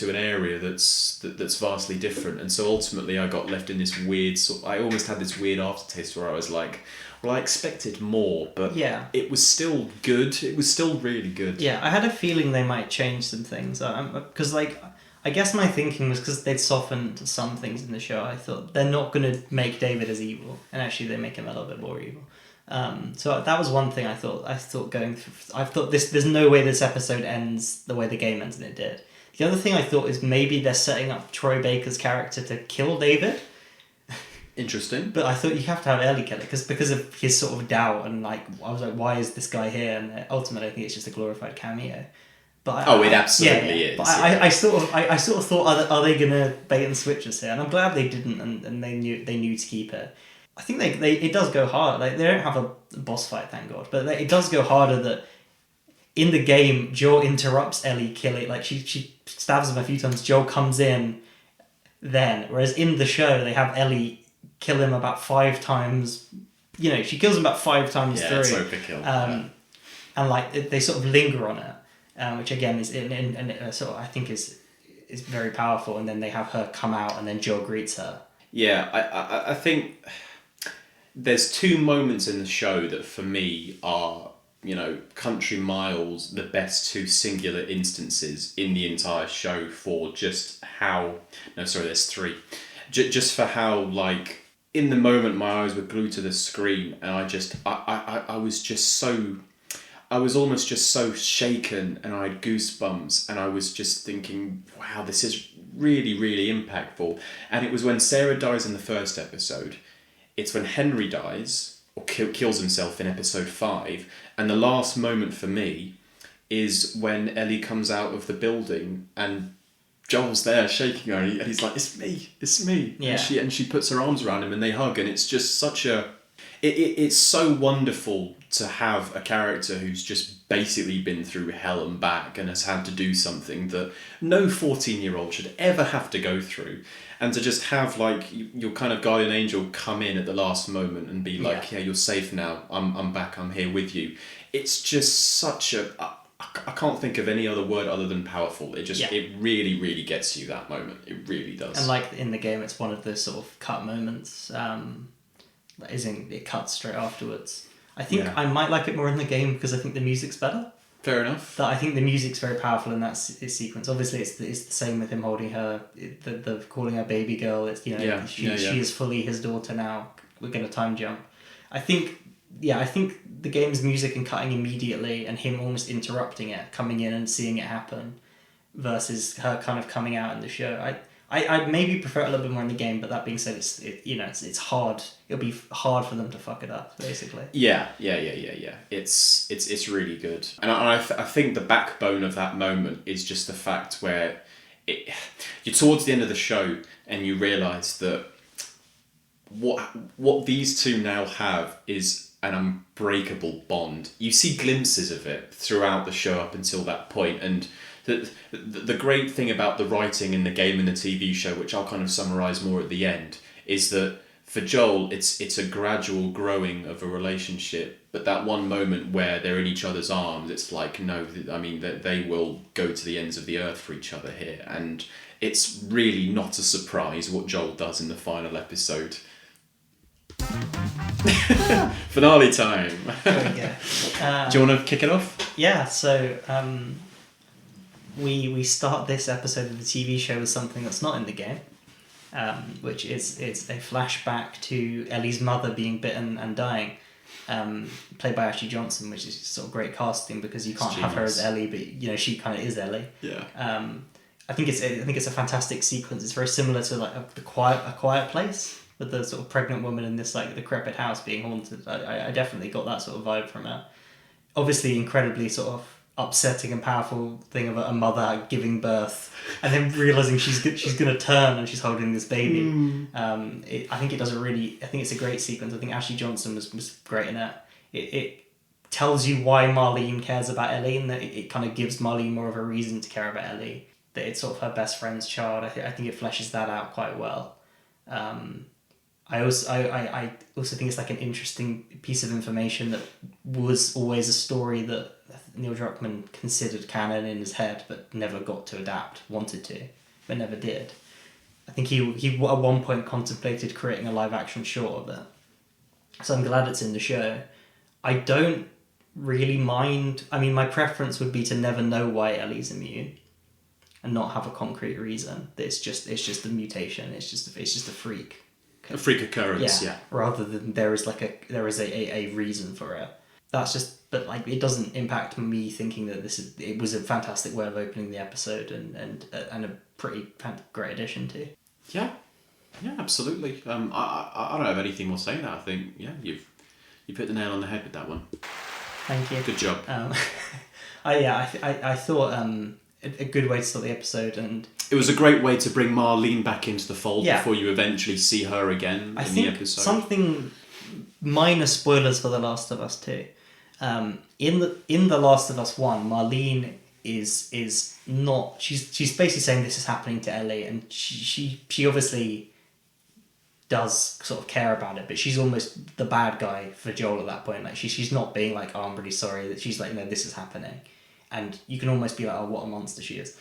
an area that's vastly different. And so ultimately I got left in this weird I almost had this weird aftertaste where I was like, well, I expected more, but Yeah. it was still good. It was still really good. Yeah, I had a feeling they might change some things. Because, like, I guess my thinking was because they'd softened some things in the show. I thought they're not going to make David as evil, and actually they make him a little bit more evil. So that was one thing I thought going through. I thought there's no way this episode ends the way the game ends, and it did. The other thing I thought is maybe they're setting up Troy Baker's character to kill David. Interesting. But I thought you have to have Ellie kill it because of his sort of doubt and like I was like, why is this guy here? And ultimately, I think it's just a glorified cameo. But it absolutely is. But I sort of thought, are they gonna bait and switch us here? And I'm glad they didn't, and they knew to keep it. I think it does go hard. Like they don't have a boss fight, thank God, but it does go harder. That in the game, Joel interrupts Ellie killing. Like she stabs him a few times. Joel comes in, whereas in the show they have Ellie kill him about 5 times. You know, she kills him about 5 times through. It's overkill. And like they sort of linger on it, which again is sort of I think is very powerful. And then they have her come out, and then Joel greets her. Yeah, I think there's 2 moments in the show that for me are, country miles the best 2 singular instances in the entire show for just how. No, sorry, there's 3. Just for how, like, in the moment my eyes were glued to the screen, and I was almost just so shaken, and I had goosebumps, and I was just thinking, wow, this is really, really impactful. And it was when Sarah dies in the first episode, it's when Henry dies, or kills himself in episode 5, and the last moment for me is when Ellie comes out of the building, and Joel's there shaking her, and he's like, it's me. Yeah. And she puts her arms around him, and they hug, and it's just such a... It's so wonderful to have a character who's just basically been through hell and back and has had to do something that no 14-year-old should ever have to go through. And to just have, like, your kind of guardian angel come in at the last moment and be like, yeah, you're safe now, I'm back, I'm here with you. It's just such a... I can't think of any other word other than powerful. It really, really gets you that moment. It really does. And like in the game, it's one of those sort of cut moments. It cuts straight afterwards. I think I might like it more in the game because I think the music's better. Fair enough. But I think the music's very powerful in that sequence. Obviously, it's the same with him holding her, the calling her baby girl. It's she is fully his daughter now. We're gonna time jump. I think the game's music and cutting immediately, and him almost interrupting it, coming in and seeing it happen, versus her kind of coming out in the show. I maybe prefer it a little bit more in the game, but that being said, it's hard. It'll be hard for them to fuck it up, basically. Yeah. It's really good, and I think the backbone of that moment is just the fact where you're towards the end of the show and you realise that what these 2 now have is an unbreakable bond. You see glimpses of it throughout the show up until that point, and the great thing about the writing in the game and the TV show, which I'll kind of summarise more at the end, is that for Joel, it's a gradual growing of a relationship, but that one moment where they're in each other's arms, it's like, no, I mean, they will go to the ends of the earth for each other here, and it's really not a surprise what Joel does in the final episode. Finale time. There we go. Do you want to kick it off? Yeah, so we start this episode of the TV show with something that's not in the game, which is it's a flashback to Ellie's mother being bitten and dying, played by Ashley Johnson, which is sort of great casting because you can't have her as Ellie, but she kind of is Ellie. Yeah. I think it's a fantastic sequence. It's very similar to like a quiet place, with the sort of pregnant woman in this like decrepit house being haunted. I definitely got that sort of vibe from it. Obviously, incredibly sort of upsetting and powerful thing of a mother giving birth and then realizing she's going to turn and she's holding this baby. I think it's a great sequence. I think Ashley Johnson was great in it. It tells you why Marlene cares about Ellie, and that it kind of gives Marlene more of a reason to care about Ellie. That it's sort of her best friend's child. I think it fleshes that out quite well. I also think it's like an interesting piece of information that was always a story that Neil Druckmann considered canon in his head, but never got to adapt. Wanted to, but never did. I think he at one point contemplated creating a live action short of it, So I'm glad it's in the show. I don't really mind. I mean, my preference would be to never know why Ellie's immune, and not have a concrete reason. It's just a mutation. It's just a freak. A freak occurrence, yeah. Rather than there is a reason for it. That's just, but like it doesn't impact me thinking that it was a fantastic way of opening the episode and a pretty great addition to. Yeah, absolutely. I don't have anything more to say. That I think you've hit the nail on the head with that one. Thank you. Good job. I thought a good way to start the episode, and it was a great way to bring Marlene back into the fold before you eventually see her again the episode. Something minor spoilers for The Last of Us 2. In The Last of Us 1, Marlene is not. She's basically saying this is happening to Ellie, and she obviously does sort of care about it, but she's almost the bad guy for Joel at that point. Like she's not being like, oh, I'm really sorry. That she's like, no, this is happening, and you can almost be like, oh, what a monster she is.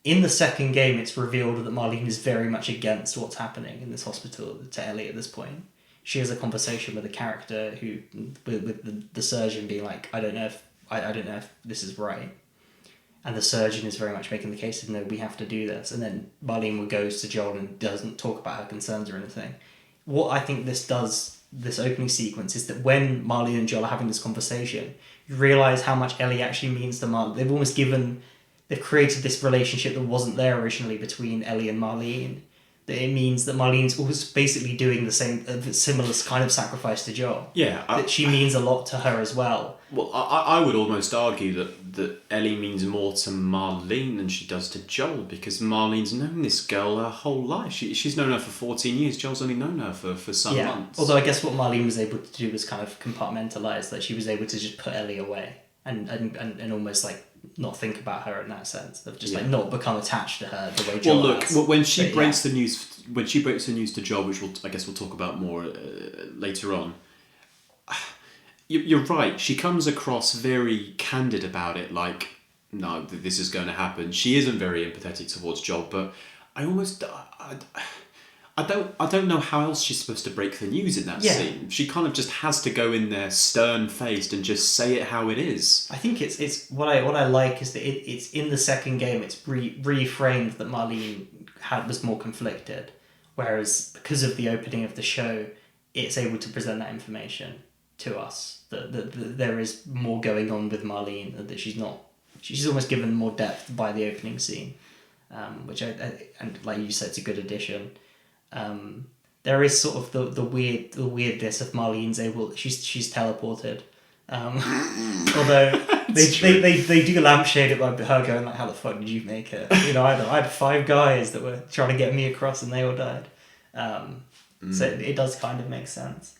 In the second game, it's revealed that Marlene is very much against what's happening in this hospital to Ellie at this point. She has a conversation with a character with the surgeon being like, I don't know if this is right. And the surgeon is very much making the case of, no, we have to do this. And then Marlene goes to Joel and doesn't talk about her concerns or anything. What I think this does, this opening sequence, is that when Marlene and Joel are having this conversation, you realise how much Ellie actually means to Marlene. They've created this relationship that wasn't there originally between Ellie and Marlene. That it means that Marlene's always basically doing the same, similar kind of sacrifice to Joel. Yeah. That she means a lot to her as well. Well, I would almost argue that Ellie means more to Marlene than she does to Joel, because Marlene's known this girl her whole life. She's known her for 14 years. Joel's only known her for some months. Although I guess what Marlene was able to do was kind of compartmentalise, that she was able to just put Ellie away and almost like not think about her in that sense, of just like not become attached to her the way Joel has. When she breaks the news to Joel, which I guess we'll talk about more later on. You're right. She comes across very candid about it, like, no, this is going to happen. She isn't very empathetic towards Joel, but I don't know how else she's supposed to break the news in that scene. She kind of just has to go in there stern-faced and just say it how it is. I think it's what I like is that it's in the second game. It's reframed that Marlene was more conflicted, whereas because of the opening of the show, it's able to present that information to us. That there is more going on with Marlene. That she's almost given more depth by the opening scene, which and like you said, it's a good addition. There is sort of the weirdness of Marlene's she's teleported. Although they do lampshade it by her going like, how the fuck did you make it? You know, I had 5 guys that were trying to get me across and they all died. So it does kind of make sense.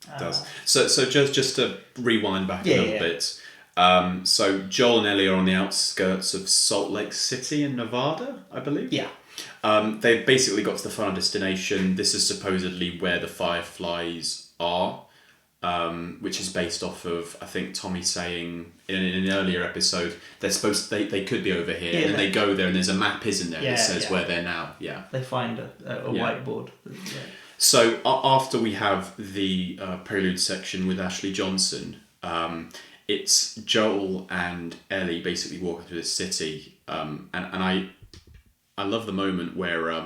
It does. So just to rewind back a little bit. So Joel and Ellie are on the outskirts of Salt Lake City in Nevada, I believe. Yeah. They've basically got to the final destination. This is supposedly where the Fireflies are, which is based off of, I think, Tommy saying in an earlier episode, they could be over here, and then they go there and there's a map, isn't there, that says where they're now. Yeah. They find a whiteboard. Yeah. So after we have the prelude section with Ashley Johnson, it's Joel and Ellie basically walking through the city, and I love the moment where I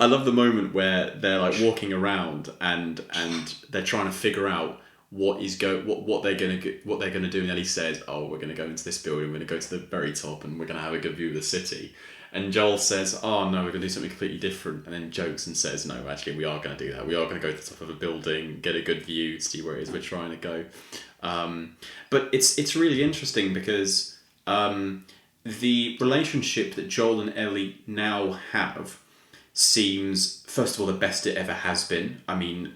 love the moment where they're like walking around and they're trying to figure out what they're gonna do, and Ellie says, "Oh, we're gonna go into this building. We're gonna go to the very top, and we're gonna have a good view of the city." And Joel says, "Oh no, we're gonna do something completely different," and then jokes and says, "No, actually, we are gonna do that. We are gonna go to the top of a building, get a good view, see where it is we're trying to go." But it's really interesting because the relationship that Joel and Ellie now have seems, first of all, the best it ever has been. I mean,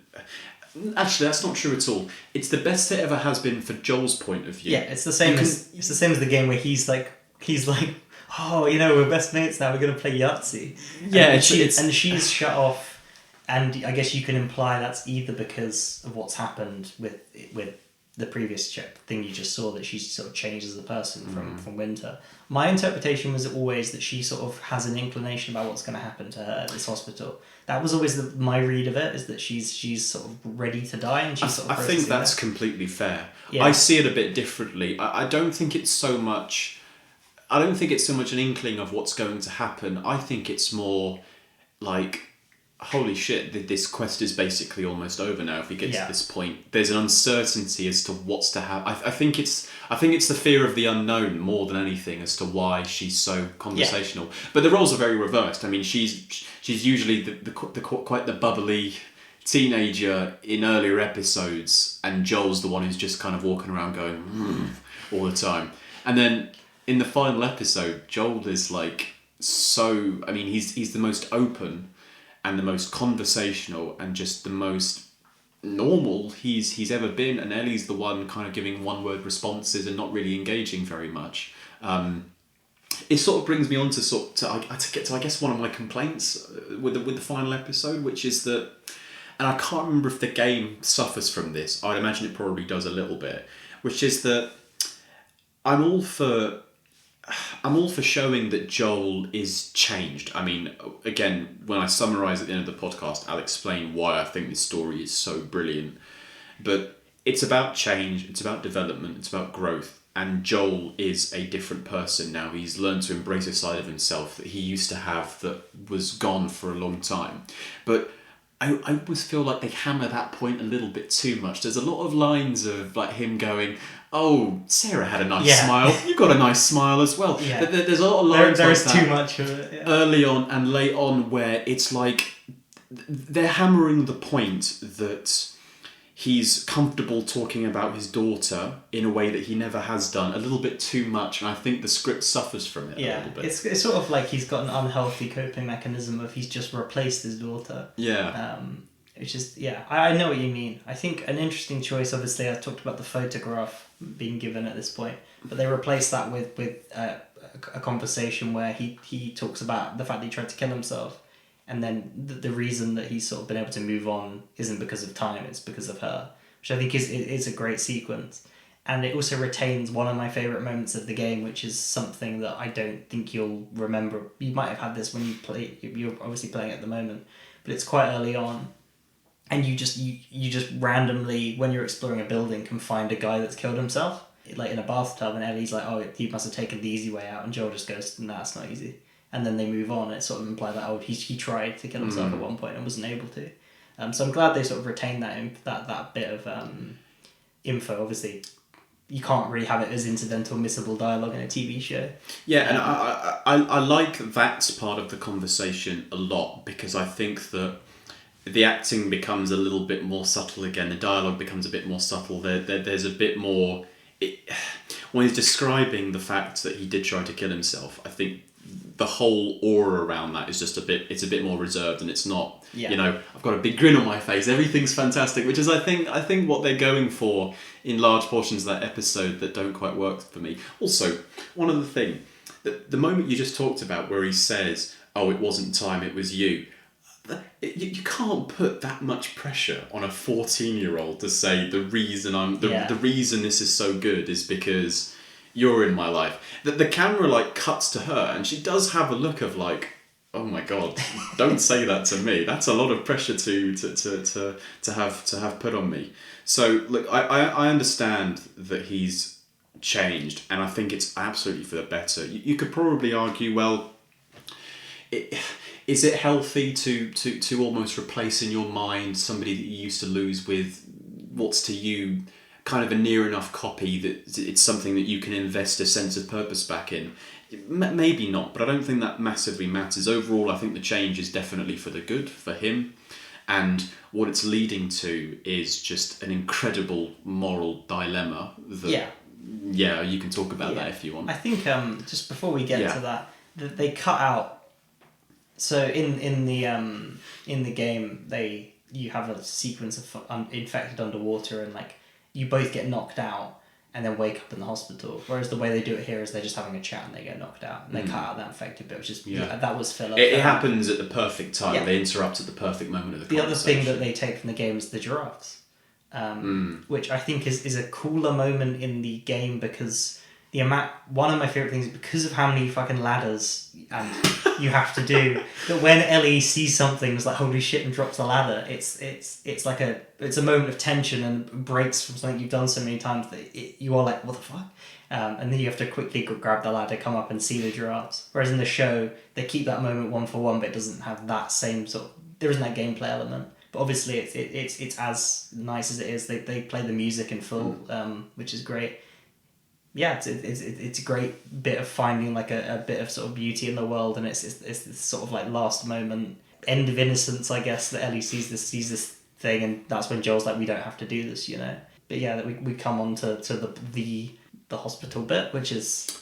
actually, that's not true at all. It's the best it ever has been for Joel's point of view. Yeah, it's the same as the game where he's like, oh, you know, we're best mates now. We're gonna play Yahtzee. Yeah, and she's shut off, and I guess you can imply that's either because of what's happened with the previous thing you just saw, that she sort of changes the person from Winter. My interpretation was always that she sort of has an inclination about what's going to happen to her at this hospital. That was always my read of it, is that she's sort of ready to die, and she's sort of. I think that's completely fair. Yeah. I see it a bit differently. I don't think it's so much. I don't think it's so much an inkling of what's going to happen. I think it's more like, holy shit, this quest is basically almost over now. If we get to this point, there's an uncertainty as to what's to happen. I think it's the fear of the unknown more than anything as to why she's so conversational. But the roles are very reversed. I mean, she's usually the quite the bubbly teenager in earlier episodes, and Joel's the one who's just kind of walking around going all the time. And then in the final episode, Joel is like so. I mean, he's the most open and the most conversational and just the most normal he's ever been, and Ellie's the one kind of giving one-word responses and not really engaging very much. It sort of brings me on to get to I guess one of my complaints with the final episode, which is that, and I can't remember if the game suffers from this. I'd imagine it probably does a little bit, which is that I'm all for showing that Joel is changed. I mean, again, when I summarise at the end of the podcast, I'll explain why I think this story is so brilliant. But it's about change, it's about development, it's about growth. And Joel is a different person now. He's learned to embrace a side of himself that he used to have that was gone for a long time. But I always feel like they hammer that point a little bit too much. There's a lot of lines of like him going, "Oh, Sarah had a nice smile. You've got a nice smile as well." Yeah. There's a lot of lines there's like that too much of it. Yeah. Early on and late on, where it's like they're hammering the point that he's comfortable talking about his daughter in a way that he never has done a little bit too much, and I think the script suffers from it a little bit. It's sort of like he's got an unhealthy coping mechanism of he's just replaced his daughter. Yeah. It's just, I know what you mean. I think an interesting choice, obviously, I talked about the photograph being given at this point, but they replaced that with a conversation where he talks about the fact that he tried to kill himself, and then the reason that he's sort of been able to move on isn't because of time, it's because of her, which I think is a great sequence. And it also retains one of my favourite moments of the game, which is something that I don't think you'll remember. You might have had this when you're obviously playing at the moment, but it's quite early on. And you just randomly, when you're exploring a building, can find a guy that's killed himself, like in a bathtub, and Ellie's like, "Oh, he must have taken the easy way out," and Joel just goes, "No, it's not easy." And then they move on. It sort of implies that he tried to kill himself at one point and wasn't able to. So I'm glad they sort of retained that bit of info. Obviously, you can't really have it as incidental, missable dialogue in a TV show. Yeah, and I like that part of the conversation a lot, because I think that the acting becomes a little bit more subtle again. The dialogue becomes a bit more subtle. There's a bit more. When he's describing the fact that he did try to kill himself, I think the whole aura around that is just a bit more reserved, and it's not. Yeah. I've got a big grin on my face. Everything's fantastic, which is I think what they're going for in large portions of that episode that don't quite work for me. Also, one other thing, the moment you just talked about where he says, "Oh, it wasn't time, it was you." You can't put that much pressure on a 14-year-old to say the reason the reason this is so good is because you're in my life. The camera like cuts to her, and she does have a look of like, "Oh my god, don't say that to me. That's a lot of pressure to have put on me." So look, I understand that he's changed, and I think it's absolutely for the better. You could probably argue, well, is it healthy to almost replace in your mind somebody that you used to lose with what's to you kind of a near enough copy that it's something that you can invest a sense of purpose back in? Maybe not, but I don't think that massively matters. Overall, I think the change is definitely for the good for him, and what it's leading to is just an incredible moral dilemma that you can talk about that if you want. I think just before we get to that they cut out. So in the game, you have a sequence of infected underwater, and like you both get knocked out and then wake up in the hospital. Whereas the way they do it here is they're just having a chat and they get knocked out, and they cut out that infected bit, which is that was filler. It happens at the perfect time. Yeah. They interrupt at the perfect moment of the conversation. The other thing that they take from the game is the giraffes. which I think is a cooler moment in the game because one of my favorite things is because of how many fucking ladders you have to do, that when Ellie sees something, it's like holy shit and drops the ladder. It's like it's a moment of tension and breaks from something you've done so many times that you are like, what the fuck? And then you have to quickly grab the ladder, come up and see the giraffes. Whereas in the show, they keep that moment one for one, but it doesn't have that same there isn't that gameplay element. But obviously it's as nice as it is. They play the music in full, which is great. Yeah, it's a great bit of finding like a bit of sort of beauty in the world, and it's this sort of like last moment, end of innocence, I guess, that Ellie sees this thing, and that's when Joel's like, we don't have to do this, you know. But yeah, that we come on to the hospital bit, which is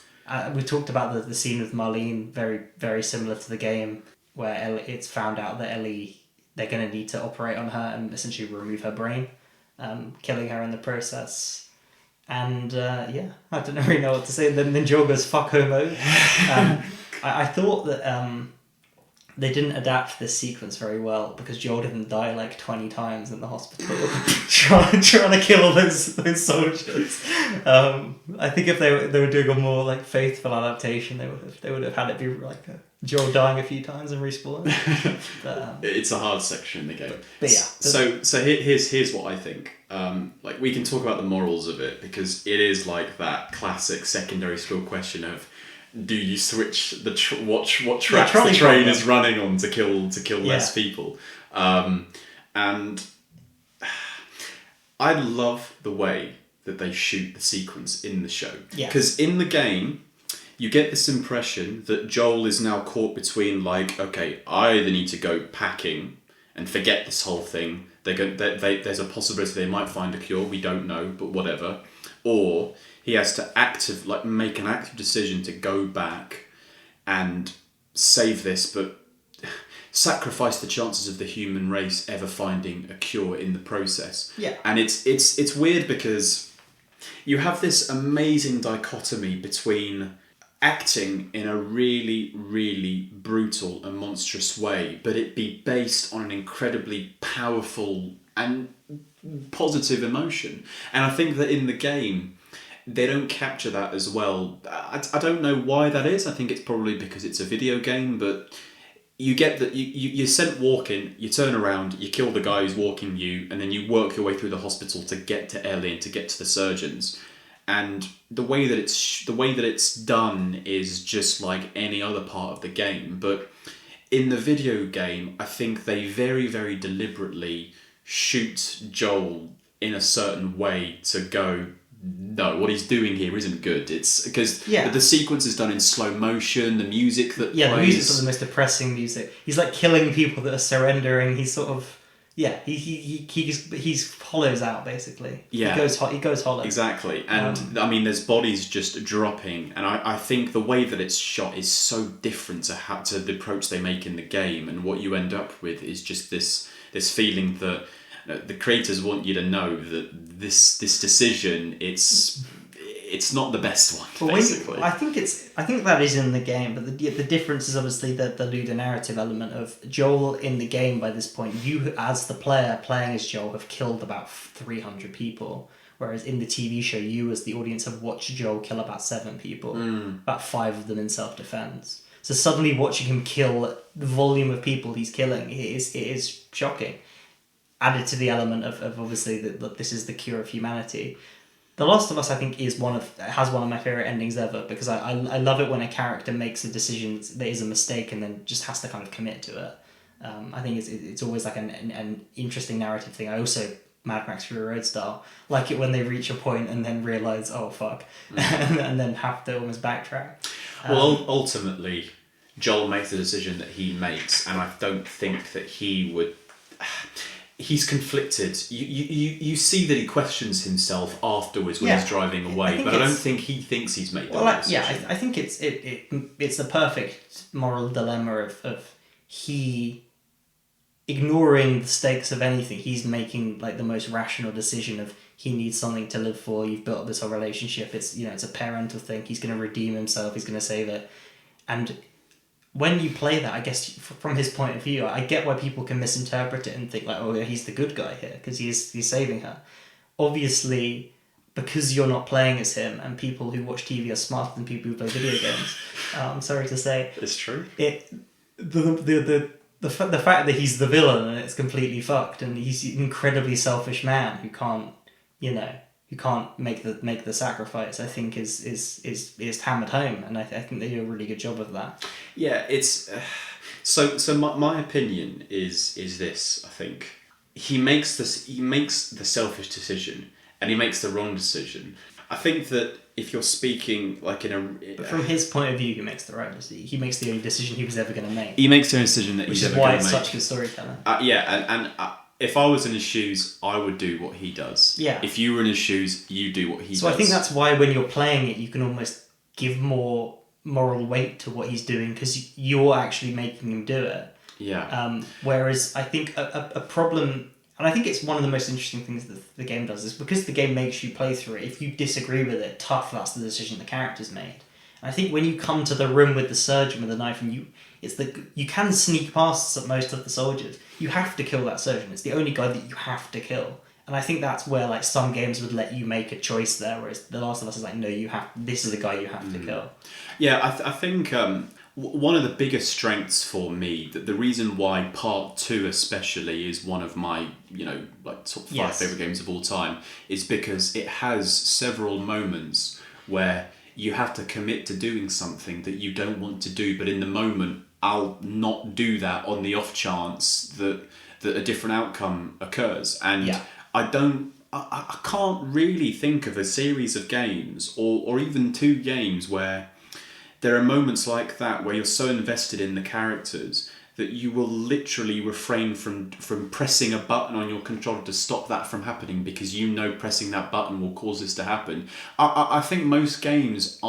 we talked about the scene with Marlene, very very similar to the game, where it's found out that Ellie, they're going to need to operate on her and essentially remove her brain, killing her in the process. And I don't really know what to say. Then Joel goes fuck homo. I thought that they didn't adapt this sequence very well because Joel didn't die like 20 times in the hospital trying to kill those soldiers. I think if they were doing a more like faithful adaptation, they would have had it be like Joel dying a few times and respawning. But, it's a hard section in the game. But yeah. So here's what I think. Like we can talk about the morals of it because it is like that classic secondary school question of, do you switch what track the train is running on to kill less people? And I love the way that they shoot the sequence in the show. Because in the game, you get this impression that Joel is now caught between like, okay, I either need to go packing and forget this whole thing. There's a possibility they might find a cure. We don't know, but whatever. Or he has to make an active decision to go back and save this, but sacrifice the chances of the human race ever finding a cure in the process. Yeah. And it's weird because you have this amazing dichotomy between acting in a really, really brutal and monstrous way, but it be based on an incredibly powerful and positive emotion. And I think that in the game, they don't capture that as well. I don't know why that is. I think it's probably because it's a video game, but you get that you're sent walking, you turn around, you kill the guy who's walking you, and then you work your way through the hospital to get to Ellie and to get to the surgeons. And the way that it's done is just like any other part of the game. But in the video game, I think they very, very deliberately shoot Joel in a certain way to go, no, what he's doing here isn't good. It's because the sequence is done in slow motion, the music that plays. The music's the most depressing music. He's like killing people that are surrendering. He's sort of... Yeah, he's hollows out basically. Yeah, he goes hollow. Exactly, and I mean, there's bodies just dropping, and I think the way that it's shot is so different to the approach they make in the game, and what you end up with is just this feeling that the creators want you to know that this decision it's not the best one. But basically, I think that is in the game, but the difference is obviously the ludonarrative element of Joel in the game. By this point, you as the player playing as Joel have killed about 300 people, whereas in the TV show, you as the audience have watched Joel kill about 7 people, about 5 of them in self-defense. So suddenly watching him kill the volume of people he's killing, it is shocking. Added to the element of obviously that this is the cure of humanity. The Last of Us, I think, has one of my favourite endings ever because I love it when a character makes a decision that is a mistake and then just has to kind of commit to it. I think it's always like an interesting narrative thing. I also, Mad Max Fury Road style, like it when they reach a point and then realise, oh fuck, and then have to almost backtrack. Well, ultimately, Joel makes the decision that he makes, and I don't think that he would... He's conflicted. You see that he questions himself afterwards when he's driving away, but I don't think he thinks he's made the right decision. I think it's the perfect moral dilemma of he ignoring the stakes of anything. He's making like the most rational decision of he needs something to live for. You've built up this whole relationship. It's it's a parental thing. He's going to redeem himself. He's going to save it, and when you play that, I guess from his point of view, I get why people can misinterpret it and think like, oh yeah, he's the good guy here because he's saving her. obviously, because you're not playing as him, and people who watch TV are smarter than people who play video games. I'm sorry to say, It's true. The fact that he's the villain and it's completely fucked, and he's an incredibly selfish man who can't, who can't make the sacrifice, I think is hammered home, and I think they do a really good job of that. Yeah, it's so my opinion is this. I think he makes the selfish decision and he makes the wrong decision. I think that if you're speaking like but from his point of view, he makes the right decision. He makes the only decision he was ever going to make. He makes the only decision that he's ever going to make. Which is why it's such good storytelling. And if I was in his shoes, I would do what he does. Yeah. If you were in his shoes, you do what he does. So I think that's why when you're playing it, you can almost give more moral weight to what he's doing because you're actually making him do it. Yeah. Whereas I think a problem, and I think it's one of the most interesting things that the game does, is because the game makes you play through it. If you disagree with it, tough, that's the decision the character's made. And I think when you come to the room with the surgeon with the knife, and you can sneak past most of the soldiers. You have to kill that surgeon. It's the only guy that you have to kill. And I think that's where like some games would let you make a choice there, whereas The Last of Us is like, no, this is the guy you have to kill. Yeah, I think one of the biggest strengths for me, that the reason why Part 2 especially is one of my, like top 5 favourite games of all time, is because it has several moments where you have to commit to doing something that you don't want to do, but in the moment, I'll not do that on the off chance that a different outcome occurs. And I can't really think of a series of games or even 2 games where there are moments like that where you're so invested in the characters that you will literally refrain from pressing a button on your controller to stop that from happening because pressing that button will cause this to happen. I think most games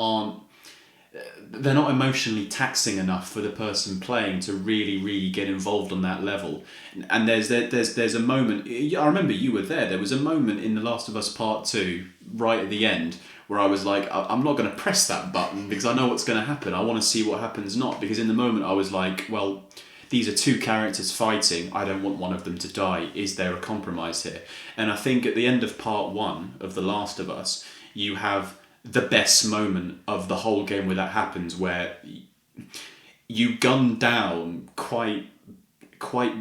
they're not emotionally taxing enough for the person playing to really, really get involved on that level. And there's a moment, I remember you were there, there was a moment in The Last of Us Part 2, right at the end, where I was like, I'm not going to press that button because I know what's going to happen. I want to see what happens not. Because in the moment I was like, well, these are 2 characters fighting. I don't want one of them to die. Is there a compromise here? And I think at the end of Part 1 of The Last of Us, you have the best moment of the whole game where that happens, where you gun down quite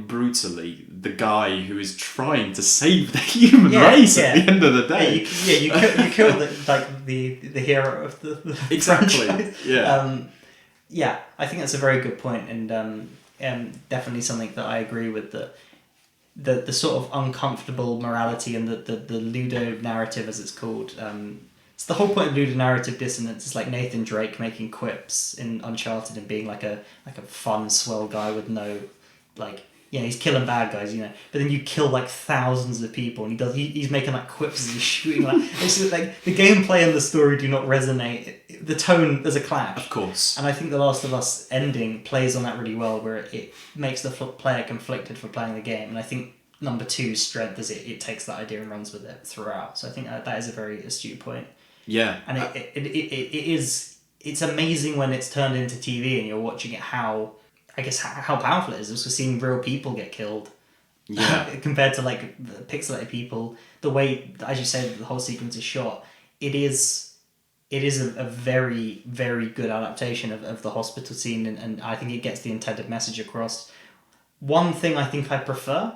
brutally the guy who is trying to save the human race at the end of the day. You kill the hero of the exactly. Franchise. I think that's a very good point, and definitely something that I agree with. The sort of uncomfortable morality and the Ludo narrative, as it's called. It's the whole point of ludonarrative dissonance. It's like Nathan Drake making quips in Uncharted and being like a fun, swell guy with no, he's killing bad guys, but then you kill like thousands of people, and he's making like quips as he's shooting. It's like the gameplay and the story do not resonate. The tone, there's a clash, of course. And I think The Last of Us ending plays on that really well, where it makes the player conflicted for playing the game, and I think number 2's strength is it takes that idea and runs with it throughout. So I think that is a very astute point. Yeah, and it's amazing when it's turned into TV and you're watching it how powerful it is. Also seeing real people get killed, compared to like the pixelated people. The way, as you said, the whole sequence is shot. It is a very, very good adaptation of the hospital scene, and I think it gets the intended message across. One thing I think I prefer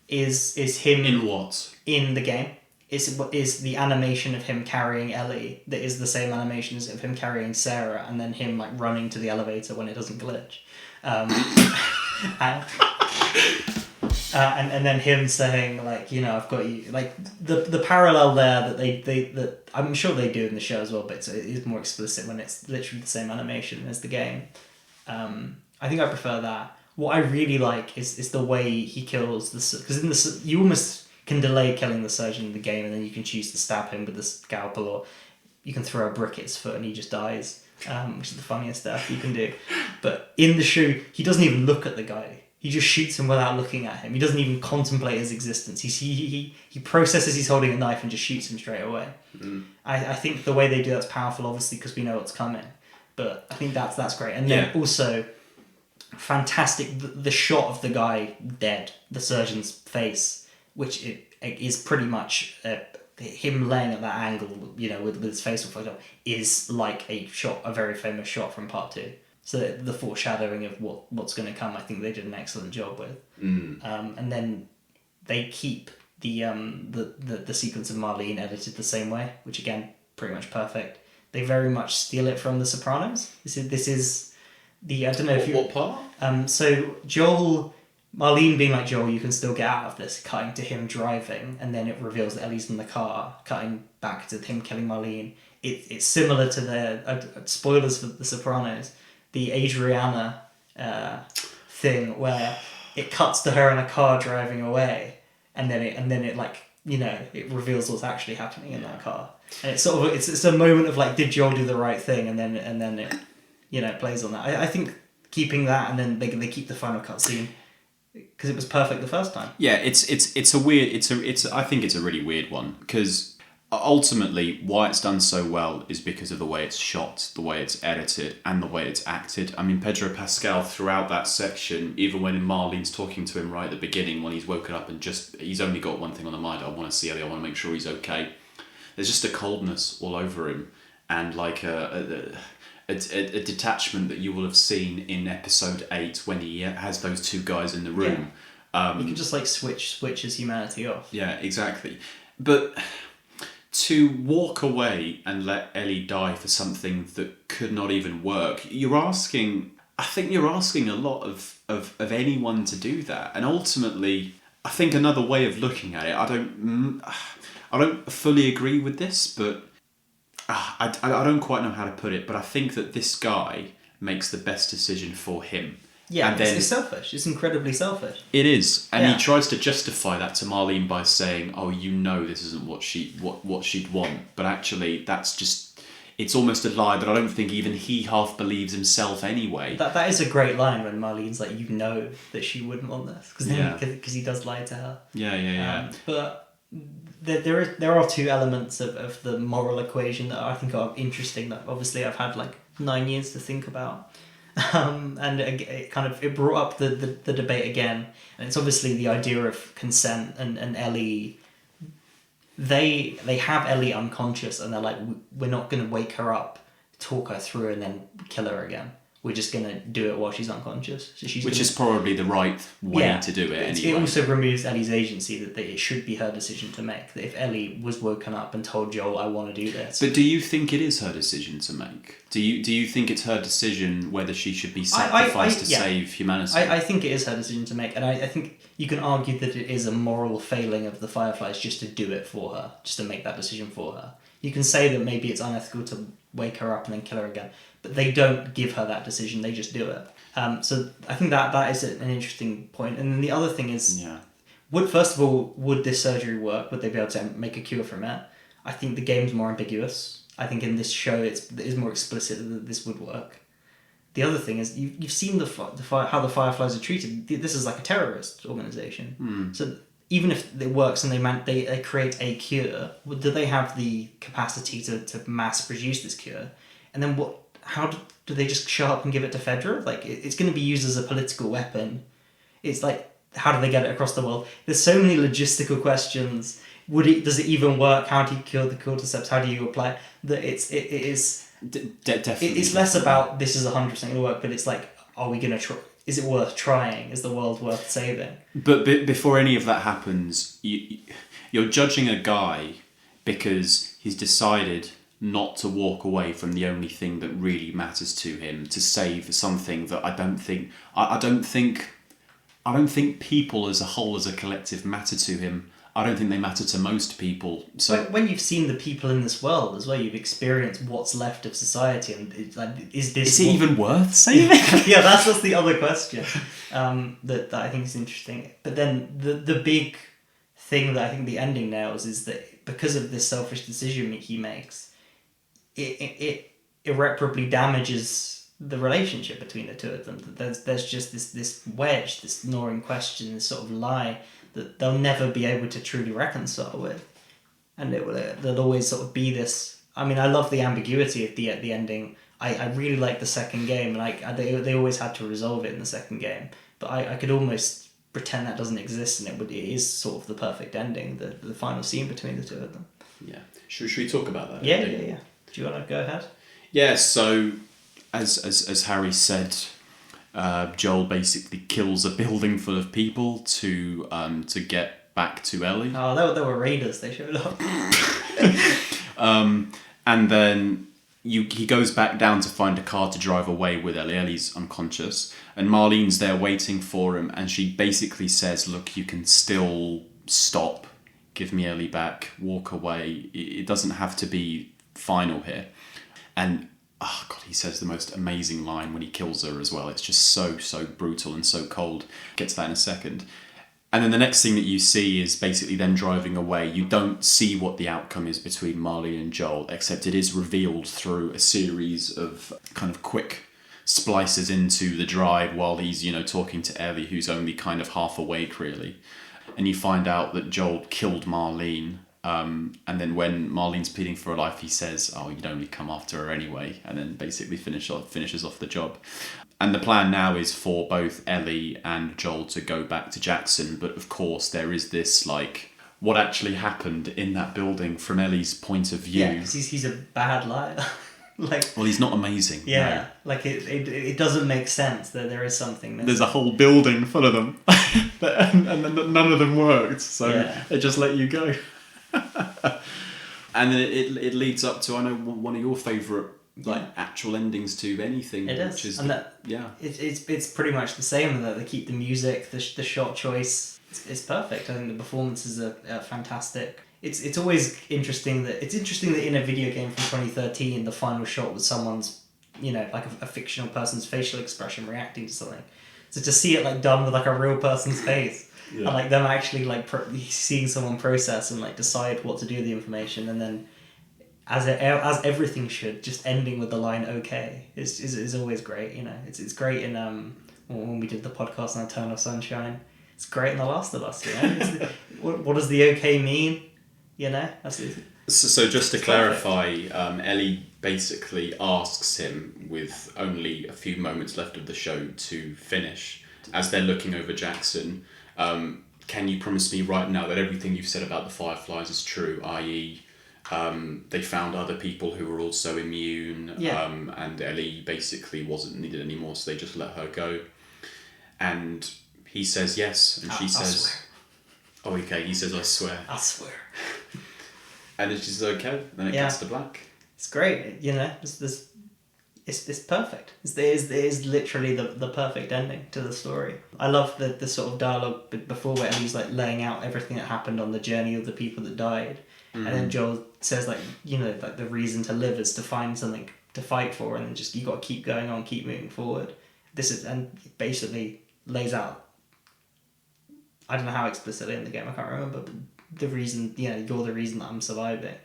is him in what in the game. Is the animation of him carrying Ellie that is the same animation as of him carrying Sarah, and then him like running to the elevator when it doesn't glitch, and then him saying like, I've got you, like the parallel there that I'm sure they do in the show as well, but it is more explicit when it's literally the same animation as the game. I think I prefer that. What I really like is the way he kills because you almost can delay killing the surgeon in the game, and then you can choose to stab him with the scalpel, or you can throw a brick at his foot and he just dies, which is the funniest death you can do. But in the show, he doesn't even look at the guy. He just shoots him without looking at him. He doesn't even contemplate his existence. He processes he's holding a knife and just shoots him straight away. I think the way they do that's powerful, obviously, because we know what's coming. But I think that's great. And then also, fantastic, the shot of the guy dead, the surgeon's face, which is pretty much him laying at that angle, with his facial photo, is like a very famous shot from part 2. So the foreshadowing of what's going to come, I think they did an excellent job with. And then they keep the sequence of Marlene edited the same way, which again, pretty much perfect. They very much steal it from The Sopranos. This is the, I don't know if you... What part? So Joel, Marlene being like, Joel, you can still get out of this, cutting to him driving, and then it reveals that Ellie's in the car, cutting back to him killing Marlene. It's similar to the, spoilers for The Sopranos, the Adriana thing where it cuts to her in a car driving away, and then it like, it reveals what's actually happening in that car. And it's sort of it's a moment of like, did Joel do the right thing? And then it plays on that. I think keeping that, and then they keep the final cutscene because it was perfect the first time. Yeah, it's a weird. I think it's a really weird one because ultimately why it's done so well is because of the way it's shot, the way it's edited, and the way it's acted. I mean, Pedro Pascal throughout that section, even when Marlene's talking to him right at the beginning when he's woken up and he's only got one thing on the mind: I want to see Ellie, I want to make sure he's okay. There's just a coldness all over him, and like a detachment that you will have seen in episode 8 when he has those two guys in the room. Yeah. You can just like switch his humanity off. Yeah, exactly. But to walk away and let Ellie die for something that could not even work, I think you're asking a lot of anyone to do that. And ultimately, I think another way of looking at it, I don't fully agree with this, but I don't quite know how to put it, but I think that this guy makes the best decision for him. Yeah, and it's selfish. It's incredibly selfish. It is, and he tries to justify that to Marlene by saying, "Oh, this isn't what she'd want," but actually, that's just. It's almost a lie that I don't think even he half believes himself anyway. That is a great line when Marlene's like, that she wouldn't want this because he does lie to her. Yeah. But there are two elements of the moral equation that I think are interesting. That obviously I've had like 9 years to think about. And it brought up the debate again, and it's obviously the idea of consent and Ellie. They have Ellie unconscious, and they're like, we're not going to wake her up, talk her through, and then kill her again. We're just going to do it while she's unconscious. So Which is probably the right way to do it anyway. It also removes Ellie's agency, that it should be her decision to make. That if Ellie was woken up and told Joel, I want to do this. But do you think it is her decision to make? Do you think it's her decision whether she should be sacrificed to save humanity? I think it is her decision to make. And I think you can argue that it is a moral failing of the Fireflies just to do it for her, just to make that decision for her. You can say that maybe it's unethical to wake her up and then kill her again. But they don't give her that decision, they just do it. So I think that is an interesting point. And then the other thing is, would this surgery work? Would they be able to make a cure from it? I think the game's more ambiguous. I think in this show it is more explicit that this would work. The other thing is, you've seen how the Fireflies are treated. This is like a terrorist organisation. So even if it works and they create a cure, do they have the capacity to mass produce this cure? And then how do they just show up and give it to Fedra? Like, it's going to be used as a political weapon. It's like, how do they get it across the world? There's so many logistical questions. Does it even work? How do you kill the cordyceps? How do you apply it? That it is definitely. It's less about this is 100% going to work, but it's like, are we going to try? Is it worth trying? Is the world worth saving? But before any of that happens, you're judging a guy because he's decided not to walk away from the only thing that really matters to him to save something that I don't think people as a whole, as a collective, matter to him. I don't think they matter to most people. So when you've seen the people in this world as well, you've experienced what's left of society, and is it even worth saving? Yeah, that's the other question that I think is interesting. But then the big thing that I think the ending nails is that because of this selfish decision he makes, it irreparably damages the relationship between the two of them. There's just this wedge, this gnawing question, this sort of lie that they'll never be able to truly reconcile with, and there'll always sort of be this. I mean, I love the ambiguity at the ending. I really like the second game, and they always had to resolve it in the second game. But I could almost pretend that doesn't exist, and it is sort of the perfect ending, the final scene between the two of them. Yeah. Should we talk about that? Yeah. Do you want to go ahead? Yeah, so as Harry said, Joel basically kills a building full of people to get back to Ellie. Oh, they were raiders. They showed up. And then he goes back down to find a car to drive away with Ellie. Ellie's unconscious, and Marlene's there waiting for him, and she basically says, "Look, you can still stop. Give me Ellie back. Walk away. It doesn't have to be final here." And oh god, he says the most amazing line when he kills her as well. It's just so brutal and so cold. Get to that in a second. And then the next thing that you see is basically them driving away. You don't see what the outcome is between Marlene and Joel, except it is revealed through a series of kind of quick splices into the drive while he's, talking to Ellie, who's only kind of half awake, really. And you find out that Joel killed Marlene. And then when Marlene's pleading for her life, he says, "Oh, you'd only come after her anyway," and then basically finishes off the job. And the plan now is for both Ellie and Joel to go back to Jackson, but of course there is this, what actually happened in that building from Ellie's point of view. Yeah, because he's a bad liar. Well, he's not amazing. Yeah, no. It doesn't make sense that there is something missing. There's a whole building full of them, and none of them worked, so they just let you go. And then it leads up to, I know, one of your favourite actual endings to anything. It is, which is it's pretty much the same. That they keep the music, the shot choice. It's perfect. I think the performances are fantastic. It's always interesting that in a video game from 2013, the final shot was someone's, a fictional person's facial expression reacting to something. So to see it done with a real person's face. Yeah. And them actually seeing someone process and decide what to do with the information, and then as everything should, just ending with the line "okay" is always great. It's great in when we did the podcast on Eternal Sunshine. It's great in The Last of Us. What does the "okay" mean? So just to clarify, Ellie basically asks him, with only a few moments left of the show to finish, as they're looking over Jackson. Can you promise me right now that everything you've said about the Fireflies is true, i.e. They found other people who were also immune, and Ellie basically wasn't needed anymore, so they just let her go. And he says yes, and she says... swear. Oh, okay, he says, "I swear." I swear. And it's just okay, then it cuts to black. It's great, It's perfect. It is literally the perfect ending to the story. I love the sort of dialogue before where he's laying out everything that happened on the journey of the people that died, and then Joel says the reason to live is to find something to fight for, and then just you got to keep going on, keep moving forward. And basically lays out. I don't know how explicitly in the game, I can't remember, but the reason you're the reason that I'm surviving.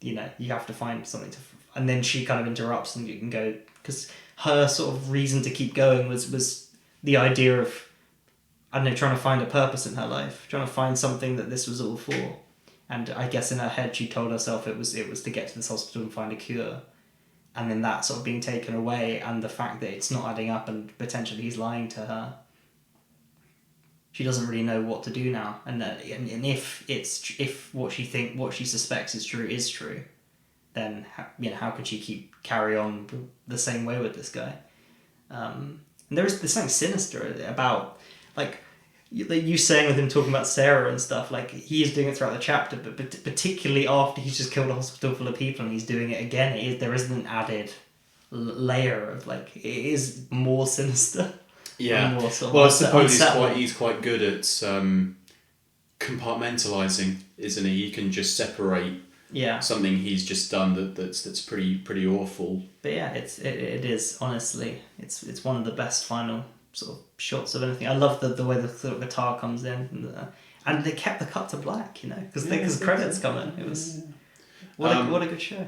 You have to find something to. And then she kind of interrupts, and you can go, because her sort of reason to keep going was the idea of, I don't know, trying to find a purpose in her life, trying to find something that this was all for. And I guess in her head she told herself it was to get to this hospital and find a cure. And then that sort of being taken away, and the fact that it's not adding up and potentially he's lying to her. She doesn't really know what to do now. And if what she suspects is true, then how could she carry on the same way with this guy? And there's something sinister about you saying with him talking about Sarah and stuff. He is doing it throughout the chapter, but particularly after he's just killed a hospital full of people and he's doing it again, there is an added layer of it is more sinister. Yeah. More sort of well, I suppose unsettling. he's quite good at compartmentalising, isn't he? He can just separate. Yeah. Something he's just done that's pretty awful. But yeah, it is honestly it's one of the best final sort of shots of anything. I love the way the sort of guitar comes in, and they kept the cut to black, because credits come in. It was what a good show.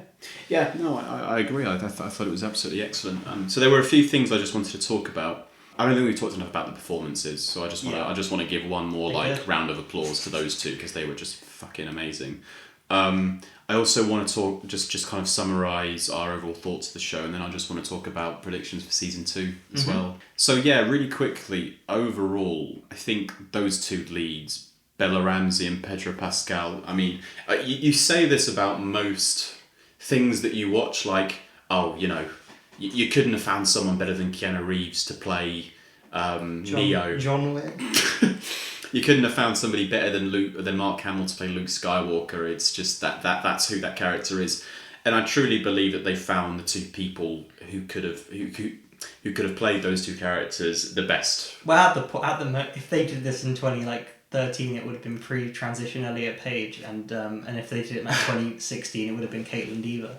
Yeah, no, I agree. I thought it was absolutely excellent. So there were a few things I just wanted to talk about. I don't think we've talked enough about the performances, so I just want to give one more round of applause to those two, because they were just fucking amazing. I also want to talk, just kind of summarise our overall thoughts of the show, and then I just want to talk about predictions for season 2 as well. So yeah, really quickly, overall, I think those two leads, Bella Ramsey and Pedro Pascal, I mean, you say this about most things that you watch, like, oh, you couldn't have found someone better than Keanu Reeves to play Neo. John Wick. You couldn't have found somebody better than Mark Hamill to play Luke Skywalker. It's just that's who that character is, and I truly believe that they found the two people who could have played those two characters the best. Well, if they did this in 2013, it would have been pre-transition Elliot Page, and if they did it in 2016, it would have been Caitlin Dever.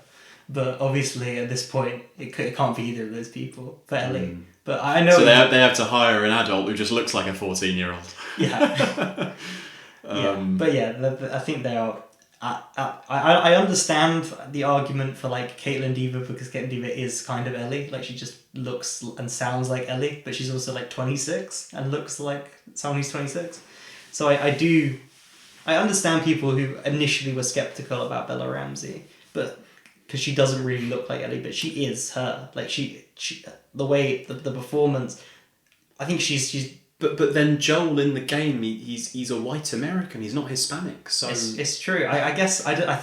But obviously, at this point, it can't be either of those people for Ellie. But I know. So they have to hire an adult who just looks like a 14-year-old. Yeah. But yeah, I think they are. I understand the argument for like Caitlin Dever, because Caitlin Dever is kind of Ellie. Like, she just looks and sounds like Ellie, but she's also like 26 and looks like someone who's 26. So I understand people who initially were skeptical about Bella Ramsey, but because she doesn't really look like Ellie, but she is her. Like, she the way the performance, I think she's. But then Joel in the game, he's a white American. He's not Hispanic. So it's true. I guess I don't know.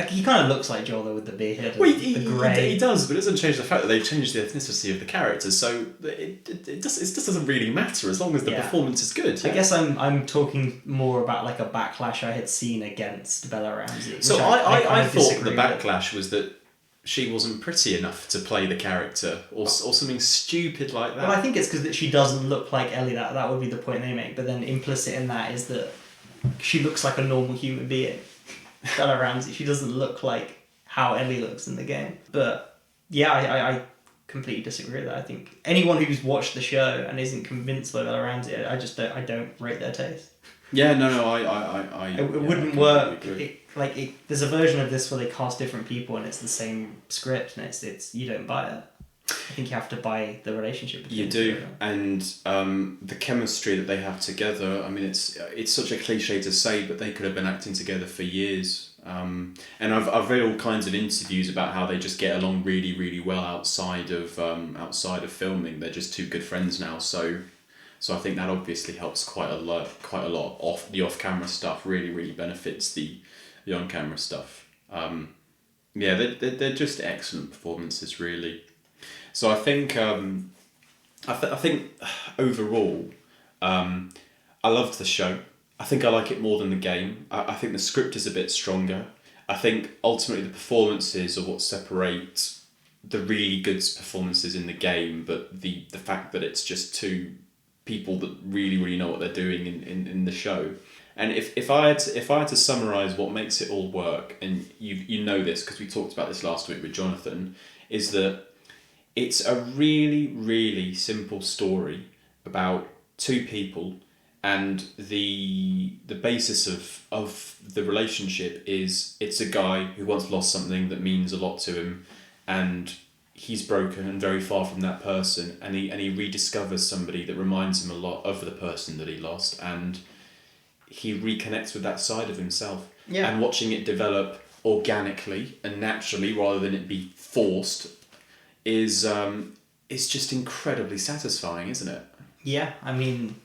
He kind of looks like Joel though, with the beard. Well, the grey. He does, but it doesn't change the fact that they've changed the ethnicity of the characters. So it just doesn't really matter as long as the performance is good. I guess I'm talking more about like a backlash I had seen against Bella Ramsey. So I thought the backlash was that she wasn't pretty enough to play the character, or something stupid like that. Well, I think it's because she doesn't look like Ellie. That would be the point they make. But then implicit in that is that she looks like a normal human being. Bella Ramsey, she doesn't look like how Ellie looks in the game. But yeah, I completely disagree with that. I think anyone who's watched the show and isn't convinced by Bella Ramsey, I don't rate their taste. Yeah, no, it wouldn't work. There's a version of this where they cast different people and it's the same script, and it's you don't buy it. I think you have to buy the relationship. You do, and the chemistry that they have together. I mean, it's such a cliche to say, but they could have been acting together for years. And I've read all kinds of interviews about how they just get along really, really well outside of filming. They're just two good friends now, so I think that obviously helps quite a lot. The off-camera stuff really, really benefits the on-camera stuff. They're just excellent performances, really. So I think I think overall, I loved the show. I think I like it more than the game. I think the script is a bit stronger. I think ultimately the performances are what separate the really good performances in the game, but the fact that it's just two people that really, really know what they're doing in the show. And if I had to summarise what makes it all work, and you know this because we talked about this last week with Jonathan, is that it's a really, really simple story about two people, and the basis of the relationship is it's a guy who once lost something that means a lot to him, and he's broken and very far from that person, and he rediscovers somebody that reminds him a lot of the person that he lost, and he reconnects with that side of himself. Yeah. And watching it develop organically and naturally rather than it be forced is just incredibly satisfying, isn't it? Yeah, I mean,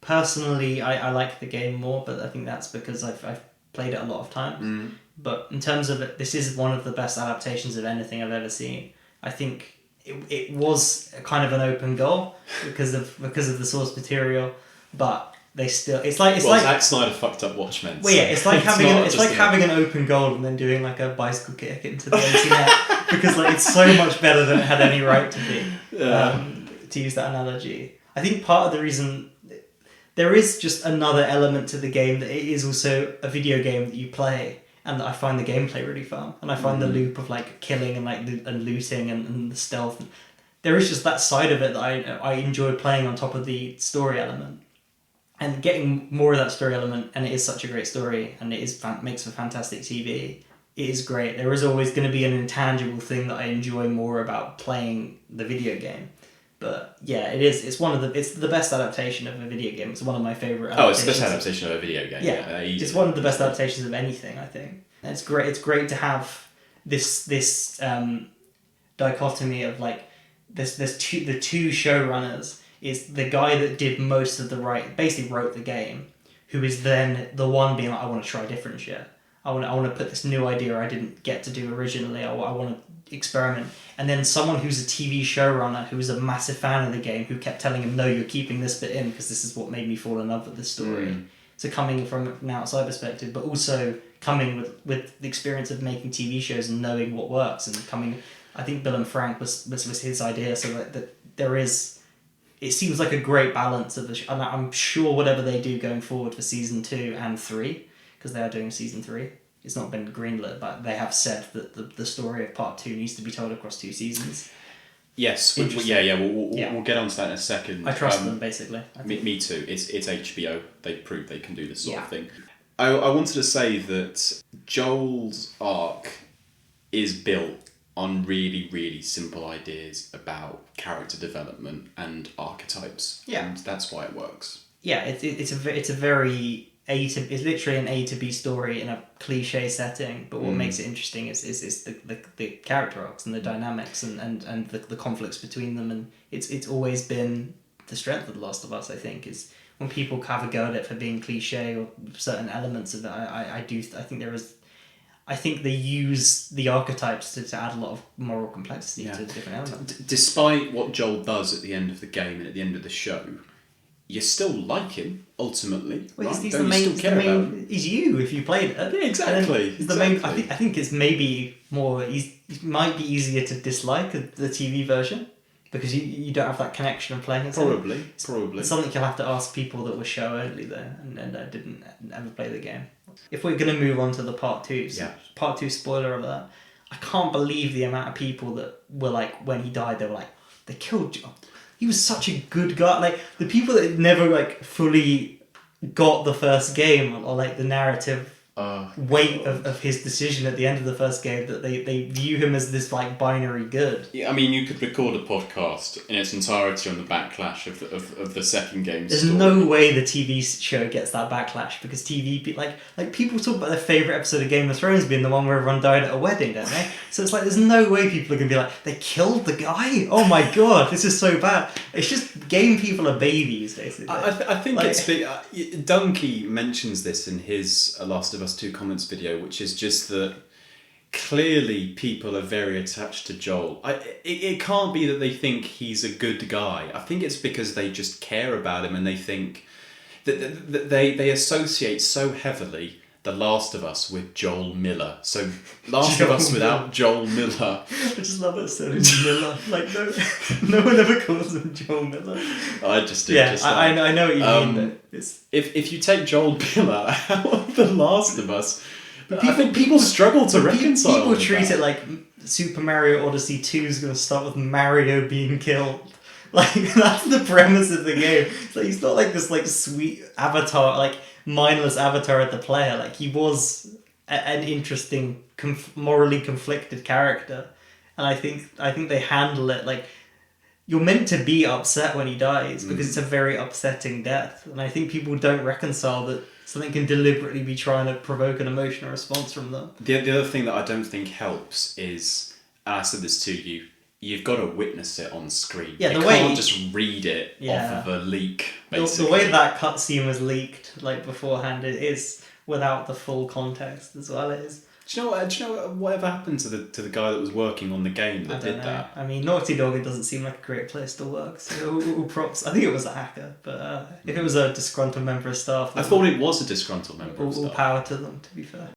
personally, I like the game more, but I think that's because I've played it a lot of times. But in terms of it, this is one of the best adaptations of anything I've ever seen. I think it was kind of an open goal because of the source material, but they still it's like Zack Snyder fucked up Watchmen. Well, yeah, it's like having an open goal and then doing like a bicycle kick into the empty net because like it's so much better than it had any right to be. To use that analogy, I think part of the reason there is just another element to the game that it is also a video game that you play. And I find the gameplay really fun, and I find the loop of like killing and like and looting and the stealth. There is just that side of it that I enjoy playing on top of the story element, and getting more of that story element. And it is such a great story, and it is makes for fantastic TV. It is great. There is always going to be an intangible thing that I enjoy more about playing the video game, But yeah, it is. It's the best adaptation of a video game. It's one of my favorite. Oh, it's the best adaptation of a video game. Yeah, it's one of the best adaptations of anything, I think. And it's great. It's great to have this dichotomy of like the two showrunners. Is the guy that did most of basically wrote the game, who is then the one being like, I want to try different shit. I want to put this new idea I didn't get to do originally. I want to experiment. And then someone who's a TV showrunner who's a massive fan of the game who kept telling him, no, you're keeping this bit in because this is what made me fall in love with this story. So coming from an outside perspective, but also coming with the experience of making TV shows and knowing what works and coming. I think Bill and Frank was his idea. So that there is. It seems like a great balance of and I'm sure whatever they do going forward for season 2 and 3, because they are doing season 3. It's not been greenlit, but they have said that the story of part 2 needs to be told across 2 seasons. Yes, we'll get on to that in a second. I trust them, basically. Me too. It's HBO. They proved they can do this sort of thing. I wanted to say that Joel's arc is built on really, really simple ideas about character development and archetypes. Yeah. And that's why it works. Yeah, it's literally an A to B story in a cliche setting, but what makes it interesting is the character arcs and the dynamics and the conflicts between them, and it's always been the strength of The Last of Us, I think, is when people have a go at it for being cliche or certain elements of it. I think they use the archetypes to add a lot of moral complexity to different elements. Despite what Joel does at the end of the game and at the end of the show, you still like him, ultimately. Well, right? He's you if you played it. Yeah, exactly. I think it's maybe it might be easier to dislike the TV version because you don't have that connection of playing it. Probably. It's something you'll have to ask people that were show only there and didn't ever play the game. If we're going to move on to the part 2, part 2 spoiler of that, I can't believe the amount of people that were like, when he died, they were like, they killed Joel. He was such a good guy. Like, the people that never like fully got the first game or like the narrative weight of his decision at the end of the first game, that they view him as this like binary good. Yeah, I mean, you could record a podcast in its entirety on the backlash of the second game. There's no way the TV show gets that backlash because TV like people talk about their favourite episode of Game of Thrones being the one where everyone died at a wedding, don't they? So it's like there's no way people are gonna be like, they killed the guy. Oh my god, this is so bad. It's just game people are babies, basically. I think it's Dunkey mentions this in his Last of Us 2 comments video, which is just that clearly people are very attached to Joel. It can't be that they think he's a good guy. I think it's because they just care about him and they think that they associate so heavily The Last of Us with Joel Miller. So Last of Us without Joel Miller. I just love it so Miller. Like no one ever calls him Joel Miller. I just do. Yeah, I know what you mean. If you take Joel Miller out of The Last of Us, I think people struggle to reconcile. People treat it like Super Mario Odyssey 2 is going to start with Mario being killed. Like that's the premise of the game. It's like he's not like this like sweet avatar, like mindless avatar at the player. Like he was an interesting, morally conflicted character, and I think they handle it like you're meant to be upset when he dies because it's a very upsetting death, and I think people don't reconcile that something can deliberately be trying to provoke an emotional response from them. The other thing that I don't think helps is, and I said this to you, you've got to witness it on screen. Yeah, you can't just read it off of a leak, basically. The way that cutscene was leaked like beforehand, it is without the full context as well. It is. Do you know whatever happened to the guy that was working on the game that did that? I mean, Naughty Dog, it doesn't seem like a great place to work. So all props. I think it was a hacker, but if it was a disgruntled member of staff, I thought it was a disgruntled member of staff. All power to them. To be fair.